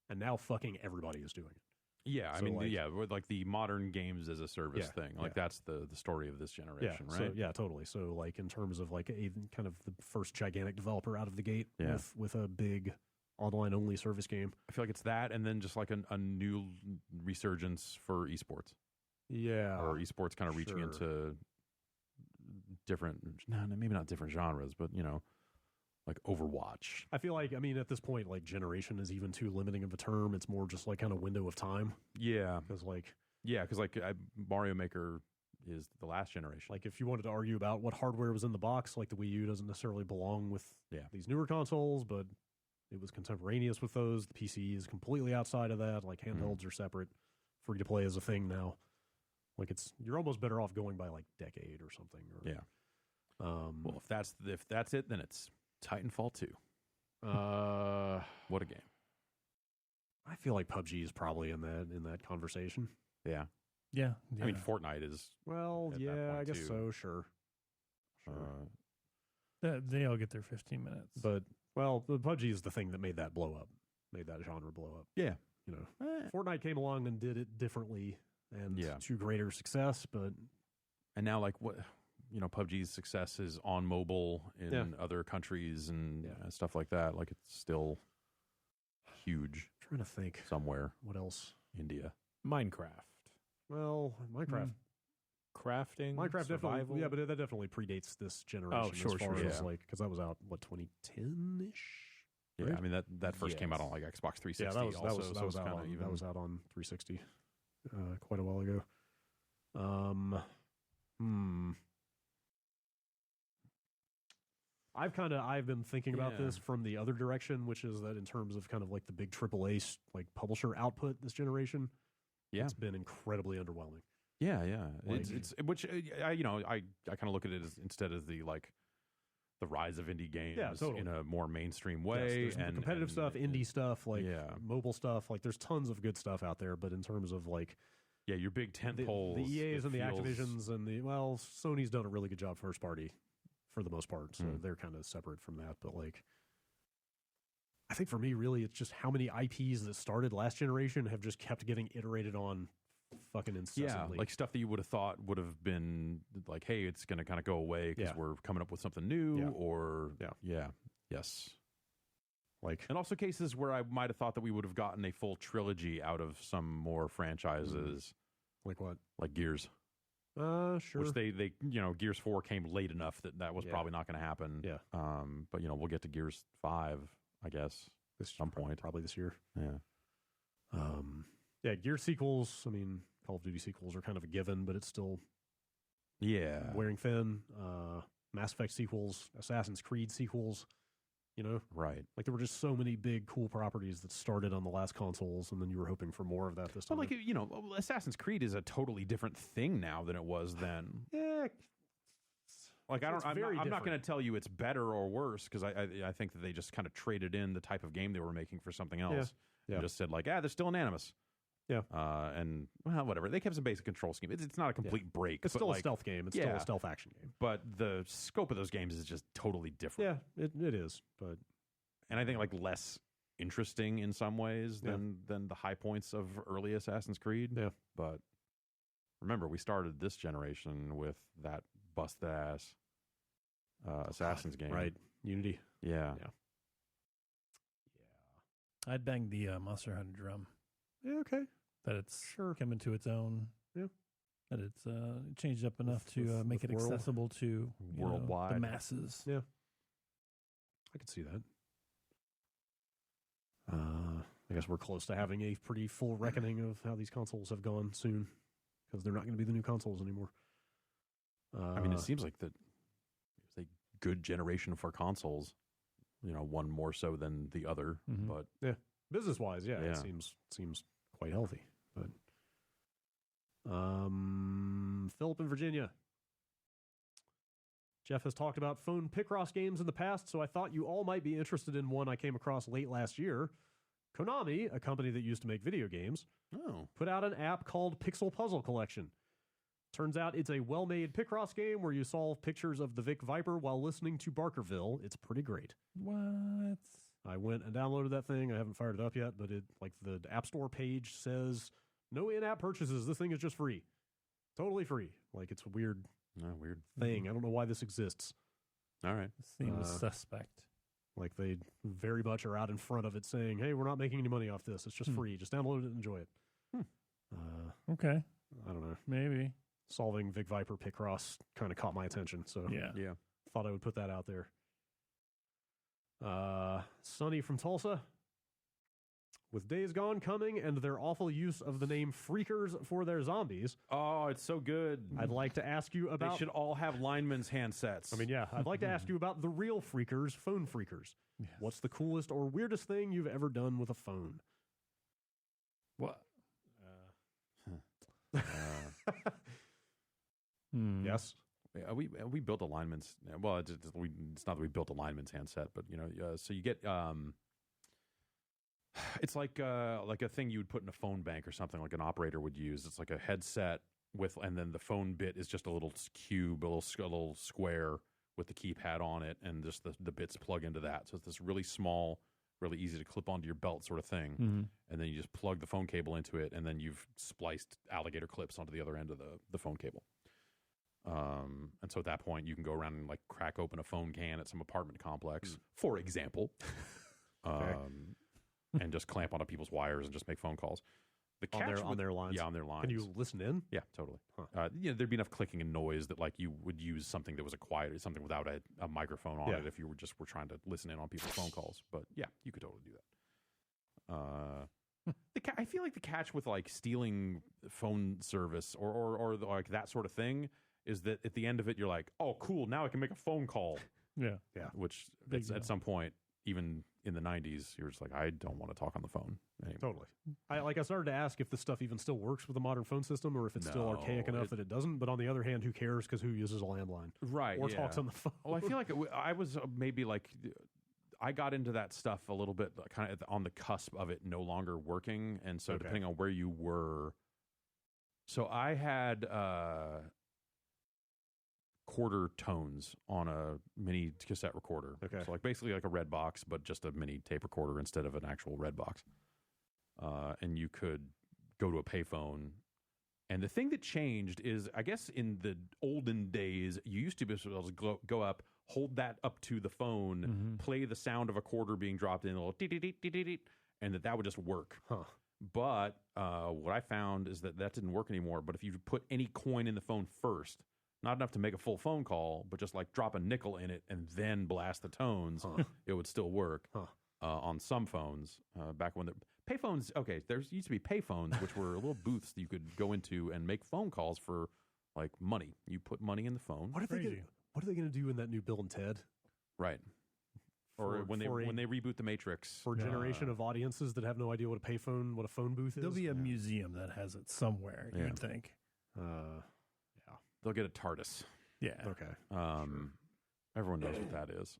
S1: And now fucking everybody is doing it.
S2: Yeah, so I mean, with like the modern games as a service thing. Like that's the story of this generation, right?
S1: So, totally. So like in terms of like a kind of the first gigantic developer out of the gate with a big online only service game.
S2: I feel like it's that, and then just like a new resurgence for esports.
S1: Yeah,
S2: or esports kind of reaching into different, maybe not different genres, but you know, like Overwatch.
S1: I feel like, I mean, at this point, like generation is even too limiting of a term. It's more just like kind of window of time.
S2: Yeah,
S1: because
S2: Mario Maker is the last generation.
S1: Like if you wanted to argue about what hardware was in the box, like the Wii U doesn't necessarily belong with these newer consoles, but it was contemporaneous with those. The PC is completely outside of that. Like handhelds are separate. Free to play is a thing now. Like you're almost better off going by like decade or something.
S2: Well, if that's it, then it's Titanfall 2. What a game!
S1: I feel like PUBG is probably in that conversation.
S2: Yeah. I mean, Fortnite is.
S1: Well, I guess so. Sure.
S3: They all get their 15 minutes,
S1: but. Well, the PUBG is the thing that made that blow up, made that genre blow up.
S2: Yeah.
S1: You know, Fortnite came along and did it differently and to greater success, but.
S2: And now, like, what, you know, PUBG's success is on mobile in other countries and stuff like that. Like, it's still huge.
S1: I'm trying to think.
S2: Somewhere.
S1: What else?
S2: India.
S4: Minecraft.
S1: Well, Minecraft.
S4: Crafting,
S1: Minecraft
S4: survival.
S1: definitely, but that definitely predates this generation. As far as like, because that was out 2010 ish.
S2: Yeah, right? I mean that first came out on like Xbox 360.
S1: Yeah, that was out on 360 quite a while ago. I've been thinking about this from the other direction, which is that in terms of kind of like the big AAA like publisher output this generation, it's been incredibly underwhelming.
S2: Yeah. Like, it's which I kind of look at it as instead of the like the rise of indie games in a more mainstream way.
S1: Yes, and competitive stuff, indie stuff, like mobile stuff. Like there's tons of good stuff out there, but in terms of like
S2: your big tent poles,
S1: the EAs and the Activisions and Sony's done a really good job first party for the most part, so they're kind of separate from that. But like, I think for me, really, it's just how many IPs that started last generation have just kept getting iterated on fucking incessantly.
S2: Yeah, like stuff that you would have thought would have been like, hey, it's going to kind of go away because we're coming up with something new, or yes. Like, and also cases where I might have thought that we would have gotten a full trilogy out of some more franchises.
S1: Like what?
S2: Like Gears.
S1: Sure.
S2: Which they Gears 4 came late enough that was probably not going to happen.
S1: Yeah.
S2: But we'll get to Gears 5, I guess, at some point.
S1: Probably this year.
S2: Yeah.
S1: Yeah, Gear sequels, I mean, Call of Duty sequels are kind of a given, but it's still wearing thin. Mass Effect sequels, Assassin's Creed sequels,
S2: Right.
S1: Like there were just so many big, cool properties that started on the last consoles, and then you were hoping for more of that this time.
S2: But Assassin's Creed is a totally different thing now than it was then.
S1: Yeah.
S2: Like I'm not going to tell you it's better or worse, because I think that they just kind of traded in the type of game they were making for something else. Yeah. And just said like, they're still anonymous.
S1: Yeah.
S2: And whatever. They kept some basic control scheme. It's not a complete break.
S1: It's still a stealth game. It's still a stealth action game.
S2: But the scope of those games is just totally different.
S1: Yeah, it is. But
S2: and I think like less interesting in some ways than the high points of early Assassin's Creed.
S1: Yeah.
S2: But remember, we started this generation with that busted ass Assassin's game.
S1: Right. Unity.
S2: Yeah.
S3: I'd bang the Monster Hunter drum.
S1: Yeah, okay.
S3: That it's coming to its own.
S1: Yeah.
S3: That it's changed up enough to make it accessible to
S2: worldwide
S3: the masses.
S1: Yeah. I could see that. I guess we're close to having a pretty full reckoning of how these consoles have gone soon, because they're not going to be the new consoles anymore.
S2: I mean, it seems like that it's a good generation for consoles. One more so than the other, but
S1: business-wise, it seems quite healthy. But Philip in Virginia. Jeff has talked about phone Picross games in the past, so I thought you all might be interested in one I came across late last year. Konami, a company that used to make video games, put out an app called Pixel Puzzle Collection. Turns out it's a well-made Picross game where you solve pictures of the Vic Viper while listening to Barkerville. It's pretty great.
S3: What?
S1: I went and downloaded that thing. I haven't fired it up yet, but the App Store page says no in-app purchases. This thing is just free. Totally free. Like, it's a weird thing. I don't know why this exists.
S2: All right.
S3: Seems suspect.
S1: Like, they very much are out in front of it saying, hey, we're not making any money off this. It's just free. Just download it and enjoy it.
S3: Okay.
S1: I don't know.
S3: Maybe.
S1: Solving Vic Viper Picross kind of caught my attention, so
S3: yeah.
S1: Thought I would put that out there. Sonny from Tulsa. With Days Gone coming and their awful use of the name Freakers for their zombies.
S2: Oh, it's so good.
S1: I'd like to ask you about...
S2: They should all have linemen's handsets.
S1: I mean, I'd like to ask you about the real Freakers, phone Freakers. Yes. What's the coolest or weirdest thing you've ever done with a phone?
S3: What?
S1: Yes.
S2: Yeah, we built a lineman's. Well, it's not that we built a lineman's handset, but so you get it's like a thing you would put in a phone bank or something, like an operator would use. It's like a headset and then the phone bit is just a little cube, a little square with the keypad on it, and just the bits plug into that. So it's this really small, really easy to clip onto your belt sort of thing. And then you just plug the phone cable into it, and then you've spliced alligator clips onto the other end of the phone cable. And so at that point, you can go around and like crack open a phone can at some apartment complex, for example, and just clamp onto people's wires and just make phone calls. The catch
S1: on their lines?
S2: Yeah, on their lines.
S1: Can you listen in?
S2: Yeah, totally. There'd be enough clicking and noise that like you would use something that was something without a microphone on it if you were trying to listen in on people's phone calls. But yeah, you could totally do that. I feel like the catch with like stealing phone service or like that sort of thing is that at the end of it, you're like, oh, cool, now I can make a phone call.
S1: Yeah.
S2: Which at some point, even in the 90s, you're just like, I don't want to talk on the phone anymore.
S1: Totally. I started to ask if this stuff even still works with a modern phone system or if it's still archaic enough that it doesn't. But on the other hand, who cares? Because who uses a landline?
S2: Right.
S1: Or talks on the phone?
S2: Well, I feel like I was maybe like... I got into that stuff a little bit kind of on the cusp of it no longer working. And so depending on where you were... So I had... quarter tones on a mini cassette recorder.
S1: Okay.
S2: So like basically like a red box, but just a mini tape recorder instead of an actual red box. And you could go to a payphone And the thing that changed is, I guess in the olden days, you used to be able to go up, hold that up to the phone, play the sound of a quarter being dropped in, a little and that would just work.
S1: Huh.
S2: But what I found is that didn't work anymore. But if you put any coin in the phone first, not enough to make a full phone call, but just like drop a nickel in it and then blast the tones, it would still work. On some phones, back when the payphones, there used to be payphones, which were little booths that you could go into and make phone calls for like money. You put money in the phone.
S1: What are they going to do in that new Bill and Ted?
S2: Right. Or when they reboot the Matrix.
S1: For a generation of audiences that have no idea what a phone booth is.
S3: There'll be a museum that has it somewhere, you would think.
S2: They'll get a TARDIS.
S3: Yeah.
S1: Okay.
S2: Everyone knows what that is.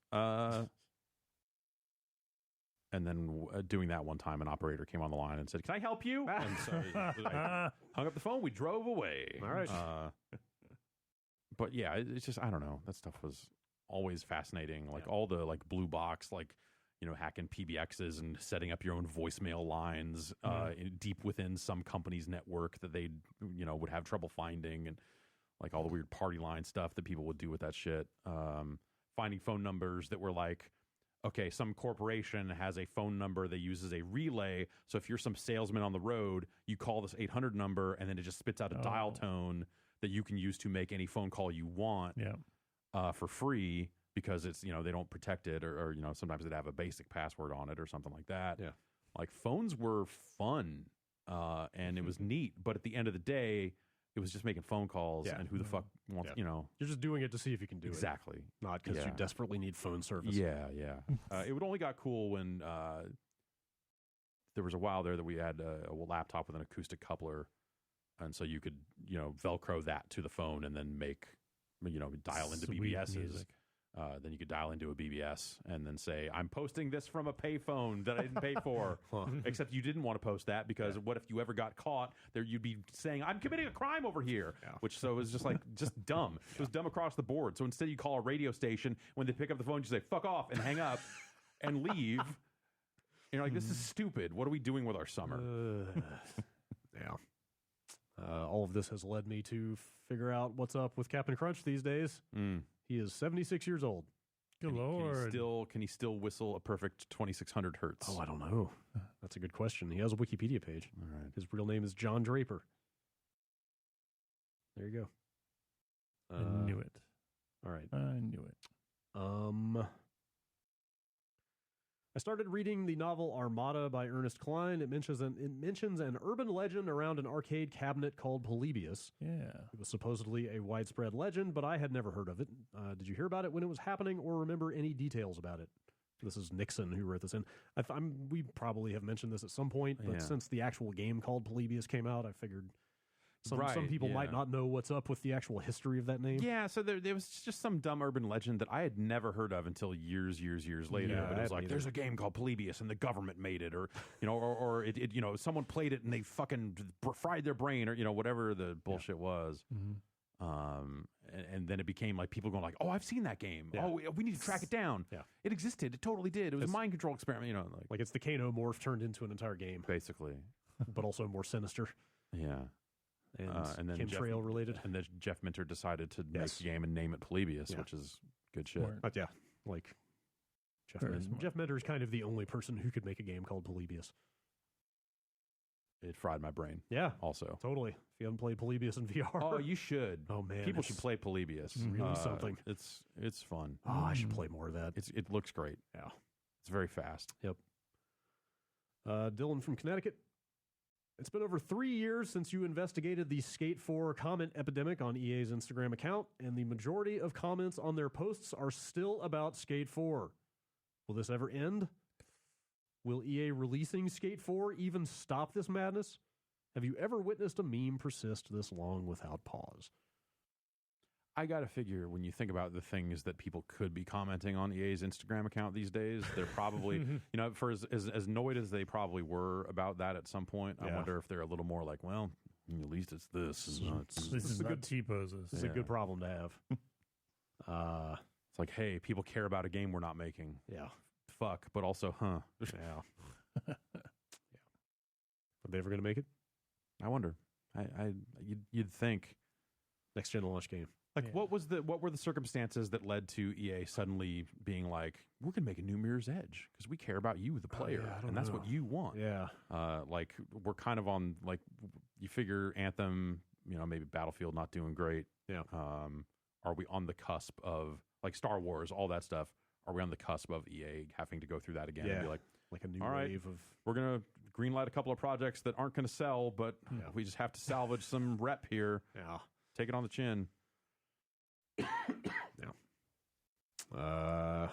S2: And then doing that one time, an operator came on the line and said, "Can I help you?" And so I hung up the phone. We drove away.
S1: All right.
S2: But yeah, it's just, I don't know. That stuff was always fascinating. Like all the like blue box, like, hacking PBXs and setting up your own voicemail lines deep within some company's network that they, would have trouble finding, and like all the weird party line stuff that people would do with that shit. Finding phone numbers that were like, okay, some corporation has a phone number they use as a relay. So if you're some salesman on the road, you call this 800 number, and then it just spits out a dial tone that you can use to make any phone call you want for free, because it's, they don't protect it, or sometimes they'd have a basic password on it or something like that.
S1: Yeah.
S2: Like phones were fun and it was neat. But at the end of the day, it was just making phone calls, and who the fuck wants, You're
S1: just doing it to see if you can do
S2: it.
S1: Not because you desperately need phone service.
S2: Yeah. It would only got cool when there was a while there that we had a laptop with an acoustic coupler, and so you could, Velcro that to the phone and then make, dial into BBSs. Then you could dial into a BBS and then say, "I'm posting this from a payphone that I didn't pay for." Except you didn't want to post that, because what if you ever got caught there? You'd be saying, "I'm committing a crime over here," which it was just dumb. It was dumb across the board. So instead, you call a radio station. When they pick up the phone, you say "fuck off" and hang up and leave. And you're like, "This is stupid. What are we doing with our summer?"
S1: All of this has led me to figure out what's up with Captain Crunch these days. He is 76 years old.
S3: Good Lord.
S2: Can he still whistle a perfect 2600 hertz?
S1: Oh, I don't know. That's a good question. He has a Wikipedia page.
S2: All right.
S1: His real name is John Draper. There you go.
S3: I knew it.
S1: All right.
S3: I knew it.
S1: I started reading the novel Armada by Ernest Cline. It mentions an urban legend around an arcade cabinet called Polybius.
S3: Yeah.
S1: It was supposedly a widespread legend, but I had never heard of it. Did you hear about it when it was happening, or remember any details about it? This is Nixon who wrote this in. We probably have mentioned this at some point, but since the actual game called Polybius came out, I figured some people might not know what's up with the actual history of that name.
S2: Yeah, so there was just some dumb urban legend that I had never heard of until years later.
S1: Yeah,
S2: but it was like, there's a game called Polybius and the government made it, or or it someone played it and they fucking fried their brain, or whatever the bullshit was. And then it became like people going like, "Oh, I've seen that game. Yeah. Oh, we need to track it down. Yeah. It existed. It totally did. It was a mind control experiment."
S1: Like it's the Kano morph turned into an entire game,
S2: basically,
S1: but also more sinister.
S2: Yeah.
S1: And then chemtrail related.
S2: And then Jeff Minter decided to make the game and name it Polybius, which is good shit.
S1: But like Jeff Minter is kind of the only person who could make a game called Polybius.
S2: It fried my brain.
S1: Yeah.
S2: Also.
S1: Totally. If you haven't played Polybius in VR.
S2: Oh, you should.
S1: Oh, man.
S2: People should play Polybius.
S1: It's really something.
S2: It's fun.
S1: Oh, I should play more of that.
S2: It looks great.
S1: Yeah.
S2: It's very fast.
S1: Yep. Dylan from Connecticut. It's been over 3 years since you investigated the Skate 4 comment epidemic on EA's Instagram account, and the majority of comments on their posts are still about Skate 4. Will this ever end? Will EA releasing Skate 4 even stop this madness? Have you ever witnessed a meme persist this long without pause?
S2: I got to figure, when you think about the things that people could be commenting on EA's Instagram account these days, they're probably, for as annoyed as they probably were about that at some point, I wonder if they're a little more like, well, at least it's this.
S3: This is not T-poses.
S1: This is a good problem to have.
S2: It's like, hey, people care about a game we're not making.
S1: Yeah.
S2: Fuck, but also,
S1: Yeah. Are they ever going to make it?
S2: I wonder. you'd think
S1: next gen launch game.
S2: Like what were the circumstances that led to EA suddenly being like, we're gonna make a new Mirror's Edge because we care about you, the player, and that's what you want.
S1: Yeah.
S2: Like we're kind of on like you figure Anthem, maybe Battlefield not doing great.
S1: Yeah.
S2: Are we on the cusp of like Star Wars, all that stuff? Are we on the cusp of EA having to go through that again and be
S1: like a new
S2: all right,
S1: wave of
S2: we're gonna greenlight a couple of projects that aren't gonna sell, but we just have to salvage some rep here.
S1: Yeah.
S2: Take it on the chin.
S1: Yeah.
S2: There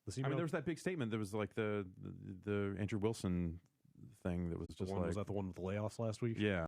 S2: was that big statement. There was like the Andrew Wilson thing that was just
S1: was that the one with the layoffs last week?
S2: Yeah.